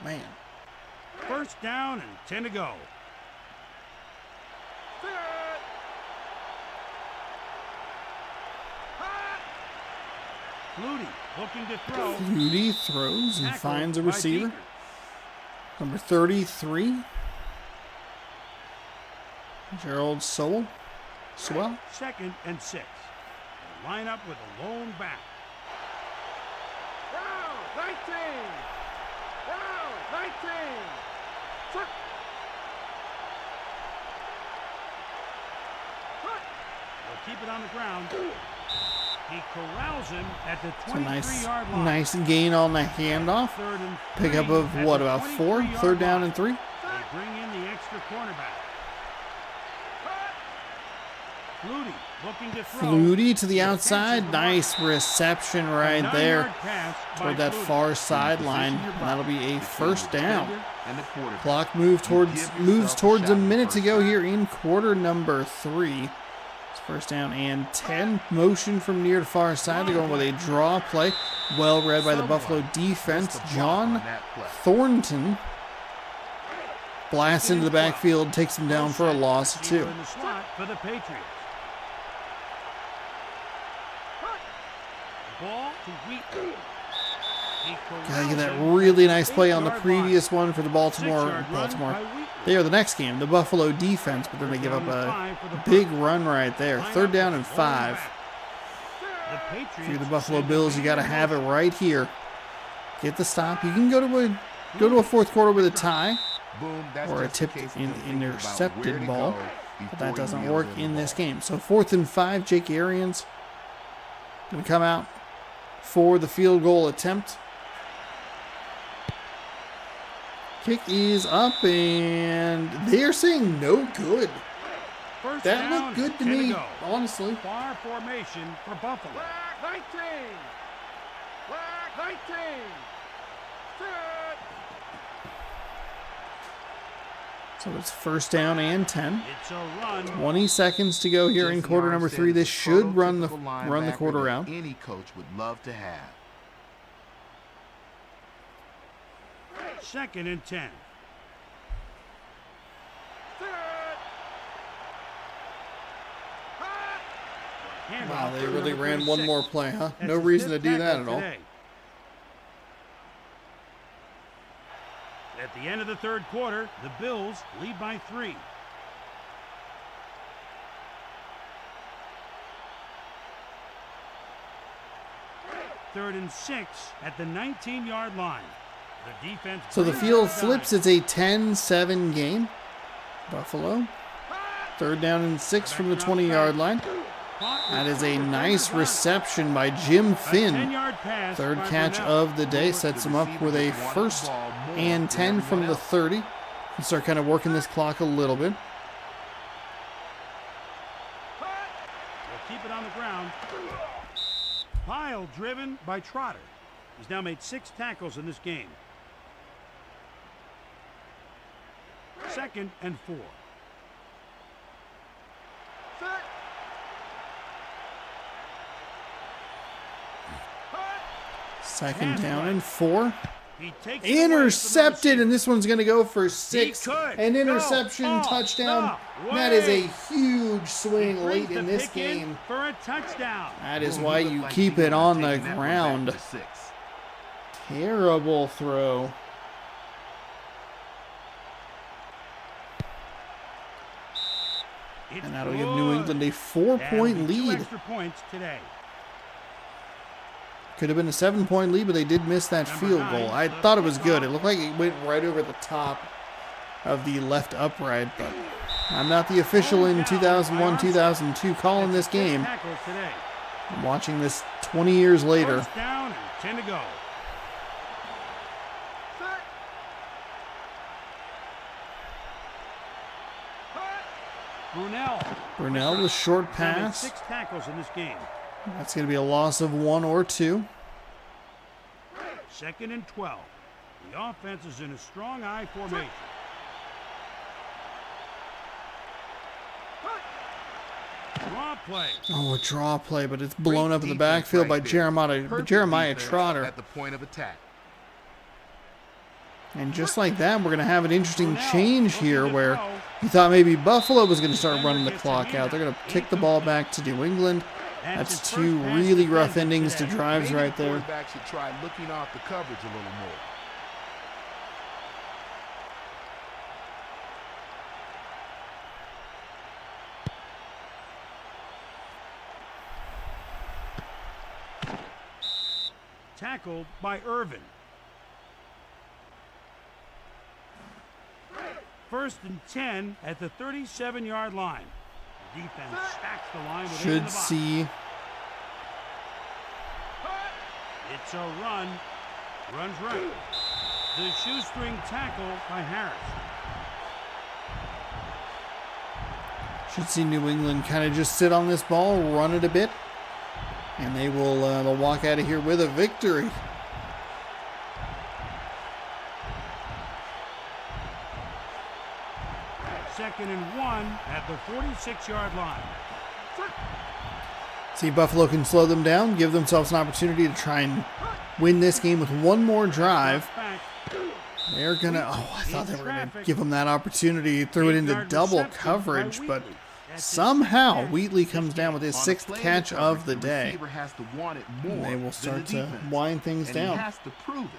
[SPEAKER 1] Man.
[SPEAKER 3] First down and 10 to go. Flutie looking to throw.
[SPEAKER 1] Flutie throws and
[SPEAKER 3] Tackled
[SPEAKER 1] finds a
[SPEAKER 3] by
[SPEAKER 1] receiver.
[SPEAKER 3] Beaker.
[SPEAKER 1] Number 33. Gerald Sewell.
[SPEAKER 3] Second and 6. Line up with a lone back.
[SPEAKER 4] Round 19. Round 19.
[SPEAKER 3] They'll keep it on the ground. He corrals him at the
[SPEAKER 1] It's a nice,
[SPEAKER 3] 23-yard line.
[SPEAKER 1] nice gain on the handoff.
[SPEAKER 3] Third and
[SPEAKER 1] Pickup
[SPEAKER 3] three
[SPEAKER 1] of
[SPEAKER 3] at
[SPEAKER 1] what,
[SPEAKER 3] the
[SPEAKER 1] about 4?
[SPEAKER 3] 23-yard
[SPEAKER 1] Third down
[SPEAKER 3] line.
[SPEAKER 1] and 3?
[SPEAKER 3] They bring in the extra cornerback. Flutie looking to throw.
[SPEAKER 1] Flutie to the outside. Nice reception right
[SPEAKER 3] 9-yard
[SPEAKER 1] there
[SPEAKER 3] pass by
[SPEAKER 1] toward that
[SPEAKER 3] Flutie.
[SPEAKER 1] far sideline. And that'll be a first down.
[SPEAKER 2] And the quarterback.
[SPEAKER 1] Clock moves towards a minute to go here in quarter number 3. It's first down and 10. Motion from near to far side. They're going with a draw play. Well read by the Buffalo defense. John Thornton blasts into the backfield, takes him down for a loss of 2.
[SPEAKER 3] In the slot for the Patriots. Ball to Wheaton.
[SPEAKER 1] Gotta get that really nice play on the previous one for the Baltimore. They are the next game, the Buffalo defense, but then they give up a big run right there. Third down and 5. If you're the Buffalo Bills, you gotta have it right here. Get the stop. You can go to a fourth quarter with a tie
[SPEAKER 2] Boom, that's
[SPEAKER 1] or a
[SPEAKER 2] just the
[SPEAKER 1] tipped
[SPEAKER 2] case of thinking about
[SPEAKER 1] intercepted
[SPEAKER 2] where to
[SPEAKER 1] ball,
[SPEAKER 2] go
[SPEAKER 1] but
[SPEAKER 2] before
[SPEAKER 1] that doesn't
[SPEAKER 2] you
[SPEAKER 1] work
[SPEAKER 2] wheel
[SPEAKER 1] in
[SPEAKER 2] the
[SPEAKER 1] this
[SPEAKER 2] ball.
[SPEAKER 1] game. So 4th and 5, Jake Arians gonna come out for the field goal attempt. Kick is up, and they're saying no good.
[SPEAKER 3] First
[SPEAKER 1] That
[SPEAKER 3] down,
[SPEAKER 1] looked good to
[SPEAKER 3] 10
[SPEAKER 1] me,
[SPEAKER 3] go.
[SPEAKER 1] honestly.
[SPEAKER 3] Far formation for Buffalo.
[SPEAKER 4] Flag 19. Flag 19. Set.
[SPEAKER 1] So it's first down and 10.
[SPEAKER 3] It's a run.
[SPEAKER 1] 20 seconds to go here in
[SPEAKER 2] Jesse
[SPEAKER 1] quarter number
[SPEAKER 2] Armstead
[SPEAKER 1] 3.
[SPEAKER 2] is
[SPEAKER 1] This
[SPEAKER 2] a
[SPEAKER 1] should run the
[SPEAKER 2] prototypical
[SPEAKER 1] quarter
[SPEAKER 2] linebacker
[SPEAKER 1] out.
[SPEAKER 2] that any coach would love to have.
[SPEAKER 3] Second and 10.
[SPEAKER 1] Wow, they really ran one more play, huh? No reason to do that at all.
[SPEAKER 3] At the end of the third quarter, the Bills lead by 3. Third and 6 at the 19-yard line. The defense.
[SPEAKER 1] So the
[SPEAKER 3] brings
[SPEAKER 1] field
[SPEAKER 3] it
[SPEAKER 1] flips.
[SPEAKER 3] down.
[SPEAKER 1] It's a 10-7 game. Buffalo. Third down and 6 from the 20-yard line. That is a nice reception by Jim Finn.
[SPEAKER 3] 10-yard pass
[SPEAKER 1] Third
[SPEAKER 3] by
[SPEAKER 1] catch
[SPEAKER 3] Burnell.
[SPEAKER 1] of the day. Sets him up with a first and 10 from the 30. And start kind of working this clock a little bit.
[SPEAKER 3] They'll keep it on the ground. Pile driven by Trotter. He's now made 6 tackles in this game. Second and 4.
[SPEAKER 1] Second down and 4.
[SPEAKER 3] He takes it away from the
[SPEAKER 1] Intercepted,
[SPEAKER 3] receiver.
[SPEAKER 1] and this one's going to go for 6.
[SPEAKER 3] He could
[SPEAKER 1] An
[SPEAKER 3] go
[SPEAKER 1] interception,
[SPEAKER 3] off
[SPEAKER 1] touchdown.
[SPEAKER 3] the
[SPEAKER 1] That is a
[SPEAKER 3] way.
[SPEAKER 1] huge
[SPEAKER 3] He
[SPEAKER 1] swing
[SPEAKER 3] brings
[SPEAKER 1] late
[SPEAKER 3] the
[SPEAKER 1] in this
[SPEAKER 3] pick in
[SPEAKER 1] game.
[SPEAKER 3] for a touchdown.
[SPEAKER 1] That is
[SPEAKER 2] Boom,
[SPEAKER 1] why
[SPEAKER 2] he looked
[SPEAKER 1] you
[SPEAKER 2] like
[SPEAKER 1] keep
[SPEAKER 2] he
[SPEAKER 1] it
[SPEAKER 2] was
[SPEAKER 1] on the
[SPEAKER 2] taking that one back
[SPEAKER 1] ground.
[SPEAKER 2] for 6.
[SPEAKER 1] Terrible throw.
[SPEAKER 3] It's
[SPEAKER 1] And that'll give New
[SPEAKER 3] good.
[SPEAKER 1] England a
[SPEAKER 3] And
[SPEAKER 1] 4-point
[SPEAKER 3] with 2
[SPEAKER 1] lead.
[SPEAKER 3] extra points today.
[SPEAKER 1] Could have been a 7-point lead, but they did miss that
[SPEAKER 3] Number
[SPEAKER 1] field
[SPEAKER 3] 9,
[SPEAKER 1] goal. I
[SPEAKER 3] the
[SPEAKER 1] thought it was good.
[SPEAKER 3] kickoff.
[SPEAKER 1] It looked like it went right over the top of the left upright, but I'm not the official in 2001-2002 calling this game.
[SPEAKER 3] Tackles today.
[SPEAKER 1] I'm watching this 20 years later.
[SPEAKER 3] First down and 10 to go.
[SPEAKER 4] Set.
[SPEAKER 3] Brunell.
[SPEAKER 1] The short
[SPEAKER 3] Made
[SPEAKER 1] pass.
[SPEAKER 3] 6 tackles in this game.
[SPEAKER 1] That's going to be a loss of 1 or 2.
[SPEAKER 3] 2nd and 12. The offense is in a strong I formation. Draw play.
[SPEAKER 1] Oh, a draw play, but it's blown
[SPEAKER 2] Great
[SPEAKER 1] up in the
[SPEAKER 2] defense
[SPEAKER 1] backfield
[SPEAKER 2] right
[SPEAKER 1] by
[SPEAKER 2] there. Perfect
[SPEAKER 1] Jeremiah
[SPEAKER 2] defense
[SPEAKER 1] Trotter.
[SPEAKER 2] at the point of attack.
[SPEAKER 1] And just like that, we're going to have an interesting change here where you thought maybe Buffalo was going to start running the clock out. They're going to kick the ball back to New England. That's 2 really rough endings to drives right there.
[SPEAKER 2] Quarterback should try looking off the coverage a little more.
[SPEAKER 3] Tackled by Irvin. 1st and 10 at the 37-yard line. The defense stacks the line with 8 in the
[SPEAKER 1] Should
[SPEAKER 3] box.
[SPEAKER 1] see.
[SPEAKER 3] It's a run. Runs right. The shoestring tackle by Harris.
[SPEAKER 1] Should see New England kind of just sit on this ball, run it a bit, and they will they'll walk out of here with a victory.
[SPEAKER 3] Second and 1 at the 46-yard line.
[SPEAKER 1] See, Buffalo can slow them down, give themselves an opportunity to try and win this game with one more drive.
[SPEAKER 3] Back.
[SPEAKER 1] They're going to, I thought they were going to give them that opportunity, threw it into double coverage, but somehow Wheatley comes down with his 6th catch of the day.
[SPEAKER 2] Receiver has to want it more
[SPEAKER 1] And they will
[SPEAKER 2] than
[SPEAKER 1] start
[SPEAKER 2] the
[SPEAKER 1] to
[SPEAKER 2] defense.
[SPEAKER 1] wind things
[SPEAKER 2] And
[SPEAKER 1] down.
[SPEAKER 2] he has to prove it.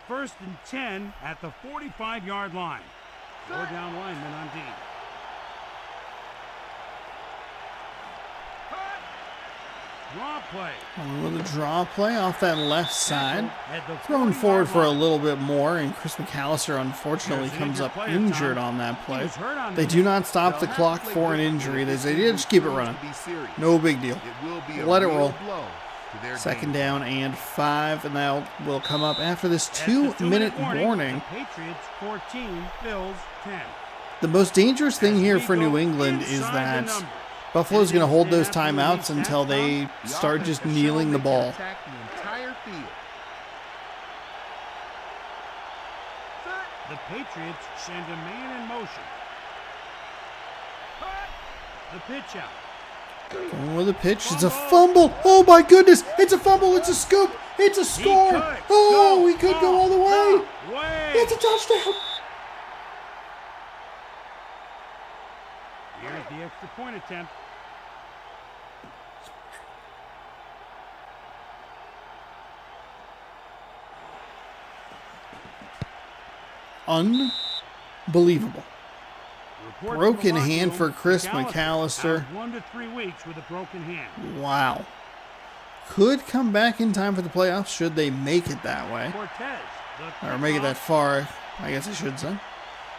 [SPEAKER 3] First and 10 at the 45-yard line. 4 down linemen on D. Draw play.
[SPEAKER 1] With a draw play off that left side.
[SPEAKER 3] At the
[SPEAKER 1] Thrown
[SPEAKER 3] 40-yard
[SPEAKER 1] forward for a
[SPEAKER 3] line.
[SPEAKER 1] little bit more, and Chris McAllister unfortunately
[SPEAKER 3] There's an
[SPEAKER 1] comes
[SPEAKER 3] injured
[SPEAKER 1] up
[SPEAKER 3] player,
[SPEAKER 1] injured
[SPEAKER 3] Tom.
[SPEAKER 1] on that
[SPEAKER 3] He
[SPEAKER 1] play.
[SPEAKER 3] was hurt on
[SPEAKER 1] They
[SPEAKER 3] the
[SPEAKER 1] do not stop the
[SPEAKER 2] They'll have
[SPEAKER 1] clock
[SPEAKER 2] to play
[SPEAKER 1] for an
[SPEAKER 2] good
[SPEAKER 1] injury.
[SPEAKER 2] defense.
[SPEAKER 1] They just keep it running.
[SPEAKER 2] To be serious.
[SPEAKER 1] No big deal.
[SPEAKER 2] It will be a
[SPEAKER 1] Let it
[SPEAKER 2] real
[SPEAKER 1] roll.
[SPEAKER 2] blow to their
[SPEAKER 1] 2nd
[SPEAKER 2] game.
[SPEAKER 1] down and 5, and that will come up after this
[SPEAKER 3] At the 2-minute
[SPEAKER 1] 2-minute warning.
[SPEAKER 3] The Patriots 14, Bills 10.
[SPEAKER 1] The most dangerous thing
[SPEAKER 3] As
[SPEAKER 1] here
[SPEAKER 3] we
[SPEAKER 1] for New
[SPEAKER 3] go
[SPEAKER 1] England is
[SPEAKER 3] inside
[SPEAKER 1] that
[SPEAKER 3] the numbers.
[SPEAKER 1] Buffalo's going to hold those
[SPEAKER 3] After we
[SPEAKER 1] timeouts
[SPEAKER 3] reach
[SPEAKER 1] until
[SPEAKER 3] that
[SPEAKER 1] they
[SPEAKER 2] The
[SPEAKER 1] start
[SPEAKER 2] offense
[SPEAKER 1] just
[SPEAKER 2] has
[SPEAKER 1] kneeling
[SPEAKER 2] shown
[SPEAKER 1] the
[SPEAKER 2] they can
[SPEAKER 1] ball.
[SPEAKER 2] attack the entire field.
[SPEAKER 3] The Patriots send a man in motion. The pitch out.
[SPEAKER 1] Going with a pitch. It's a fumble. Oh my goodness. It's a fumble. It's a scoop. It's a score. Oh, he could go all the way. It's a touchdown.
[SPEAKER 3] Here's the extra point attempt.
[SPEAKER 1] Unbelievable.
[SPEAKER 3] Report
[SPEAKER 1] Broken
[SPEAKER 3] from the
[SPEAKER 1] hand
[SPEAKER 3] locker
[SPEAKER 1] for
[SPEAKER 3] room,
[SPEAKER 1] Chris McAllister.
[SPEAKER 3] out 1 to 3 weeks with a broken hand.
[SPEAKER 1] Wow. Could come back in time for the playoffs should they make it that way.
[SPEAKER 3] Cortez, the
[SPEAKER 1] Or make it that far, I guess I should say.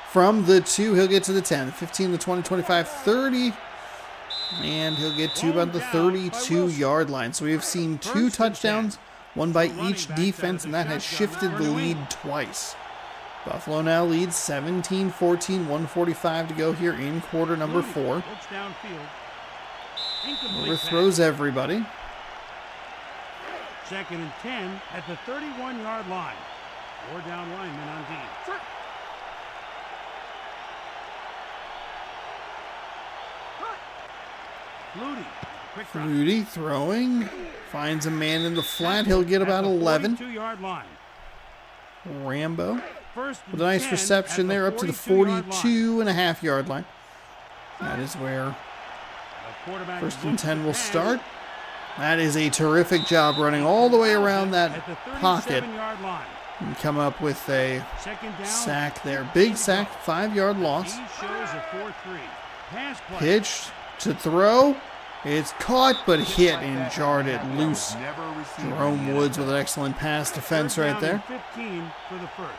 [SPEAKER 1] From the 2, he'll get to the 10, 15, the 20, 25, 30. And he'll get to about the 32-yard line. So we have seen 2 touchdowns, one by each defense, and that has shifted the lead twice. Buffalo now leads 17-14, 1:45 to go here in quarter number 4.
[SPEAKER 3] Looks downfield. Incomplete
[SPEAKER 1] Overthrows everybody.
[SPEAKER 3] 2nd and 10 at the 31-yard line. 4 down linemen on D. Flutie, quick drop.
[SPEAKER 1] Rudy throwing. Finds a man in the flat. He'll get about 11.
[SPEAKER 3] 42-yard line.
[SPEAKER 1] Rambo
[SPEAKER 3] First and
[SPEAKER 1] with a nice
[SPEAKER 3] 10
[SPEAKER 1] reception
[SPEAKER 3] at
[SPEAKER 1] there up to the
[SPEAKER 3] 42-yard line.
[SPEAKER 1] 42.5-yard line. That is where
[SPEAKER 3] The quarterback
[SPEAKER 1] 1st and
[SPEAKER 3] looks
[SPEAKER 1] 10
[SPEAKER 3] to
[SPEAKER 1] will
[SPEAKER 3] pass
[SPEAKER 1] start. That is a terrific job running all the way around that
[SPEAKER 3] at the
[SPEAKER 1] pocket
[SPEAKER 3] 37-yard line.
[SPEAKER 1] and come up with a
[SPEAKER 3] 2nd down.
[SPEAKER 1] sack there. Big sack, 5-yard loss.
[SPEAKER 3] He shows a 4-3. Pass play.
[SPEAKER 1] Pitch to throw. It's caught, but hit and jarred it loose.
[SPEAKER 2] Never received in the
[SPEAKER 1] Jerome Woods
[SPEAKER 2] NFL.
[SPEAKER 1] with an excellent pass defense right
[SPEAKER 3] Third down
[SPEAKER 1] there.
[SPEAKER 3] and 15 for the first.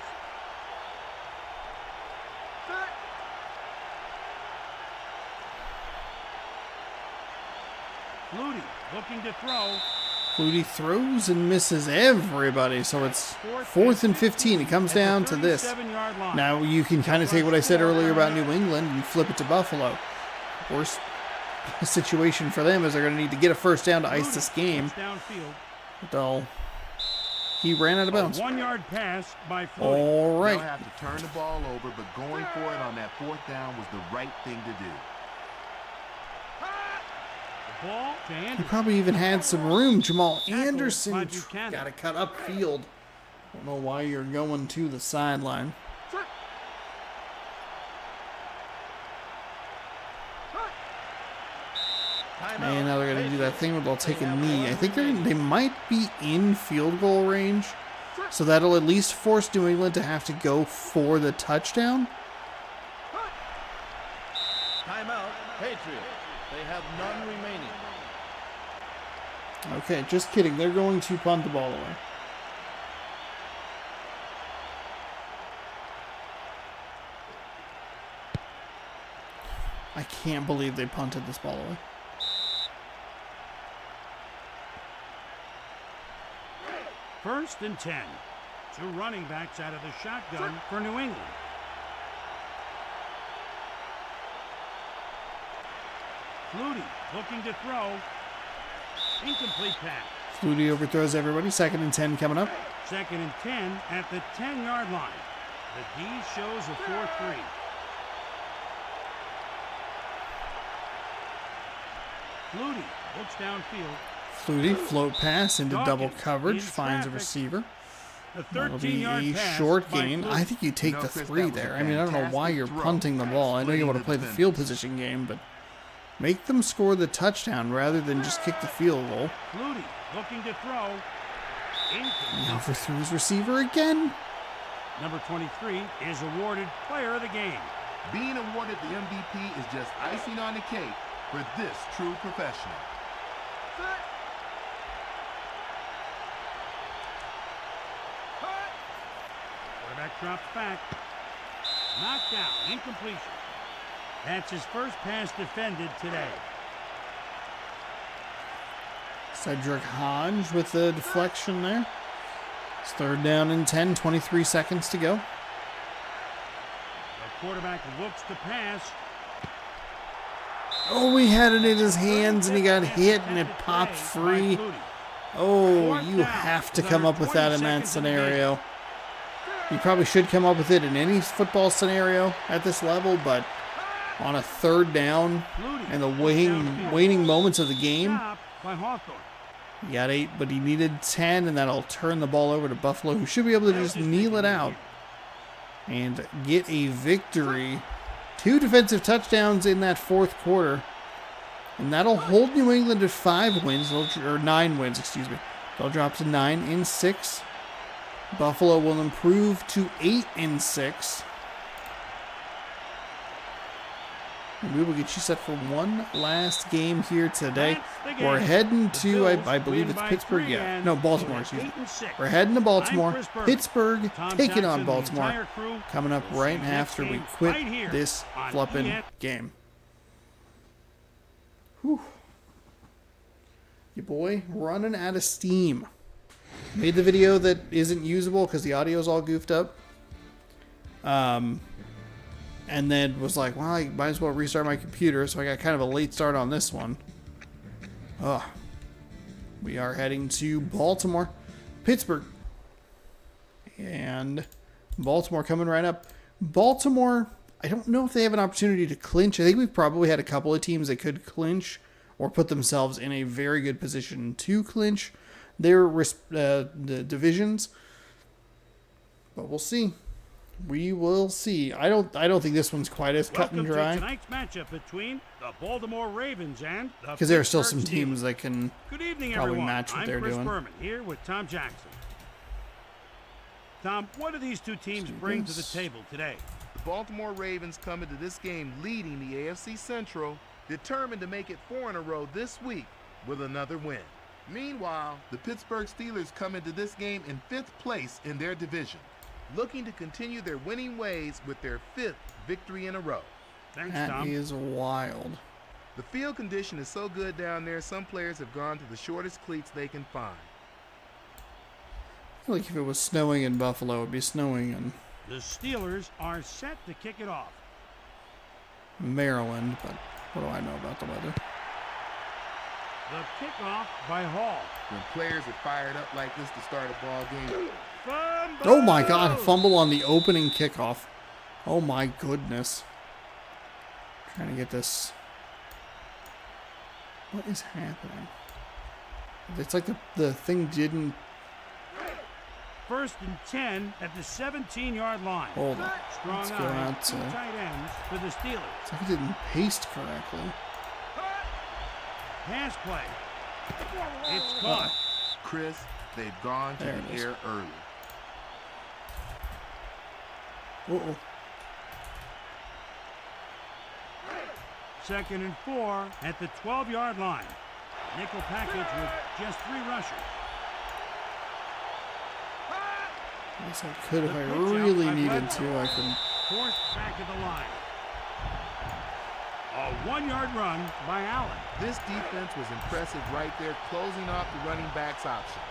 [SPEAKER 3] Flutie looking to throw.
[SPEAKER 1] Flutie throws and misses everybody, so it's 4th and 15. It comes down to this.
[SPEAKER 3] 37-yard line.
[SPEAKER 1] Now you can kind of take what I said earlier about New England and flip it to Buffalo. Worst situation for them is they're going to need to get a first down to ice this game.
[SPEAKER 3] Downfield.
[SPEAKER 1] But he ran out of bounds.
[SPEAKER 3] A 1-yard pass by Flutie.
[SPEAKER 1] All
[SPEAKER 2] They'll
[SPEAKER 1] right.
[SPEAKER 2] have to turn the ball over, but going for it on that 4th down was the right thing to do.
[SPEAKER 3] Ball to
[SPEAKER 1] He
[SPEAKER 3] Anderson.
[SPEAKER 1] probably even had some room. Jamal Anderson
[SPEAKER 3] by Buchanan.
[SPEAKER 1] got to cut upfield. Don't know why you're going to the sideline. And now they're going to do that thing where they'll take a knee. I think they might be in field goal range. So that'll at least force New England to have to go for the touchdown.
[SPEAKER 5] Timeout, Patriots. They have none remaining.
[SPEAKER 1] Okay, just kidding. They're going to punt the ball away. I can't believe they punted this ball away.
[SPEAKER 3] First and 10. Two running backs out of the shotgun for New England. Flutie looking to throw. Incomplete pass.
[SPEAKER 1] Flutie overthrows everybody. 2nd and 10 coming up.
[SPEAKER 3] 2nd and 10 at the 10-yard line. The D shows a 4-3. Flutie looks downfield.
[SPEAKER 1] Flutie, float pass into double
[SPEAKER 3] Dawkins
[SPEAKER 1] coverage,
[SPEAKER 3] in
[SPEAKER 1] finds a
[SPEAKER 3] traffic.
[SPEAKER 1] receiver.
[SPEAKER 3] The
[SPEAKER 1] That'll be
[SPEAKER 3] 13-yard
[SPEAKER 1] a
[SPEAKER 3] pass
[SPEAKER 1] short
[SPEAKER 3] by
[SPEAKER 1] gain.
[SPEAKER 3] Flutie.
[SPEAKER 1] I think you take
[SPEAKER 2] No,
[SPEAKER 1] the
[SPEAKER 2] Chris,
[SPEAKER 1] 3
[SPEAKER 2] that was a
[SPEAKER 1] there. I mean, I don't know why
[SPEAKER 2] fantastic
[SPEAKER 1] you're
[SPEAKER 2] throw.
[SPEAKER 1] punting the ball. I know you want to play the
[SPEAKER 2] Splitting
[SPEAKER 1] field
[SPEAKER 2] the
[SPEAKER 1] position game, but make them score the touchdown rather than just kick the field goal.
[SPEAKER 3] Flutie looking to throw.
[SPEAKER 1] He
[SPEAKER 3] Incomplete.
[SPEAKER 1] overthrew his receiver again.
[SPEAKER 3] Number 23 is awarded player of the game.
[SPEAKER 2] Being awarded the MVP is just icing on the cake for this true professional.
[SPEAKER 3] Quarterback drops back. Knocked down. Incompletion. That's his first pass defended today.
[SPEAKER 1] Cedric Hodge with the deflection there. It's 3rd down and 10, 23 seconds to go.
[SPEAKER 3] The quarterback looks to pass.
[SPEAKER 1] Oh, he had it in his hands and he got hit and it popped free. Oh, you have to come up with that in that scenario. You probably should come up with it in any football scenario at this level, but on a 3rd down and the waning moments of the game,
[SPEAKER 3] By Hawthorne.
[SPEAKER 1] he got 8, but he needed 10, and that'll turn the ball over to Buffalo, who should be able to just kneel it out and get a victory. 2 defensive touchdowns in that 4th quarter, and that'll hold New England to 5 wins, or 9 wins, excuse me. They'll drop to 9 and 6. Buffalo will improve to 8 and 6. And we will get you set for one last game here today. We're heading to, I believe it's Pittsburgh. Yeah, no, Baltimore, excuse me. We're heading to Baltimore. Pittsburgh taking on Baltimore. Coming up right after we quit this flippin' game. Whew. Your boy running out of steam. Made the video that isn't usable because the audio's all goofed up. And then was like, well, I might as well restart my computer. So I got kind of a late start on this one. We are heading to Baltimore, Pittsburgh. And Baltimore coming right up. Baltimore, I don't know if they have an opportunity to clinch. I think we've probably had a couple of teams that could clinch or put themselves in a very good position to clinch their the divisions. But we'll see. We will see. I don't think this one's quite as cut and dry.
[SPEAKER 3] Tonight's matchup between the Baltimore Ravens and the
[SPEAKER 1] Because there are still
[SPEAKER 3] Pittsburgh
[SPEAKER 1] some teams
[SPEAKER 3] Steelers.
[SPEAKER 1] that can
[SPEAKER 3] Good evening,
[SPEAKER 1] probably
[SPEAKER 3] everyone.
[SPEAKER 1] match what
[SPEAKER 3] I'm
[SPEAKER 1] they're
[SPEAKER 3] Chris
[SPEAKER 1] doing.
[SPEAKER 3] Berman here with Tom Jackson. Tom, what do these two teams bring to the table today?
[SPEAKER 2] The Baltimore Ravens come into this game leading the AFC Central determined to make it 4 in a row this week with another win. Meanwhile, the Pittsburgh Steelers come into this game in 5th place in their division, looking to continue their winning ways with their 5th victory in a row.
[SPEAKER 3] Thanks,
[SPEAKER 1] That
[SPEAKER 3] Tom.
[SPEAKER 1] is wild.
[SPEAKER 2] The field condition is so good down there, some players have gone to the shortest cleats they can find.
[SPEAKER 1] I feel like if it was snowing in Buffalo, it would be snowing in
[SPEAKER 3] The Steelers are set to kick it off.
[SPEAKER 1] Maryland, but what do I know about the weather?
[SPEAKER 3] The kickoff by Hall.
[SPEAKER 2] When players are fired up like this to start a ball game,
[SPEAKER 3] Fumble!
[SPEAKER 1] Oh my God, a fumble on the opening kickoff. Oh my goodness. Trying to get this. What is happening? It's like the thing didn't.
[SPEAKER 3] 1st and 10 at the 17-yard line.
[SPEAKER 1] Hold on.
[SPEAKER 3] Strong
[SPEAKER 1] Let's go
[SPEAKER 3] eye,
[SPEAKER 1] out to.
[SPEAKER 3] 2 tight ends for the Steelers.
[SPEAKER 1] It's like it didn't paste correctly.
[SPEAKER 3] Pass play. It's caught.
[SPEAKER 2] Chris, they've gone to
[SPEAKER 1] There it
[SPEAKER 2] the
[SPEAKER 1] is.
[SPEAKER 2] air early.
[SPEAKER 1] Uh-oh.
[SPEAKER 3] 2nd and 4 at the 12-yard line. Nickel package with just 3 rushers.
[SPEAKER 1] I guess I could if I really needed to. I could.
[SPEAKER 3] Forced back of the line. A 1-yard run by Allen.
[SPEAKER 2] This defense was impressive right there, closing off the running back's options.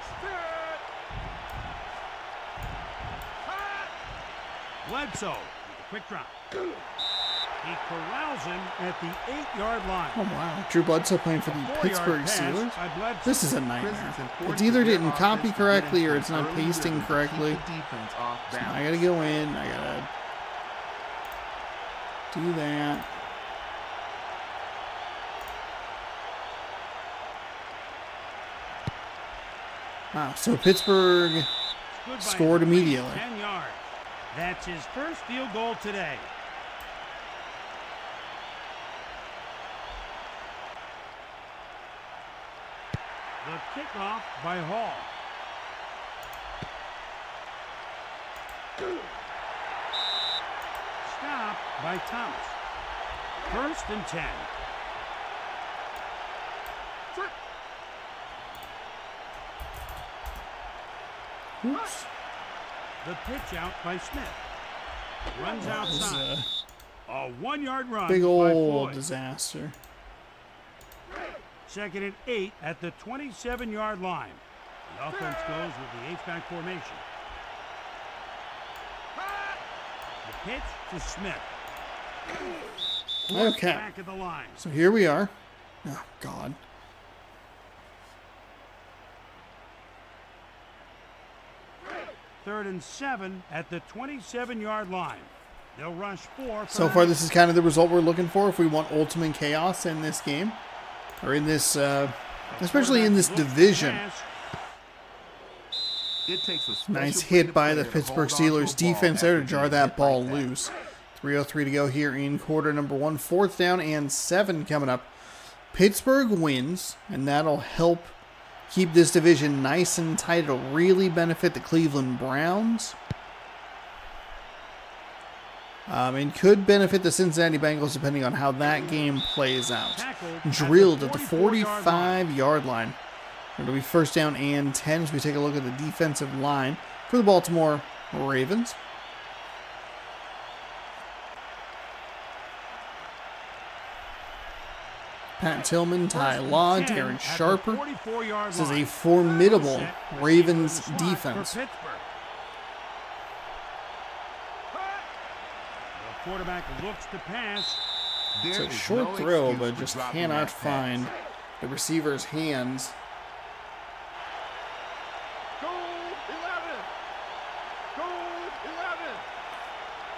[SPEAKER 3] Bledsoe with a quick drop. He corrals him at the 8-yard line.
[SPEAKER 1] Oh wow, Drew Bledsoe playing for the
[SPEAKER 3] 4-yard
[SPEAKER 1] Pittsburgh
[SPEAKER 3] pass
[SPEAKER 1] Steelers.
[SPEAKER 3] by Bledsoe.
[SPEAKER 1] This is a
[SPEAKER 2] Chris,
[SPEAKER 1] nightmare.
[SPEAKER 2] it's important
[SPEAKER 1] It's either
[SPEAKER 2] for their
[SPEAKER 1] didn't copy
[SPEAKER 2] offense to get
[SPEAKER 1] correctly
[SPEAKER 2] into
[SPEAKER 1] or
[SPEAKER 2] an
[SPEAKER 1] it's not
[SPEAKER 2] early
[SPEAKER 1] pasting
[SPEAKER 2] rhythm to
[SPEAKER 1] correctly.
[SPEAKER 2] keep the defense off
[SPEAKER 1] I
[SPEAKER 2] balance.
[SPEAKER 1] gotta go in. I gotta do that. Wow, so Pittsburgh
[SPEAKER 3] Good by
[SPEAKER 1] scored
[SPEAKER 3] him.
[SPEAKER 1] immediately.
[SPEAKER 3] 10 yards. That's his first field goal today. The kickoff by Hall. Stop by Thomas. 1st and 10.
[SPEAKER 1] Oops.
[SPEAKER 3] The pitch out by Smith. Runs
[SPEAKER 1] That was
[SPEAKER 3] outside. A 1-yard run
[SPEAKER 1] big
[SPEAKER 3] by
[SPEAKER 1] old
[SPEAKER 3] Floyd.
[SPEAKER 1] disaster.
[SPEAKER 3] 2nd and 8 at the 27-yard line. The offense goes with the H-back formation. The pitch to Smith. Forced
[SPEAKER 1] Okay.
[SPEAKER 3] Back of the line.
[SPEAKER 1] So here we are. Oh God.
[SPEAKER 3] 3rd and 7 at the 27-yard line. They'll rush 4.
[SPEAKER 1] So far, this is kind of the result we're looking for if we want ultimate chaos in this game, or in this, especially in this division.
[SPEAKER 2] It takes a special
[SPEAKER 1] Nice
[SPEAKER 2] breed
[SPEAKER 1] hit
[SPEAKER 2] of
[SPEAKER 1] by the
[SPEAKER 2] player to
[SPEAKER 1] Pittsburgh
[SPEAKER 2] hold on to a
[SPEAKER 1] Steelers
[SPEAKER 2] ball
[SPEAKER 1] defense there to
[SPEAKER 2] after
[SPEAKER 1] jar
[SPEAKER 2] being
[SPEAKER 1] that
[SPEAKER 2] hit
[SPEAKER 1] ball
[SPEAKER 2] like that.
[SPEAKER 1] loose. 3:03 to go here in quarter number 1. 4th down and 7 coming up. Pittsburgh wins, and that'll help keep this division nice and tight. It'll really benefit the Cleveland Browns. And could benefit the Cincinnati Bengals depending on how that game plays out. Drilled at the 45-yard line. It'll be 1st down and 10 as we take a look at the defensive line for the Baltimore Ravens. Pat Tillman, Ty Law, Darren Sharper. This is a formidable Ravens defense.
[SPEAKER 3] The quarterback looks to pass.
[SPEAKER 1] It's
[SPEAKER 2] There
[SPEAKER 1] a
[SPEAKER 2] is
[SPEAKER 1] short
[SPEAKER 2] no
[SPEAKER 1] throw,
[SPEAKER 2] excuse
[SPEAKER 1] but
[SPEAKER 2] for
[SPEAKER 1] just
[SPEAKER 2] dropping
[SPEAKER 1] cannot
[SPEAKER 2] that pass.
[SPEAKER 1] find the receiver's hands.
[SPEAKER 4] Go 11. Go 11.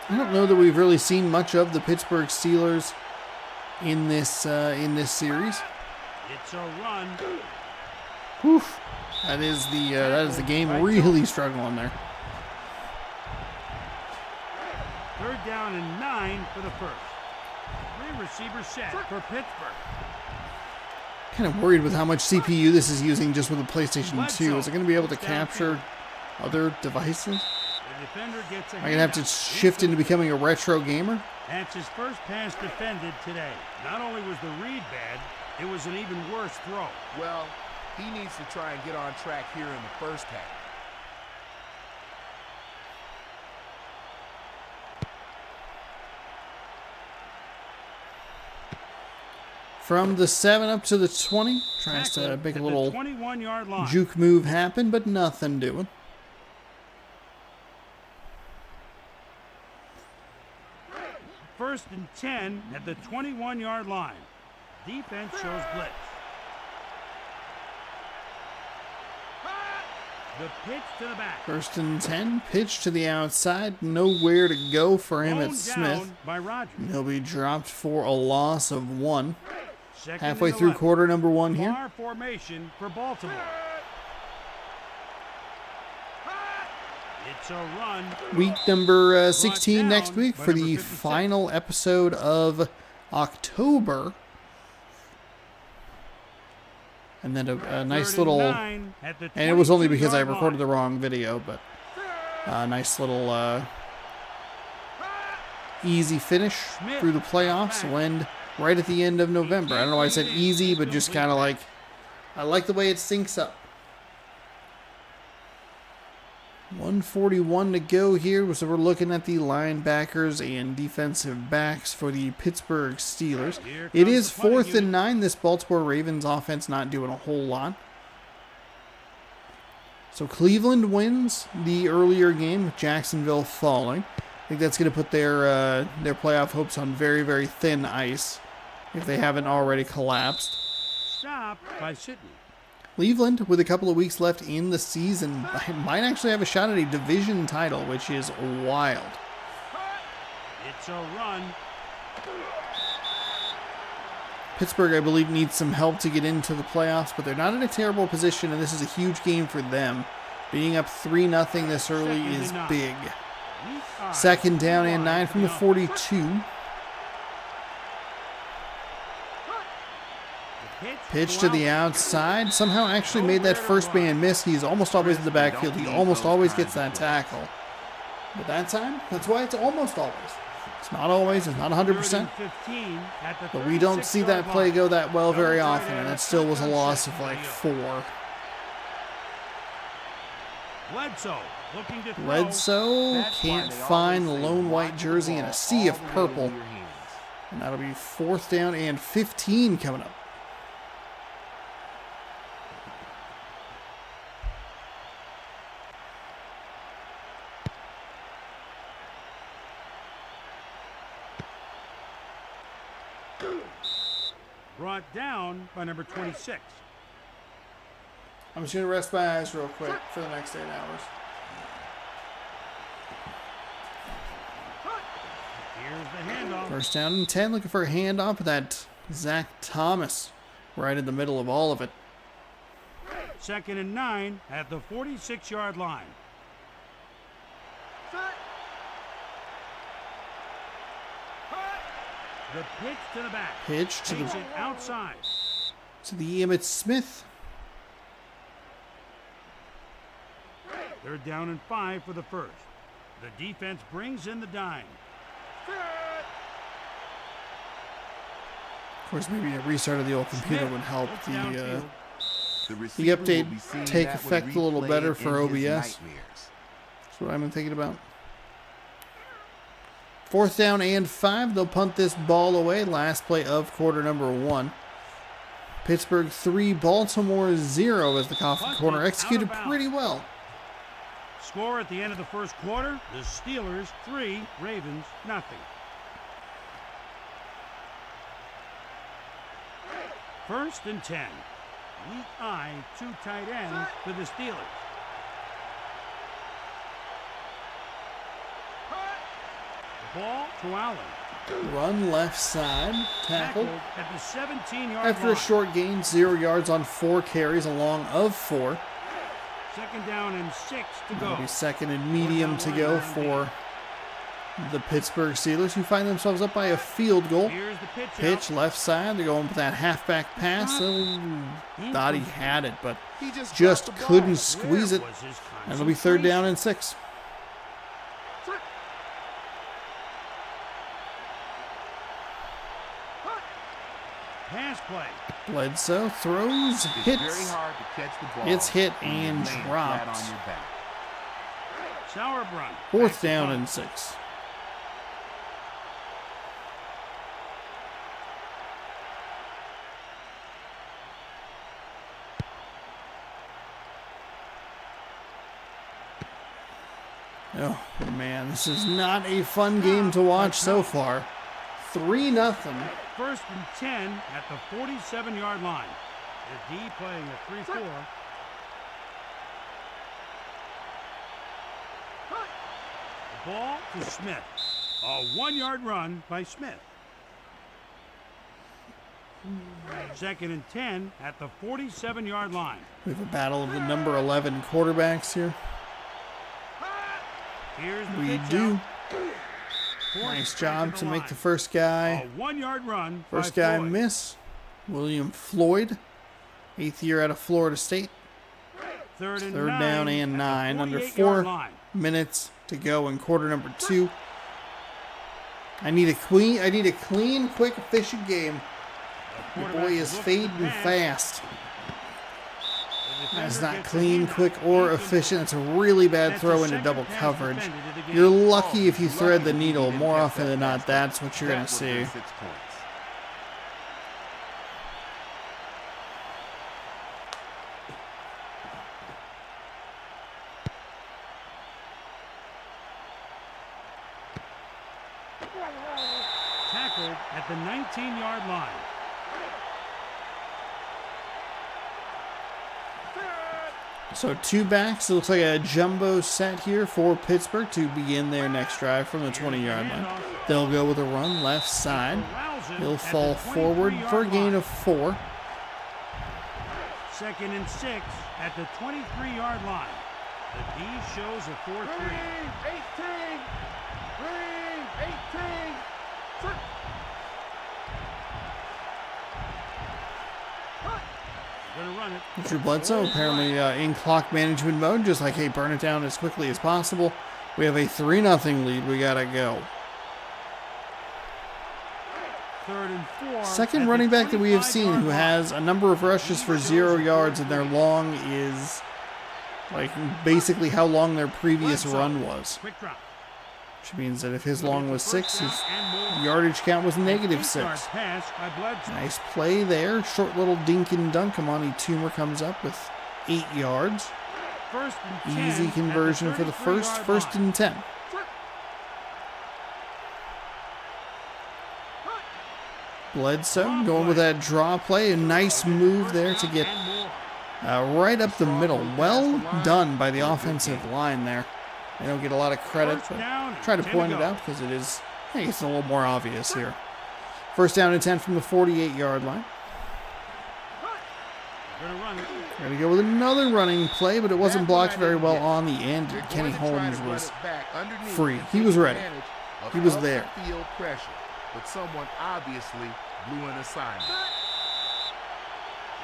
[SPEAKER 1] I don't know that we've really seen much of the Pittsburgh Steelers in this series.
[SPEAKER 3] It's a run.
[SPEAKER 1] Whew. That is the game really struggling there.
[SPEAKER 3] 3rd down and 9 for the first. 3 receivers set for Pittsburgh.
[SPEAKER 1] Kind of worried with how much CPU this is using just with the PlayStation 2. Is it going to be able to capture other devices?
[SPEAKER 3] defender gets a
[SPEAKER 1] I'm going to have to shift into becoming a retro gamer.
[SPEAKER 3] That's his first pass defended today. Not only was the read bad, it was an even worse throw.
[SPEAKER 2] Well, he needs to try and get on track here in the first half.
[SPEAKER 1] From the 7 up to the 20. Tries to make a little
[SPEAKER 3] 21-yard line.
[SPEAKER 1] juke move happen, but nothing doing.
[SPEAKER 3] First and 10 at the 21-yard line. Defense shows blitz. The pitch to the back.
[SPEAKER 1] First and 10, pitch to the outside. Nowhere to go for him at
[SPEAKER 3] Thrown
[SPEAKER 1] Smith.
[SPEAKER 3] down by Rodgers.
[SPEAKER 1] He'll be dropped for a loss of 1.
[SPEAKER 3] Second
[SPEAKER 1] Halfway
[SPEAKER 3] and
[SPEAKER 1] through
[SPEAKER 3] 11.
[SPEAKER 1] quarter number 1 here.
[SPEAKER 3] Far formation for Baltimore. It's a run.
[SPEAKER 1] Week number 16
[SPEAKER 3] Brought
[SPEAKER 1] next
[SPEAKER 3] down
[SPEAKER 1] week
[SPEAKER 3] by
[SPEAKER 1] for
[SPEAKER 3] number
[SPEAKER 1] the
[SPEAKER 3] 56.
[SPEAKER 1] final episode of October. And then a nice
[SPEAKER 3] Third and
[SPEAKER 1] little,
[SPEAKER 3] 9 at the
[SPEAKER 1] and it was only because I
[SPEAKER 3] 22-yard
[SPEAKER 1] recorded
[SPEAKER 3] line.
[SPEAKER 1] the wrong video, but a nice little easy finish through the playoffs. Will end right at the end of November. I don't know why I said easy, but just kind of like, I like the way it syncs up. 1:41 to go here, so we're looking at the linebackers and defensive backs for the Pittsburgh Steelers. It is 4th and 9. This Baltimore Ravens offense not doing a whole lot. So Cleveland wins the earlier game with Jacksonville falling. I think that's going to put their playoff hopes on very, very thin ice if they haven't already collapsed.
[SPEAKER 3] Stop by Sidney.
[SPEAKER 1] Cleveland, with a couple of weeks left in the season, might actually have a shot at a division title, which is wild.
[SPEAKER 3] It's a run.
[SPEAKER 1] Pittsburgh, I believe, needs some help to get into the playoffs, but they're not in a terrible position, and this is a huge game for them. Being up 3-0 this early is big. Second down and 9 from the 42. Pitch to the outside. Somehow actually made that first man miss. He's almost always in the backfield. He almost always gets that tackle. But that time, that's why it's almost always. It's not always. It's not 100%. But we don't see that play go that well very often, and that still was a loss of like 4. Bledsoe can't find the lone white jersey in a sea of purple. And that'll be 4th down and 15 coming up.
[SPEAKER 3] Brought down by number 26.
[SPEAKER 1] I'm just going to rest my eyes real quick for the next 8 hours.
[SPEAKER 3] Here's the handoff.
[SPEAKER 1] First down and 10, looking for a handoff with that Zach Thomas right in the middle of all of it.
[SPEAKER 3] Second and 9 at the 46-yard line. The pitch to the back.
[SPEAKER 1] Pitch to
[SPEAKER 3] Takes
[SPEAKER 1] the
[SPEAKER 3] it outside.
[SPEAKER 1] to the Emmitt Smith.
[SPEAKER 3] Third down and 5 for the first. The defense brings in the dime.
[SPEAKER 1] Of course, maybe a restart of the old computer would help the
[SPEAKER 2] receiver will be
[SPEAKER 1] update
[SPEAKER 2] seeing
[SPEAKER 1] take
[SPEAKER 2] that one
[SPEAKER 1] effect a little
[SPEAKER 2] replayed
[SPEAKER 1] better
[SPEAKER 2] in
[SPEAKER 1] for
[SPEAKER 2] his
[SPEAKER 1] OBS.
[SPEAKER 2] nightmares.
[SPEAKER 1] That's what I've been thinking about. 4th down and 5. They'll punt this ball away. Last play of quarter number 1. Pittsburgh 3, Baltimore 0 as the coffin corner executed pretty well.
[SPEAKER 3] Score at the end of the first quarter, the Steelers 3, Ravens nothing. First and 10. Weak eye, 2 tight ends for the Steelers. Ball to Allen.
[SPEAKER 1] Run left side, tackled.
[SPEAKER 3] At the 17-yard
[SPEAKER 1] After
[SPEAKER 3] line.
[SPEAKER 1] a short gain, 0 yards on 4 carries, a long of 4.
[SPEAKER 3] Second down and 6 to go.
[SPEAKER 1] It'll be second and medium to go for the Pittsburgh Steelers, who find themselves up by a field goal.
[SPEAKER 3] Here's the pitch.
[SPEAKER 1] Pitch left side. They're going with that halfback pass. Oh, thought he had it, but
[SPEAKER 2] He just
[SPEAKER 1] just
[SPEAKER 2] dropped the ball.
[SPEAKER 1] couldn't squeeze it.
[SPEAKER 3] Was his
[SPEAKER 1] And it'll be third down and 6.
[SPEAKER 3] play.
[SPEAKER 1] Bledsoe throws,
[SPEAKER 2] It's
[SPEAKER 1] hits.
[SPEAKER 2] very hard to catch the ball.
[SPEAKER 1] It's hit
[SPEAKER 2] when you're
[SPEAKER 1] and
[SPEAKER 2] laying flat
[SPEAKER 1] dropped.
[SPEAKER 2] on your back.
[SPEAKER 3] Sauerbrunn.
[SPEAKER 1] Fourth
[SPEAKER 3] back to
[SPEAKER 1] down
[SPEAKER 3] punt.
[SPEAKER 1] and 6. Oh, man, this is not a fun game to watch so far. 3-0.
[SPEAKER 3] First and 10 at the 47-yard line. The D playing a 3-4. The ball to Smith. A 1-yard run by Smith. Second and 10 at the 47-yard line.
[SPEAKER 1] We have a battle of the number 11 quarterbacks here.
[SPEAKER 3] Here's the
[SPEAKER 1] We
[SPEAKER 3] pitch
[SPEAKER 1] do.
[SPEAKER 3] out. Fourth
[SPEAKER 1] Nice
[SPEAKER 3] back
[SPEAKER 1] job
[SPEAKER 3] at
[SPEAKER 1] to
[SPEAKER 3] the
[SPEAKER 1] make
[SPEAKER 3] line.
[SPEAKER 1] the first guy.
[SPEAKER 3] A 1-yard run
[SPEAKER 1] First
[SPEAKER 3] by
[SPEAKER 1] guy
[SPEAKER 3] Floyd.
[SPEAKER 1] miss. William Floyd, 8th year out of Florida State.
[SPEAKER 3] Third and
[SPEAKER 1] Third down and
[SPEAKER 3] at the
[SPEAKER 1] 9. Under
[SPEAKER 3] 48-yard
[SPEAKER 1] 4
[SPEAKER 3] line.
[SPEAKER 1] minutes to go in quarter number 2. I need a clean, quick, efficient game.
[SPEAKER 3] The
[SPEAKER 1] Your boy
[SPEAKER 3] quarterback
[SPEAKER 1] is
[SPEAKER 3] looking
[SPEAKER 1] fading
[SPEAKER 3] to pass.
[SPEAKER 1] fast.
[SPEAKER 3] The
[SPEAKER 1] That's
[SPEAKER 3] defender
[SPEAKER 1] not
[SPEAKER 3] gets
[SPEAKER 1] clean,
[SPEAKER 3] the
[SPEAKER 1] quick,
[SPEAKER 3] handoff.
[SPEAKER 1] or efficient. It's a really bad
[SPEAKER 3] That's
[SPEAKER 1] throw
[SPEAKER 3] the
[SPEAKER 1] into
[SPEAKER 3] second
[SPEAKER 1] double
[SPEAKER 3] pass
[SPEAKER 1] coverage.
[SPEAKER 3] defended of the game.
[SPEAKER 1] You're lucky if you
[SPEAKER 2] Lucky
[SPEAKER 1] thread the
[SPEAKER 2] he
[SPEAKER 1] needle.
[SPEAKER 2] didn't
[SPEAKER 1] More
[SPEAKER 2] catch
[SPEAKER 1] often
[SPEAKER 2] that
[SPEAKER 1] than not,
[SPEAKER 2] pass.
[SPEAKER 1] that's what you're going
[SPEAKER 2] That
[SPEAKER 1] to
[SPEAKER 2] would've been
[SPEAKER 1] see.
[SPEAKER 2] 6 points.
[SPEAKER 3] Tackled at the 19-yard line.
[SPEAKER 1] So 2 backs. It looks like a jumbo set here for Pittsburgh to begin their next drive from the 20-yard line. They'll go with a run left side.
[SPEAKER 3] Corrals it
[SPEAKER 1] He'll
[SPEAKER 3] at
[SPEAKER 1] fall
[SPEAKER 3] the
[SPEAKER 1] forward for a
[SPEAKER 3] 23-yard
[SPEAKER 1] gain
[SPEAKER 3] line.
[SPEAKER 1] of 4.
[SPEAKER 3] Second and 6 at the 23-yard line. The D shows a 4-3.
[SPEAKER 4] Green, 18. Green, 18.
[SPEAKER 3] Gonna run it.
[SPEAKER 1] Drew Bledsoe apparently in clock management mode, just like, hey, burn it down as quickly as possible. We have a 3-0 lead. We got to go.
[SPEAKER 3] Third and 4.
[SPEAKER 1] Second
[SPEAKER 3] at the
[SPEAKER 1] running back that we have seen
[SPEAKER 3] 25-yard
[SPEAKER 1] who
[SPEAKER 3] line.
[SPEAKER 1] has a number of rushes for 0 yards, and their long is like basically how long their previous
[SPEAKER 3] Bledsoe.
[SPEAKER 1] run was.
[SPEAKER 3] Quick drop.
[SPEAKER 1] Which means that if his long was 6, his
[SPEAKER 3] And more.
[SPEAKER 1] yardage count was negative
[SPEAKER 3] 8-yard
[SPEAKER 1] 6.
[SPEAKER 3] pass by Bledsoe.
[SPEAKER 1] Nice play there. Short little dink and dunk. Amani Toomer comes up with 8 yards.
[SPEAKER 3] First and 10
[SPEAKER 1] Easy
[SPEAKER 3] at
[SPEAKER 1] conversion for the
[SPEAKER 3] 33-yard
[SPEAKER 1] first
[SPEAKER 3] line.
[SPEAKER 1] and 10. Bledsoe going with that draw play. A nice move there to get
[SPEAKER 3] And more.
[SPEAKER 1] right up the middle. Well done by the offensive line there. They don't get a lot of credit,
[SPEAKER 3] First
[SPEAKER 1] but
[SPEAKER 3] down and
[SPEAKER 1] try to
[SPEAKER 3] 10
[SPEAKER 1] point
[SPEAKER 3] to
[SPEAKER 1] it
[SPEAKER 3] go.
[SPEAKER 1] out because it is, I think it's a little more obvious here. First down and 10 from the 48-yard line.
[SPEAKER 3] Gonna run it.
[SPEAKER 1] Going to go with another running play, but it wasn't blocked very well on the end.
[SPEAKER 2] They're
[SPEAKER 1] Kenny
[SPEAKER 2] going to try
[SPEAKER 1] Holmes
[SPEAKER 2] to run
[SPEAKER 1] was
[SPEAKER 2] it back underneath
[SPEAKER 1] free.
[SPEAKER 2] and
[SPEAKER 1] He
[SPEAKER 2] take
[SPEAKER 1] was ready.
[SPEAKER 2] advantage of
[SPEAKER 1] He was
[SPEAKER 2] off
[SPEAKER 1] there.
[SPEAKER 2] the field pressure, but someone obviously blew an assignment.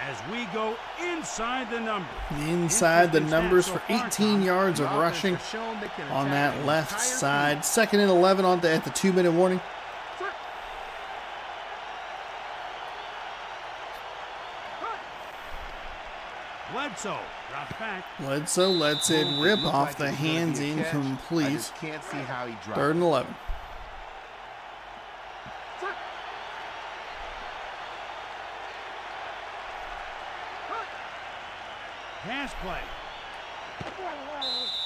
[SPEAKER 3] As we go inside the number.
[SPEAKER 1] inside the
[SPEAKER 3] Interesting
[SPEAKER 1] numbers
[SPEAKER 3] stats
[SPEAKER 1] for
[SPEAKER 3] so far,
[SPEAKER 1] 18
[SPEAKER 3] Tom.
[SPEAKER 1] yards of
[SPEAKER 2] The offense
[SPEAKER 1] rushing
[SPEAKER 2] has shown they can
[SPEAKER 1] on
[SPEAKER 2] attack
[SPEAKER 1] that
[SPEAKER 2] the
[SPEAKER 1] left
[SPEAKER 2] entire
[SPEAKER 1] side.
[SPEAKER 2] field.
[SPEAKER 1] Second and 11 at the 2-minute warning.
[SPEAKER 3] Bledsoe drops back.
[SPEAKER 1] Bledsoe lets it
[SPEAKER 2] Move that
[SPEAKER 1] rip
[SPEAKER 2] looked
[SPEAKER 1] off
[SPEAKER 2] like
[SPEAKER 1] the
[SPEAKER 2] it was gonna
[SPEAKER 1] hands
[SPEAKER 2] be a catch. I
[SPEAKER 1] incomplete.
[SPEAKER 2] just can't see how he dropped
[SPEAKER 1] 3rd and
[SPEAKER 2] it.
[SPEAKER 1] 11.
[SPEAKER 3] Pass play.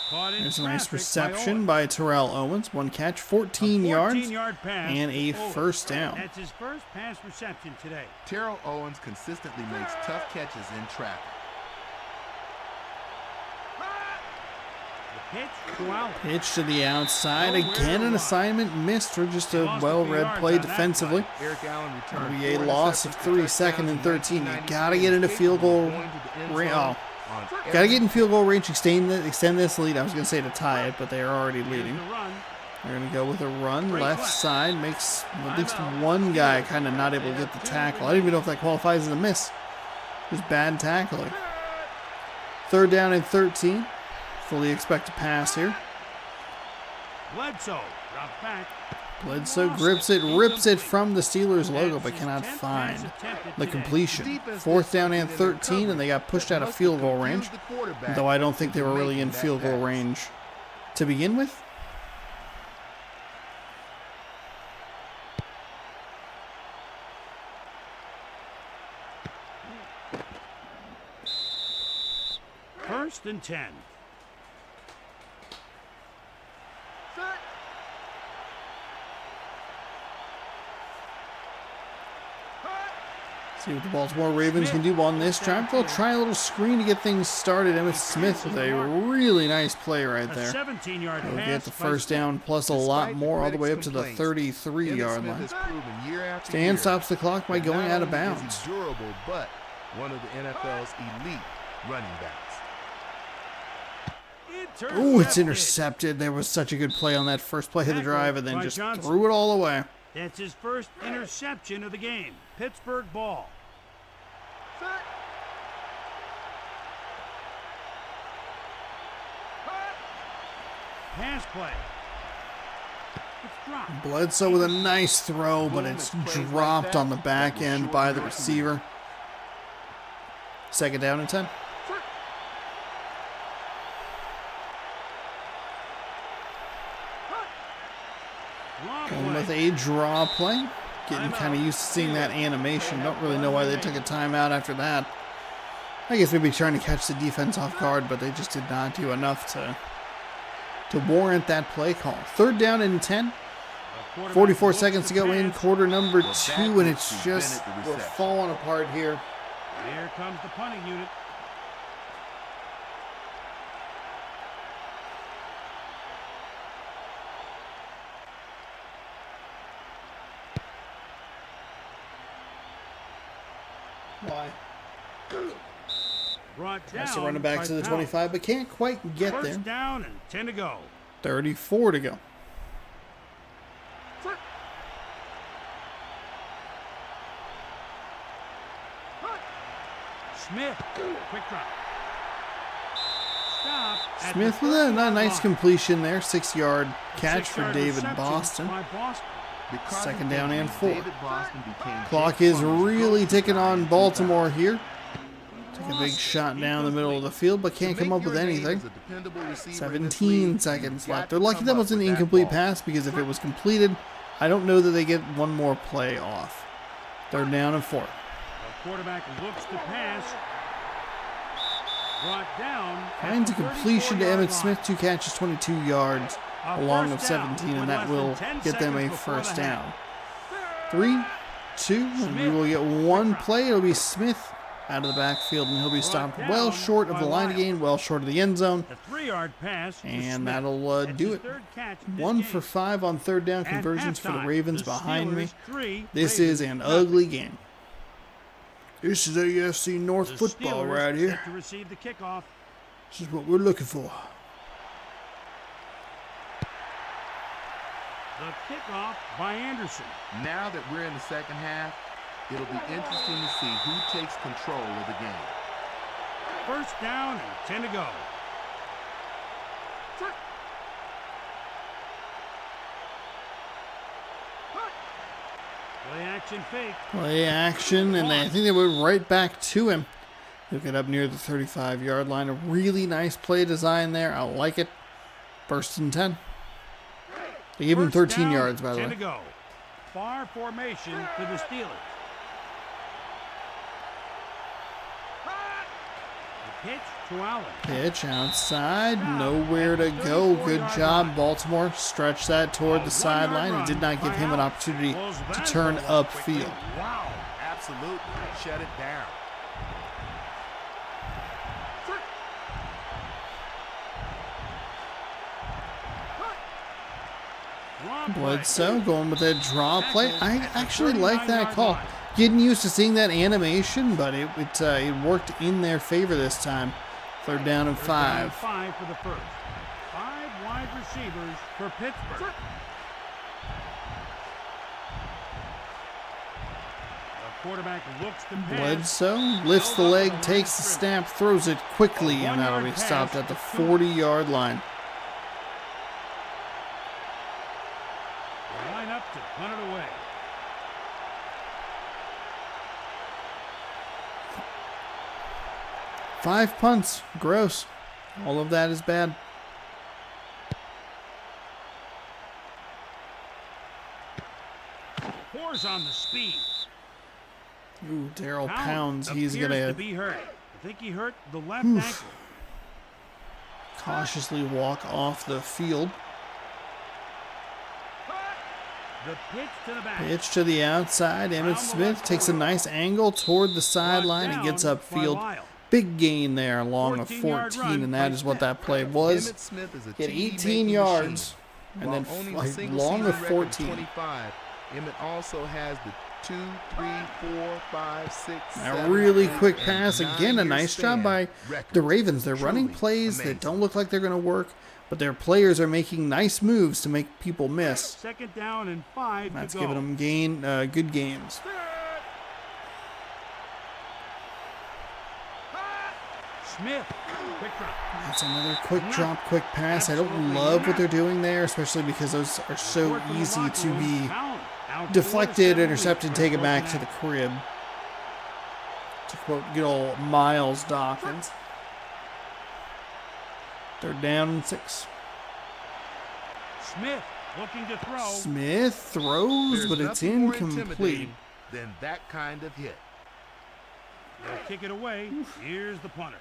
[SPEAKER 3] Caught in
[SPEAKER 1] There's a nice
[SPEAKER 3] traffic by
[SPEAKER 1] reception
[SPEAKER 3] Owens.
[SPEAKER 1] by Terrell Owens. One catch, 14
[SPEAKER 3] A
[SPEAKER 1] yards,
[SPEAKER 3] 14-yard pass
[SPEAKER 1] and a
[SPEAKER 3] to Owens.
[SPEAKER 1] first down.
[SPEAKER 3] That's his first pass reception today.
[SPEAKER 2] Terrell Owens consistently makes tough catches in traffic.
[SPEAKER 3] The pitch to Allen.
[SPEAKER 1] Pitch to the outside. Again, an assignment missed for just a
[SPEAKER 3] Lost a few
[SPEAKER 1] well-read
[SPEAKER 3] yards
[SPEAKER 1] play
[SPEAKER 3] on that
[SPEAKER 1] defensively.
[SPEAKER 2] Eric Allen returned
[SPEAKER 1] It'll be a
[SPEAKER 2] 4
[SPEAKER 1] loss of
[SPEAKER 2] interceptions
[SPEAKER 1] 3,
[SPEAKER 2] for
[SPEAKER 1] second and
[SPEAKER 2] touchdowns
[SPEAKER 1] 13.
[SPEAKER 2] in
[SPEAKER 1] You
[SPEAKER 2] 1993
[SPEAKER 1] gotta get into field goal
[SPEAKER 2] going to the end
[SPEAKER 1] range.
[SPEAKER 2] zone
[SPEAKER 1] Oh,
[SPEAKER 2] on
[SPEAKER 1] gotta
[SPEAKER 2] every
[SPEAKER 1] get in field goal range, extend this lead. I was gonna say to tie it, but they are already
[SPEAKER 3] Here's
[SPEAKER 1] leading.
[SPEAKER 3] the run.
[SPEAKER 1] They're gonna go with a run
[SPEAKER 3] Break
[SPEAKER 1] left
[SPEAKER 3] left.
[SPEAKER 1] side. Makes at least one guy kind of not able to get the tackle. I don't even know if that qualifies as a miss. Just bad tackling. 3rd down and 13. Fully expect to pass here.
[SPEAKER 3] Bledsoe drops back.
[SPEAKER 1] Bledsoe grips it, rips it from the Steelers logo, but cannot find the completion. 4th down and 13, and they got pushed out of field goal range, though I don't think they were really in field goal range to begin with.
[SPEAKER 3] First and 10.
[SPEAKER 1] See what the Baltimore Ravens can do on this drive. They'll try a little screen to get things started. Emmitt Smith with a really nice play right there. They'll get the first down plus a lot more all the way up to the 33-yard line. Stan stops the clock by going out of bounds.
[SPEAKER 2] Durable, but one of the NFL's elite running backs.
[SPEAKER 1] Oh, it's intercepted. There was such a good play on that first play of the drive, and then just threw it all away.
[SPEAKER 3] That's his first interception of the game. Pittsburgh ball. Pass play. It's dropped.
[SPEAKER 1] Bledsoe with a nice throw, but it's dropped on the back end by the receiver. 2nd down and 10. Going with a draw play. Getting kind of used to seeing that animation. Don't really know why they took a timeout after that. I guess maybe trying to catch the defense off guard, but they just did not do enough to warrant that play call. 3rd down and 10. 44 seconds to go in quarter number 2, and it's just, we're falling apart here.
[SPEAKER 3] Here comes the punting unit.
[SPEAKER 1] Why?
[SPEAKER 3] Has
[SPEAKER 1] to run it back to the 25, but can't quite get there.
[SPEAKER 3] First down and 10 to go.
[SPEAKER 1] 34 to go.
[SPEAKER 3] Smith, quick drop. Stop.
[SPEAKER 1] Smith with a nice completion there. 6-yard catch for David Boston. 2nd down and 4. Clock is really ticking on Baltimore here. Took a big shot down the middle of the field, but can't come up with anything. 17 seconds left. They're lucky that was an incomplete pass, because if it was completed, I don't know that they get one more play off. 3rd down and 4.
[SPEAKER 3] The quarterback looks to pass. Brought down.
[SPEAKER 1] Finds a completion to Emmitt Smith. 2 catches, 22 yards. A long of 17, and that will get them a first down. 3, 2, and we will get one play. It'll be Smith out of the backfield, and he'll be stopped well short of the line again, well short of the end zone. And that'll do it. 1 for 5 on 3rd down conversions for the Ravens behind me. This is an ugly game. This is AFC North football right here. This is what we're looking for.
[SPEAKER 3] The kickoff by Anderson.
[SPEAKER 2] Now that we're in the second half, it'll be interesting to see who takes control of the game.
[SPEAKER 3] First down and 10 to go. Play action fake.
[SPEAKER 1] Play action, and I think they went right back to him. He'll get up near the 35-yard line. A really nice play design there. I like it. 1st and 10. They gave him 13 yards, by the way.
[SPEAKER 3] 10 to go. Far formation to the Steelers. The pitch to Allen.
[SPEAKER 1] Pitch outside. Nowhere to go. Good job, Baltimore. Stretch that toward the sideline. It did not give him an opportunity to turn upfield.
[SPEAKER 2] Wow, absolutely. Shut it down.
[SPEAKER 1] Bledsoe going with that draw play. I actually like that call. Getting used to seeing that animation, but it worked in their favor this time. 3rd down and 5.
[SPEAKER 3] 5 for the first. 5 wide receivers for Pittsburgh. The quarterback looks to pass.
[SPEAKER 1] Bledsoe lifts the leg, takes the snap, throws it quickly, and that'll be stopped at the 40-yard line.
[SPEAKER 3] Punt it away.
[SPEAKER 1] Five punts. Gross. All of that is bad.
[SPEAKER 3] Pours on the speed.
[SPEAKER 1] Ooh, Daryl Pounds. He's
[SPEAKER 3] appears
[SPEAKER 1] going
[SPEAKER 3] to
[SPEAKER 1] to
[SPEAKER 3] be hurt. I think he hurt the left ankle.
[SPEAKER 1] cautiously walk off the field.
[SPEAKER 3] The pitch to the back.
[SPEAKER 1] Pitch to the outside. Emmitt Smith takes a nice angle toward the sideline and gets upfield. Big gain there along a 14, and that is what that play was.
[SPEAKER 2] Emmitt Smith is a
[SPEAKER 1] Get
[SPEAKER 2] TD
[SPEAKER 1] 18
[SPEAKER 2] making
[SPEAKER 1] yards,
[SPEAKER 2] machine.
[SPEAKER 1] and
[SPEAKER 2] While
[SPEAKER 1] then
[SPEAKER 2] owning a single
[SPEAKER 1] long
[SPEAKER 2] season
[SPEAKER 1] of
[SPEAKER 2] record
[SPEAKER 1] 14.
[SPEAKER 2] 25, Emmitt also has the 2, 3, 4, 5, 6,
[SPEAKER 1] A
[SPEAKER 2] 7,
[SPEAKER 1] really
[SPEAKER 2] 8,
[SPEAKER 1] quick
[SPEAKER 2] and
[SPEAKER 1] pass.
[SPEAKER 2] 9
[SPEAKER 1] Again, a
[SPEAKER 2] year
[SPEAKER 1] nice job
[SPEAKER 2] span
[SPEAKER 1] by
[SPEAKER 2] record.
[SPEAKER 1] the Ravens. They're running
[SPEAKER 2] Truly
[SPEAKER 1] plays
[SPEAKER 2] amazing.
[SPEAKER 1] that don't look like they're going to work, but their players are making nice moves to make people miss.
[SPEAKER 3] Second down and 5
[SPEAKER 1] That's
[SPEAKER 3] to go.
[SPEAKER 1] giving them good gains.
[SPEAKER 3] Smith, quick drop.
[SPEAKER 1] That's another quick drop, quick pass. I don't love what they're doing there, especially because those are so
[SPEAKER 3] Report from the
[SPEAKER 1] easy
[SPEAKER 3] locker
[SPEAKER 1] to
[SPEAKER 3] room.
[SPEAKER 1] be
[SPEAKER 3] Pound. Out
[SPEAKER 1] deflected,
[SPEAKER 3] 4-7
[SPEAKER 1] intercepted,
[SPEAKER 3] lead.
[SPEAKER 1] take it back to
[SPEAKER 3] Broken
[SPEAKER 1] the crib. To quote good old Miles Dawkins. Third down and 6.
[SPEAKER 3] Smith looking to throw.
[SPEAKER 1] Smith throws,
[SPEAKER 2] There's
[SPEAKER 1] but it's
[SPEAKER 2] nothing more
[SPEAKER 1] incomplete.
[SPEAKER 2] intimidating than that kind of hit.
[SPEAKER 3] They'll kick it away. Here's the punter.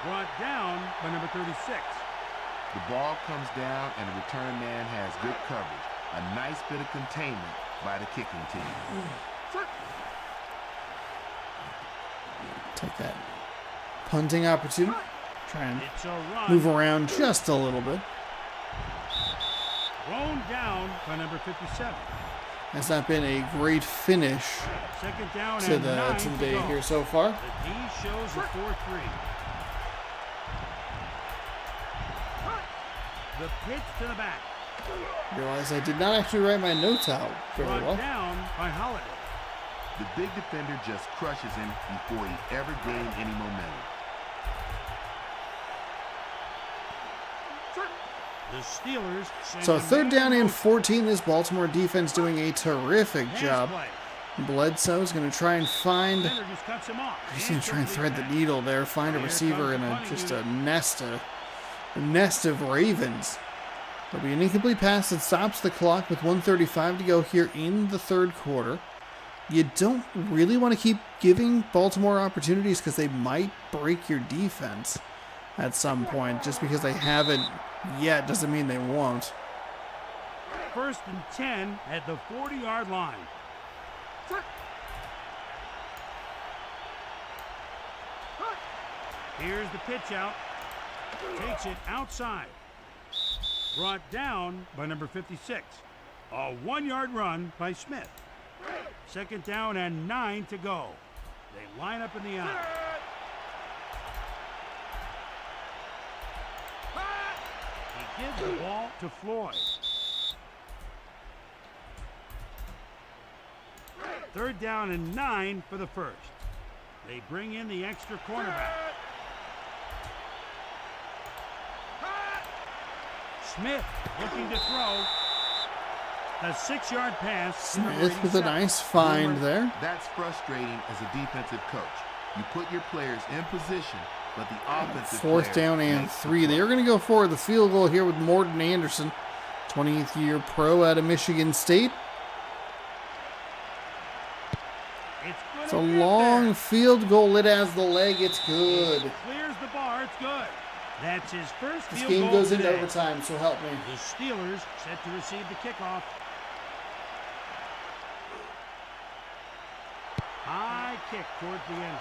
[SPEAKER 3] Brought down by number 36.
[SPEAKER 2] The ball comes down and the return man has good coverage. A nice bit of containment by the kicking team.
[SPEAKER 1] Take that punting opportunity. Try and
[SPEAKER 3] It's a run.
[SPEAKER 1] move around just a little bit.
[SPEAKER 3] Thrown down by number 57.
[SPEAKER 1] Has not been a great finish
[SPEAKER 3] Second down
[SPEAKER 1] to
[SPEAKER 3] and 9
[SPEAKER 1] the
[SPEAKER 3] to
[SPEAKER 1] day
[SPEAKER 3] go.
[SPEAKER 1] here so far.
[SPEAKER 3] The D shows a 4-3. The pitch to the back.
[SPEAKER 1] Realize I did not actually write my notes out very
[SPEAKER 3] Brought
[SPEAKER 1] well.
[SPEAKER 3] down by Holiday.
[SPEAKER 2] The big defender just crushes him before he ever gained any momentum.
[SPEAKER 3] The Steelers send
[SPEAKER 1] So
[SPEAKER 3] a
[SPEAKER 1] third
[SPEAKER 3] man
[SPEAKER 1] down
[SPEAKER 3] in
[SPEAKER 1] and
[SPEAKER 3] motion.
[SPEAKER 1] 14. This Baltimore defense doing a terrific
[SPEAKER 3] Pass
[SPEAKER 1] job.
[SPEAKER 3] play.
[SPEAKER 1] Bledsoe's going to try and find.
[SPEAKER 3] Center just cuts him off.
[SPEAKER 1] He's going to try and thread the
[SPEAKER 3] Incomplete
[SPEAKER 1] needle there. Find a
[SPEAKER 3] Here
[SPEAKER 1] receiver
[SPEAKER 3] comes
[SPEAKER 1] and
[SPEAKER 3] the punting
[SPEAKER 1] just
[SPEAKER 3] unit.
[SPEAKER 1] a nest of Ravens. There'll be an incomplete pass that stops the clock with 1:35 to go here in the third quarter. You don't really want to keep giving Baltimore opportunities because they might break your defense at some point. Just because they haven't yet doesn't mean they won't.
[SPEAKER 3] First and 10 at the 40-yard line. Here's the pitch out. Takes it outside. Brought down by number 56. A 1-yard run by Smith. Second down and 9 to go. They line up in the eye. He gives the ball to Floyd. Third down and 9 for the first. They bring in the extra cornerback. Smith looking to throw. A 6-yard pass.
[SPEAKER 1] Smith with a nice find there.
[SPEAKER 2] That's frustrating as a defensive coach. You put your players in position, but the offensive
[SPEAKER 1] Fourth
[SPEAKER 2] player
[SPEAKER 1] down and
[SPEAKER 2] makes the
[SPEAKER 1] 3.
[SPEAKER 2] play.
[SPEAKER 1] They're going to go for the field goal here with Morton Anderson, 20th year pro out of Michigan State. It's a long field goal. It has the leg. It's good.
[SPEAKER 3] Clears the bar. It's good. That's his first
[SPEAKER 1] This
[SPEAKER 3] field
[SPEAKER 1] game
[SPEAKER 3] goal
[SPEAKER 1] goes into
[SPEAKER 3] today.
[SPEAKER 1] overtime, so help me.
[SPEAKER 3] The Steelers set to receive the kickoff. High kick towards the end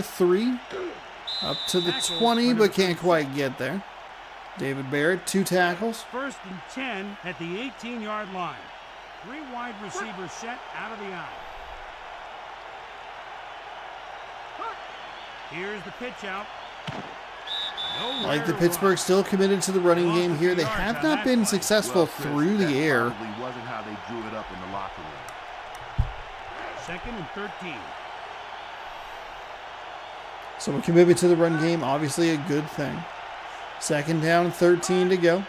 [SPEAKER 3] zone.
[SPEAKER 1] 3-3. Up to the 20, but can't quite get there. David Barrett, 2 tackles.
[SPEAKER 3] First and 10 at the 18-yard line. 3 wide receivers set out of the eye. Here's the pitch out.
[SPEAKER 1] I like the Pittsburgh still committed to the running game here. They have not been successful through the air.
[SPEAKER 2] Probably wasn't how they drew it up in the locker room.
[SPEAKER 3] 2nd and 13.
[SPEAKER 1] So a commitment to the run game, obviously a good thing. 2nd down, 13 to go.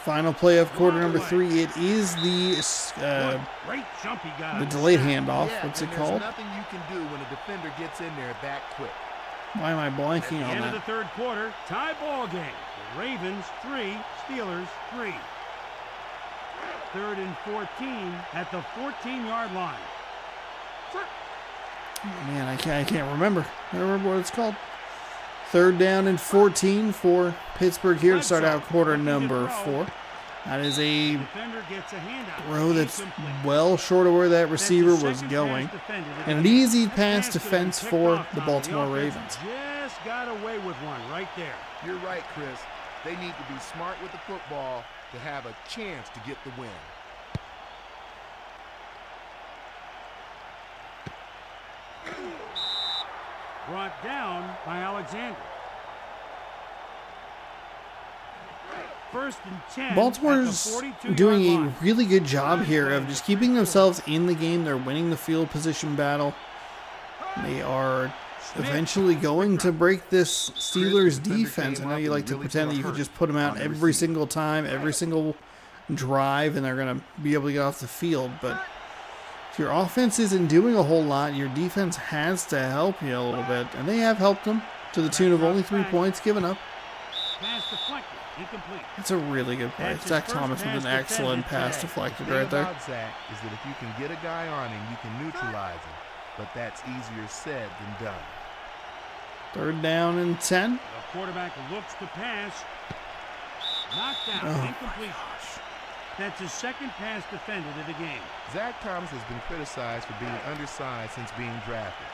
[SPEAKER 1] Final play of quarter number 3. It is
[SPEAKER 3] Great jump he got.
[SPEAKER 1] the delayed handoff.
[SPEAKER 2] Yeah,
[SPEAKER 1] What's it
[SPEAKER 2] and
[SPEAKER 1] called?
[SPEAKER 2] There's nothing you can do when a defender gets in there that quick.
[SPEAKER 1] Why am I blanking
[SPEAKER 3] At
[SPEAKER 1] on
[SPEAKER 3] the end of the
[SPEAKER 1] that?
[SPEAKER 3] 3rd quarter, tie ball game. The Ravens 3, Steelers 3. 3rd and 14 at the 14-yard line.
[SPEAKER 1] Man, I can't remember. I don't remember what it's called. 3rd down and 14 for Pittsburgh here to start out quarter number 4. That is a
[SPEAKER 3] Defender gets a handout.
[SPEAKER 1] throw that's
[SPEAKER 3] Incomplete.
[SPEAKER 1] well short of where that
[SPEAKER 3] That's
[SPEAKER 1] receiver
[SPEAKER 3] the
[SPEAKER 1] was
[SPEAKER 3] second
[SPEAKER 1] going.
[SPEAKER 3] pass defended at
[SPEAKER 1] And
[SPEAKER 3] the
[SPEAKER 1] an
[SPEAKER 3] game.
[SPEAKER 1] easy
[SPEAKER 3] That
[SPEAKER 1] pass
[SPEAKER 3] could have been
[SPEAKER 1] defense
[SPEAKER 3] picked
[SPEAKER 1] for
[SPEAKER 3] off,
[SPEAKER 1] the
[SPEAKER 3] Tommy.
[SPEAKER 1] Baltimore
[SPEAKER 3] offense
[SPEAKER 1] Ravens.
[SPEAKER 3] Just got away with one right there.
[SPEAKER 2] You're right, Chris. They need to be smart with the football to have a chance to get the win.
[SPEAKER 3] Brought down by Alexander. 1st and 10.
[SPEAKER 1] Baltimore's
[SPEAKER 3] at the 42-yard
[SPEAKER 1] doing a
[SPEAKER 3] line.
[SPEAKER 1] really good job here of just keeping themselves in the game. They're winning the field position battle. They are eventually going to break this Steelers defense. I know you like to pretend that you could just put them out every single time, every single drive, and they're going to be able to get off the field. But if your offense isn't doing a whole lot, your defense has to help you a little bit. And they have helped them to the tune of only 3 points given up.
[SPEAKER 3] Pass deflected. Incomplete.
[SPEAKER 1] That's a really good play.
[SPEAKER 3] That's his
[SPEAKER 1] Zach
[SPEAKER 3] first
[SPEAKER 1] Thomas with
[SPEAKER 3] pass
[SPEAKER 1] an excellent
[SPEAKER 3] defended
[SPEAKER 1] pass
[SPEAKER 3] today.
[SPEAKER 1] deflected
[SPEAKER 2] The thing
[SPEAKER 1] right there.
[SPEAKER 2] about Zach is that if you can get a guy on him, you can neutralize him. But that's easier said than done.
[SPEAKER 1] 3rd down and 10.
[SPEAKER 3] The quarterback looks to pass. Knocked down.
[SPEAKER 1] Oh,
[SPEAKER 3] Incomplete. That's his 2nd pass defended of the game.
[SPEAKER 2] Zach Thomas has been criticized for being undersized since being drafted,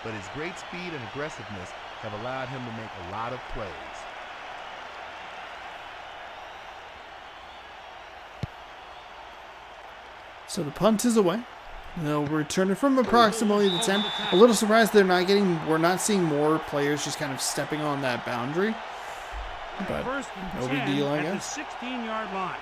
[SPEAKER 2] but his great speed and aggressiveness have allowed him to make a lot of plays.
[SPEAKER 1] So the punt is away. They'll return it from approximately the 10. A little surprised we're not seeing more players just kind of stepping on that boundary. But
[SPEAKER 3] 1st and
[SPEAKER 1] no
[SPEAKER 3] 10
[SPEAKER 1] big deal, I
[SPEAKER 3] at
[SPEAKER 1] guess.
[SPEAKER 3] the 16-yard line.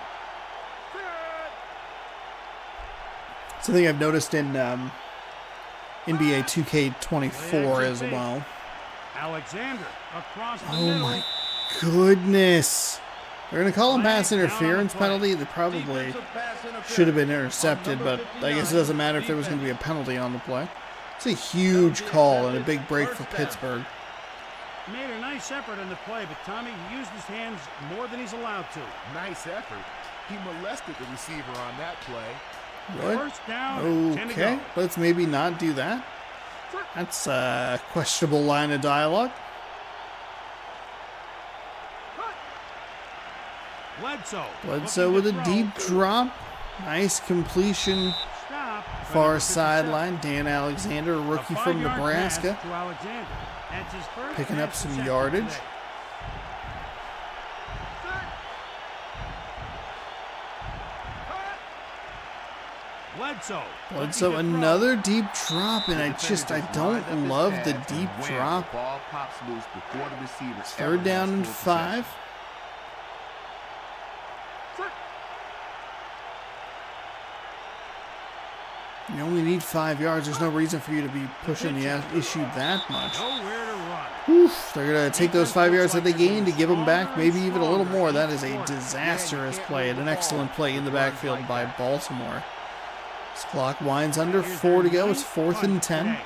[SPEAKER 1] Something I've noticed in NBA 2K24 as well.
[SPEAKER 3] Alexander across the
[SPEAKER 1] Oh
[SPEAKER 3] middle.
[SPEAKER 1] my goodness. They're going to call him pass interference penalty. They probably
[SPEAKER 5] Defensive pass interference
[SPEAKER 1] should have been
[SPEAKER 5] on
[SPEAKER 1] intercepted,
[SPEAKER 5] number
[SPEAKER 1] but I guess it
[SPEAKER 5] 59.
[SPEAKER 1] doesn't matter if there was going to be a penalty on the play. It's a huge call and a big break for Pittsburgh.
[SPEAKER 3] Made a nice effort on the play, but Tommy used his hands more than he's allowed to.
[SPEAKER 2] Nice effort. He molested the receiver on that play.
[SPEAKER 1] What?
[SPEAKER 3] 1st down, 10 to
[SPEAKER 1] Okay,
[SPEAKER 3] go.
[SPEAKER 1] let's maybe not do that. That's a questionable line of dialogue. Bledsoe with a deep drop. Nice completion.
[SPEAKER 3] Stop.
[SPEAKER 1] Far sideline. Dan Alexander, a rookie from Nebraska. Picking up some yardage. Bledsoe, another deep drop, and I don't love the deep drop.
[SPEAKER 2] Ball pops loose before the receiver
[SPEAKER 1] 3rd down and 5. You only need 5 yards. There's no reason for you to be pushing the issue that much.
[SPEAKER 3] Nowhere to run.
[SPEAKER 1] Oof, they're going to take those 5 yards that they gained to give them back, maybe even a little more. That is a disastrous play and an excellent play in the backfield by Baltimore. This clock winds under 4 to go. It's 4th and 10.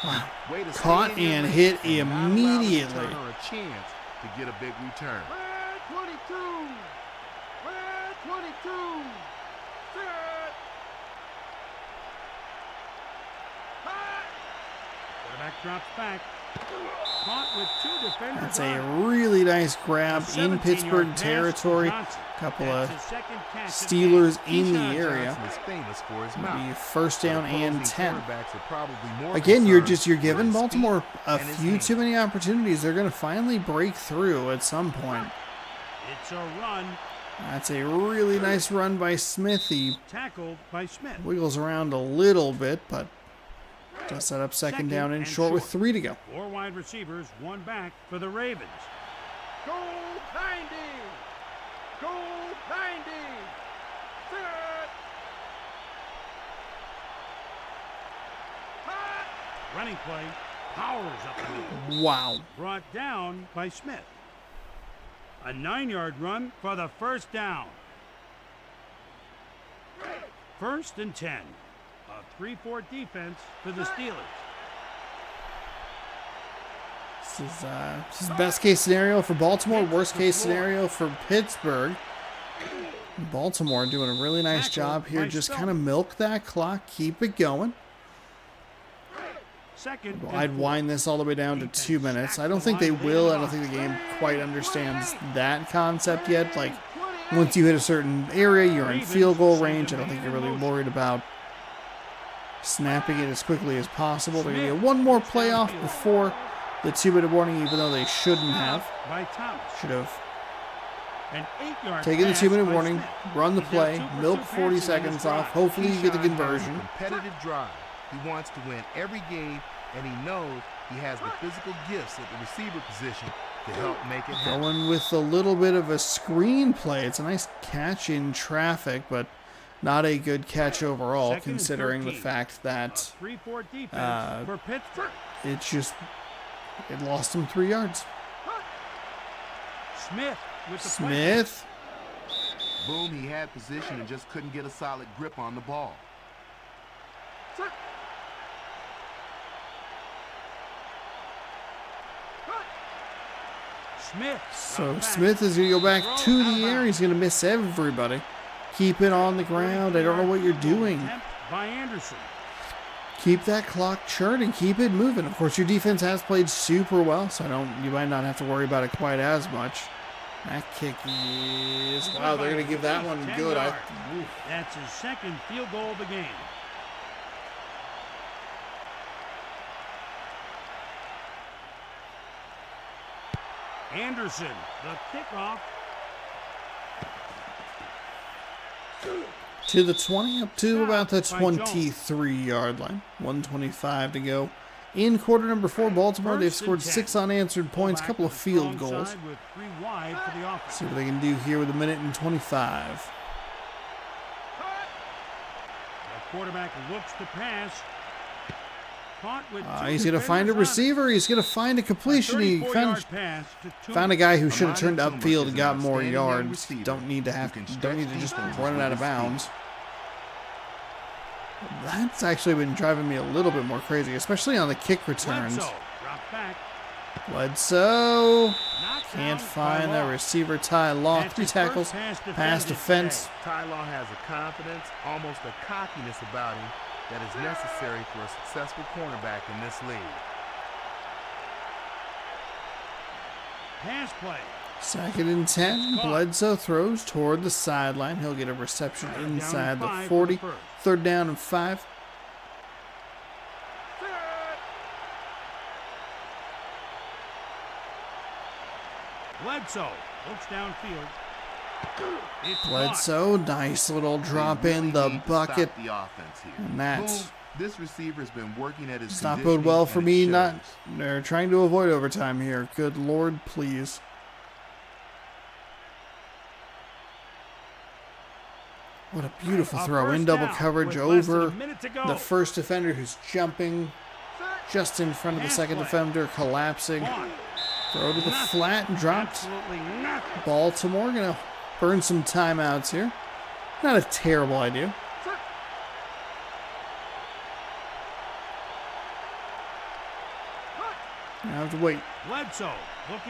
[SPEAKER 1] Wow. Caught and hit immediately.
[SPEAKER 2] A chance to get a big return.
[SPEAKER 4] Red 22. Red 22. Set.
[SPEAKER 3] Quarterback drops back. Caught with 2 defenders.
[SPEAKER 1] That's a really nice grab in Pittsburgh territory. Couple of Steelers in the area.
[SPEAKER 2] Johnson is famous for his
[SPEAKER 1] It'll
[SPEAKER 2] mouth.
[SPEAKER 1] be 1st down and
[SPEAKER 2] Opposing
[SPEAKER 1] 10.
[SPEAKER 2] quarterbacks are probably more
[SPEAKER 1] Again, you're
[SPEAKER 2] concerned
[SPEAKER 1] giving
[SPEAKER 2] with his
[SPEAKER 1] Baltimore
[SPEAKER 2] speed
[SPEAKER 1] a
[SPEAKER 2] and his
[SPEAKER 1] few
[SPEAKER 2] hands.
[SPEAKER 1] too many opportunities. They're going to finally break through at some point.
[SPEAKER 3] It's a run.
[SPEAKER 1] That's a really nice run by Smith. He
[SPEAKER 3] Tackled by Smith.
[SPEAKER 1] wiggles around a little bit, but does set up second down and short with 3 to go.
[SPEAKER 3] 4 wide receivers, 1 back for the Ravens.
[SPEAKER 4] Go 90. Go 90. Set. Hot.
[SPEAKER 3] Running play. Powers up the middle.
[SPEAKER 1] Wow.
[SPEAKER 3] Brought down by Smith. A 9-yard run for the first down. 1st and 10. A 3-4 defense for the Steelers.
[SPEAKER 1] This is best case scenario for Baltimore, worst case scenario for Pittsburgh. Baltimore doing a really nice job here. Just kind of milk that clock, keep it going.
[SPEAKER 3] Second.
[SPEAKER 1] I'd wind this all the way down to 2 minutes. I don't think they will. I don't think the game quite understands that concept yet. Like, once you hit a certain area, you're in field goal range. I don't think you're really worried about snapping it as quickly as possible. They're going to get one more playoff before the 2-minute warning, even though they shouldn't have. Should have
[SPEAKER 3] An 8-yard
[SPEAKER 1] taken the
[SPEAKER 3] pass
[SPEAKER 1] 2-minute
[SPEAKER 3] by
[SPEAKER 1] warning,
[SPEAKER 3] Smith.
[SPEAKER 1] run the
[SPEAKER 3] He got
[SPEAKER 1] play,
[SPEAKER 3] 2 for
[SPEAKER 1] milk
[SPEAKER 3] 2
[SPEAKER 1] 40
[SPEAKER 3] passing in
[SPEAKER 1] seconds
[SPEAKER 3] this
[SPEAKER 1] off.
[SPEAKER 3] drive.
[SPEAKER 1] Hopefully you get the
[SPEAKER 2] Keyshawn has a
[SPEAKER 1] conversion.
[SPEAKER 2] competitive drive. He wants to win every game, and he knows he has the physical gifts at the receiver position to help make it happen.
[SPEAKER 1] Going with a little bit of a screen play. It's a nice catch in traffic, but not a good catch overall,
[SPEAKER 3] Second and
[SPEAKER 1] considering the
[SPEAKER 3] 13.
[SPEAKER 1] fact that
[SPEAKER 3] 3-4 defense for Pittsburgh.
[SPEAKER 1] it lost him 3 yards.
[SPEAKER 3] Smith with the play.
[SPEAKER 1] Smith.
[SPEAKER 2] Boom, he had position and just couldn't get a solid grip on the ball.
[SPEAKER 4] Set.
[SPEAKER 3] Smith.
[SPEAKER 1] So Smith is going to go back to the air. He's going to miss everybody. Keep it on the ground. I don't know what you're doing.
[SPEAKER 3] By Anderson.
[SPEAKER 1] Keep that clock churning. Keep it moving. Of course, your defense has played super well, so you might not have to worry about it quite as much. That kick is... Wow, they're going to give that one
[SPEAKER 3] 10
[SPEAKER 1] good.
[SPEAKER 3] yards. That's his second field goal of the game. Anderson, the kickoff.
[SPEAKER 1] To the 20, up to about the 23-yard line. 1:25 to go. In quarter number 4, Baltimore, they've scored 6 unanswered points, a couple of field goals.
[SPEAKER 3] With 3 wide for the offense.
[SPEAKER 1] See what they can do here with 1:25.
[SPEAKER 3] The quarterback looks to pass. Caught with
[SPEAKER 1] He's going to find a receiver. He's going to find a completion. He found a guy who should have turned upfield and got more yards. Don't need to just run it out of bounds. That's actually been driving me a little bit more crazy, especially on the kick returns. Bledsoe can't find that receiver. Ty Law, 3 tackles, pass defense.
[SPEAKER 2] Ty Law has a confidence, almost a cockiness about him that is necessary for a successful cornerback in this league.
[SPEAKER 3] Pass play.
[SPEAKER 1] 2nd and 10. Bledsoe throws toward the sideline. He'll get a reception inside the 40. 3rd down and 5.
[SPEAKER 3] Bledsoe looks downfield.
[SPEAKER 1] Bledsoe, nice little drop in the bucket.
[SPEAKER 2] The offense here.
[SPEAKER 1] And that's
[SPEAKER 2] Boom. This receiver has been working at his
[SPEAKER 1] does not bode well for me. They're trying to avoid overtime here. Good Lord, please. What a beautiful throw in double coverage over the first defender who's jumping just in front of the second defender, collapsing. Throw to the flat and dropped. Baltimore going to burn some timeouts here. Not a terrible idea. Now have to wait.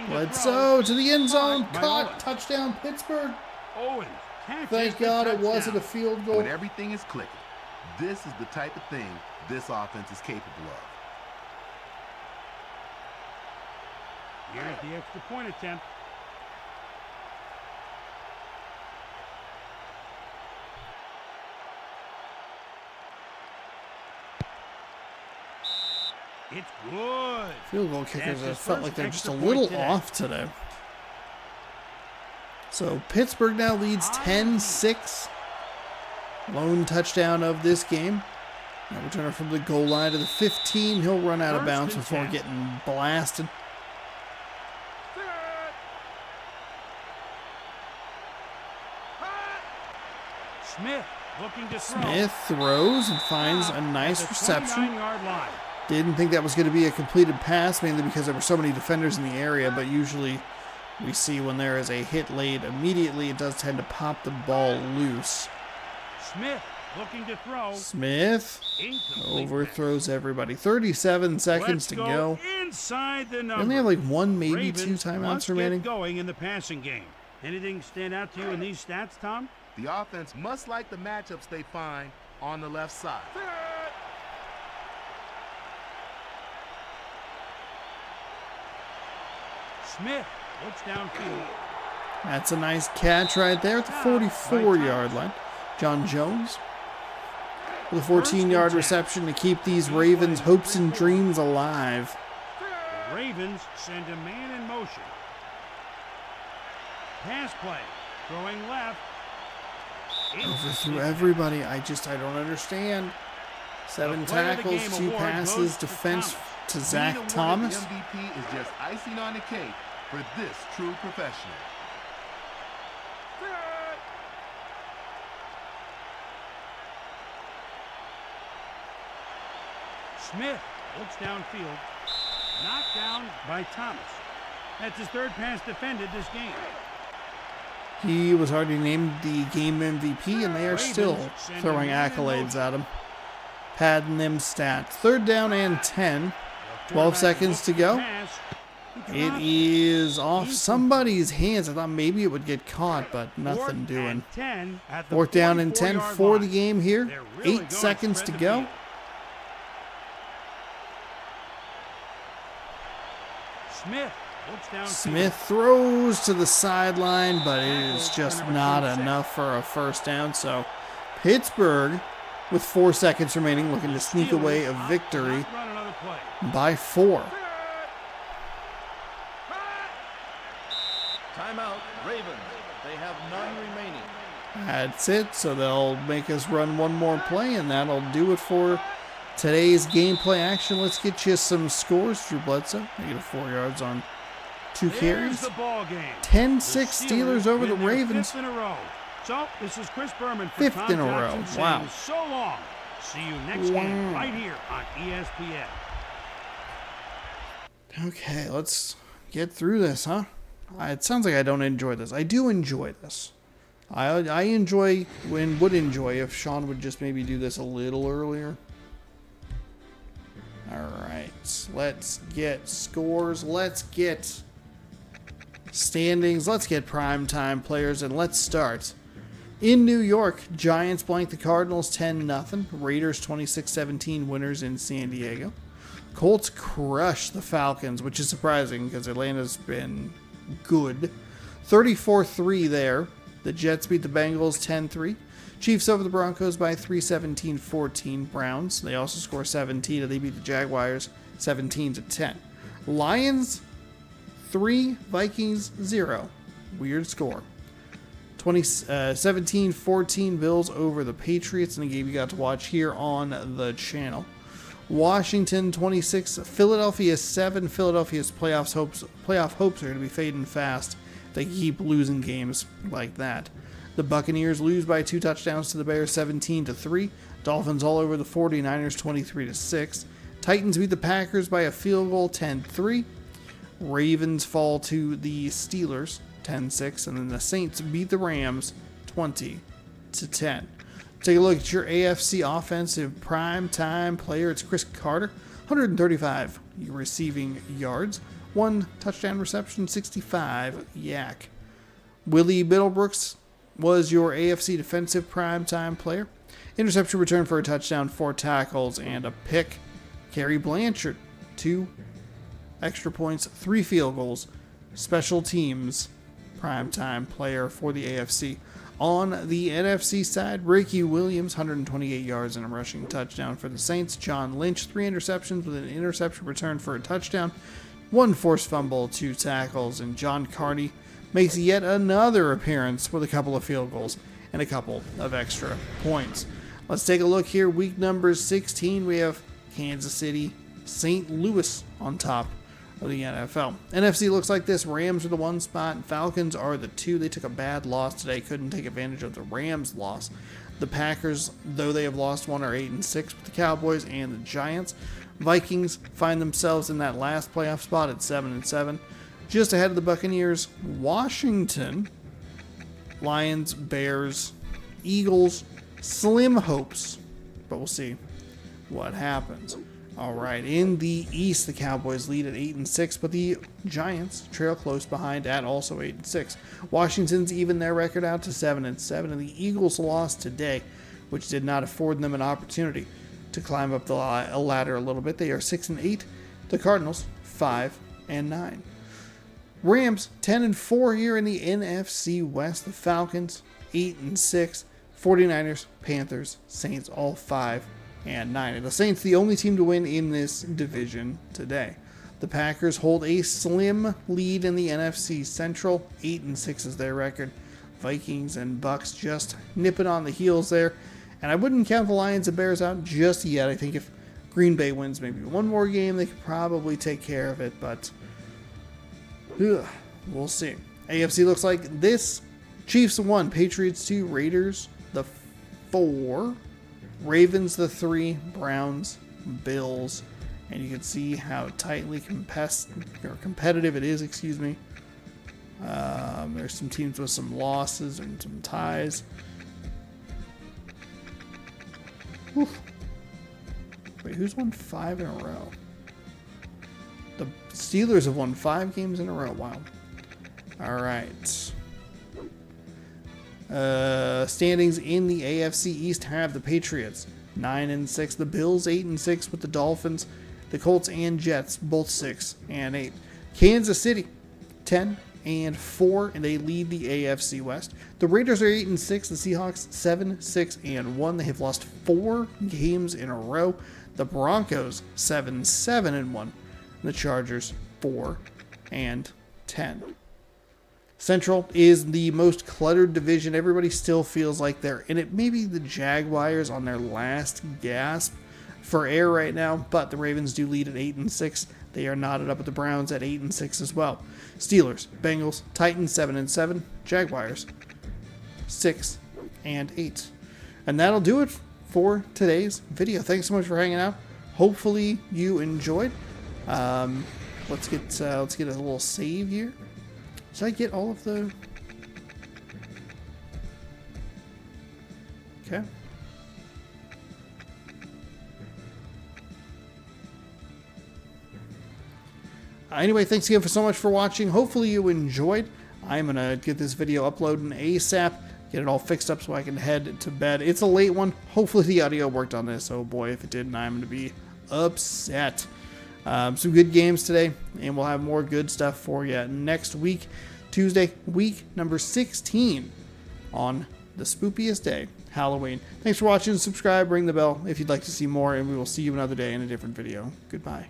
[SPEAKER 1] Bledsoe to the end zone. Caught. Touchdown, Pittsburgh. Thank God it wasn't a field goal.
[SPEAKER 2] When everything is clicking, this is the type of thing this offense is capable of.
[SPEAKER 3] Here's the extra point attempt. It's good.
[SPEAKER 1] Field goal kickers, I felt like they're just a little off today. So Pittsburgh now leads 10-6. Lone touchdown of this game. Now returner from the goal line to the 15. He'll run out of bounds before getting blasted.
[SPEAKER 3] Smith looking to throw.
[SPEAKER 1] Smith throws and finds a nice reception.
[SPEAKER 3] 29-yard line.
[SPEAKER 1] Didn't think that was going to be a completed pass, mainly because there were so many defenders in the area, but usually we see when there is a hit laid immediately, it does tend to pop the ball loose.
[SPEAKER 3] Smith looking to throw.
[SPEAKER 1] Smith
[SPEAKER 3] Incomplete
[SPEAKER 1] overthrows everybody. 37 seconds to go.
[SPEAKER 3] Inside the
[SPEAKER 1] They
[SPEAKER 3] number.
[SPEAKER 1] only have like one, maybe
[SPEAKER 3] Ravens
[SPEAKER 1] two timeouts
[SPEAKER 3] must
[SPEAKER 1] remaining.
[SPEAKER 3] Get going in the passing game. Anything stand out to you in these stats, Tom?
[SPEAKER 2] The offense must like the matchups they find on the left side.
[SPEAKER 3] Smith looks downfield.
[SPEAKER 1] That's a nice catch right there at the 44-yard line. John Jones with a 14-yard reception to keep these Ravens' hopes and dreams alive.
[SPEAKER 3] The Ravens send a man in motion. Pass play. Throwing left.
[SPEAKER 1] Overthrew everybody. I don't understand. 7 tackles, 2 passes, defense to Zach Thomas.
[SPEAKER 2] The MVP is just icing on the cake for this true professional.
[SPEAKER 3] Smith looks downfield. Knocked down by Thomas. That's his third pass defended this game.
[SPEAKER 1] He was already named the game MVP, and they are still throwing accolades at him. Padding them stats. 3rd down and 10. 12 seconds to go. It is off somebody's hands. I thought maybe it would get caught, but nothing doing. 4th down and 10 for the game here. 8 seconds to go. Smith throws to the sideline, but it is just not enough for a first down. So Pittsburgh, with 4 seconds remaining, looking to sneak away a victory by 4.
[SPEAKER 5] Timeout, Ravens. They have none remaining.
[SPEAKER 1] That's it. So they'll make us run one more play, and that'll do it for today's gameplay action. Let's get you some scores. Drew Bledsoe, negative 4 yards on 2 carries. 10-6 Steelers over the Ravens.
[SPEAKER 3] 5th in a row. So this is Chris Berman for
[SPEAKER 1] 5th
[SPEAKER 3] Tom
[SPEAKER 1] in a row.
[SPEAKER 3] Johnson
[SPEAKER 1] Wow.
[SPEAKER 3] saying so long. See you next game right here on ESPN.
[SPEAKER 1] Okay, let's get through this, huh? It sounds like I don't enjoy this. I do enjoy this. I enjoy and would enjoy if Sean would just maybe do this a little earlier. All right, let's get scores. Let's get standings. Let's get primetime players, and let's start. In New York, Giants blank the Cardinals 10-0. Raiders 26-17 winners in San Diego. Colts crush the Falcons, which is surprising because Atlanta's been good. 34-3 there. The Jets beat the Bengals 10-3. Chiefs over the Broncos by 3, 17-14. Browns, they also score 17, and they beat the Jaguars 17-10. Lions 3, Vikings 0. Weird score. 17-14 Bills over the Patriots in a game you got to watch here on the channel. Washington 26, Philadelphia 7. Philadelphia's playoff hopes are going to be fading fast if they keep losing games like that. The Buccaneers lose by 2 touchdowns to the Bears 17-3. Dolphins all over the 49ers 23-6. Titans beat the Packers by a field goal 10-3. Ravens fall to the Steelers 10-6, and then the Saints beat the Rams 20-10. Take a look at your AFC offensive prime time player. It's Chris Carter, 135 receiving yards, 1 touchdown reception, 65 yak. Willie Middlebrooks was your AFC defensive prime time player. Interception return for a touchdown, 4 tackles, and a pick. Kerry Blanchard, 2 extra points, 3 field goals. Special teams primetime player for the AFC. On the NFC side, Ricky Williams, 128 yards and a rushing touchdown for the Saints. John Lynch, 3 interceptions with an interception return for a touchdown. 1 forced fumble, 2 tackles. And John Carney makes yet another appearance with a couple of field goals and a couple of extra points. Let's take a look here. Week number 16, we have Kansas City, St. Louis on top of the NFL. NFC looks like this. Rams are the 1 spot. Falcons are the 2. They took a bad loss today. Couldn't take advantage of the Rams' loss. The Packers, though they have lost one, are 8-6 with the Cowboys and the Giants. Vikings find themselves in that last playoff spot at 7-7. Just ahead of the Buccaneers, Washington, Lions, Bears, Eagles, slim hopes, but we'll see what happens. All right, in the East, the Cowboys lead at 8-6, but the Giants trail close behind at also 8-6. Washington's even their record out to 7-7, and the Eagles lost today, which did not afford them an opportunity to climb up the ladder a little bit. They are 6-8. The Cardinals 5-9. Rams 10-4 here in the NFC West. The Falcons 8-6. 49ers, Panthers, Saints all 5-9. And the Saints the only team to win in this division today. The Packers hold a slim lead in the NFC Central. 8-6 is their record. Vikings and Bucks just nipping on the heels there. And I wouldn't count the Lions and Bears out just yet. I think if Green Bay wins maybe one more game, they could probably take care of it. But we'll see. AFC looks like this. Chiefs 1, Patriots 2, Raiders the 4, Ravens the 3, Browns, Bills, and you can see how tightly competitive it is. There's some teams with some losses and some ties. Oof. Wait, who's won 5 in a row? The Steelers have won 5 games in a row. Wow. All right. Standings in the AFC East have the Patriots 9-6, the Bills 8-6 with the Dolphins, the Colts and Jets both 6-8. Kansas City 10-4, and they lead the AFC West. The Raiders are 8-6, the Seahawks 7-6-1. They have lost 4 games in a row. The Broncos 7-7-1, and the Chargers 4-10. Central is the most cluttered division. Everybody still feels like they're in it. Maybe the Jaguars on their last gasp for air right now, but the Ravens do lead at 8-6. They are knotted up with the Browns at 8-6 as well. Steelers, Bengals, Titans 7-7, Jaguars 6-8. And that'll do it for today's video. Thanks so much for hanging out. Hopefully you enjoyed. Let's get a little save here. Did I get all of the... Okay. Anyway, thanks again so much for watching. Hopefully you enjoyed. I'm going to get this video uploaded ASAP, get it all fixed up so I can head to bed. It's a late one. Hopefully the audio worked on this. Oh boy, if it didn't, I'm going to be upset. Some good games today, and we'll have more good stuff for you next week. Tuesday, week number 16 on the spookiest day, Halloween. Thanks for watching. Subscribe, ring the bell if you'd like to see more, and we will see you another day in a different video. Goodbye.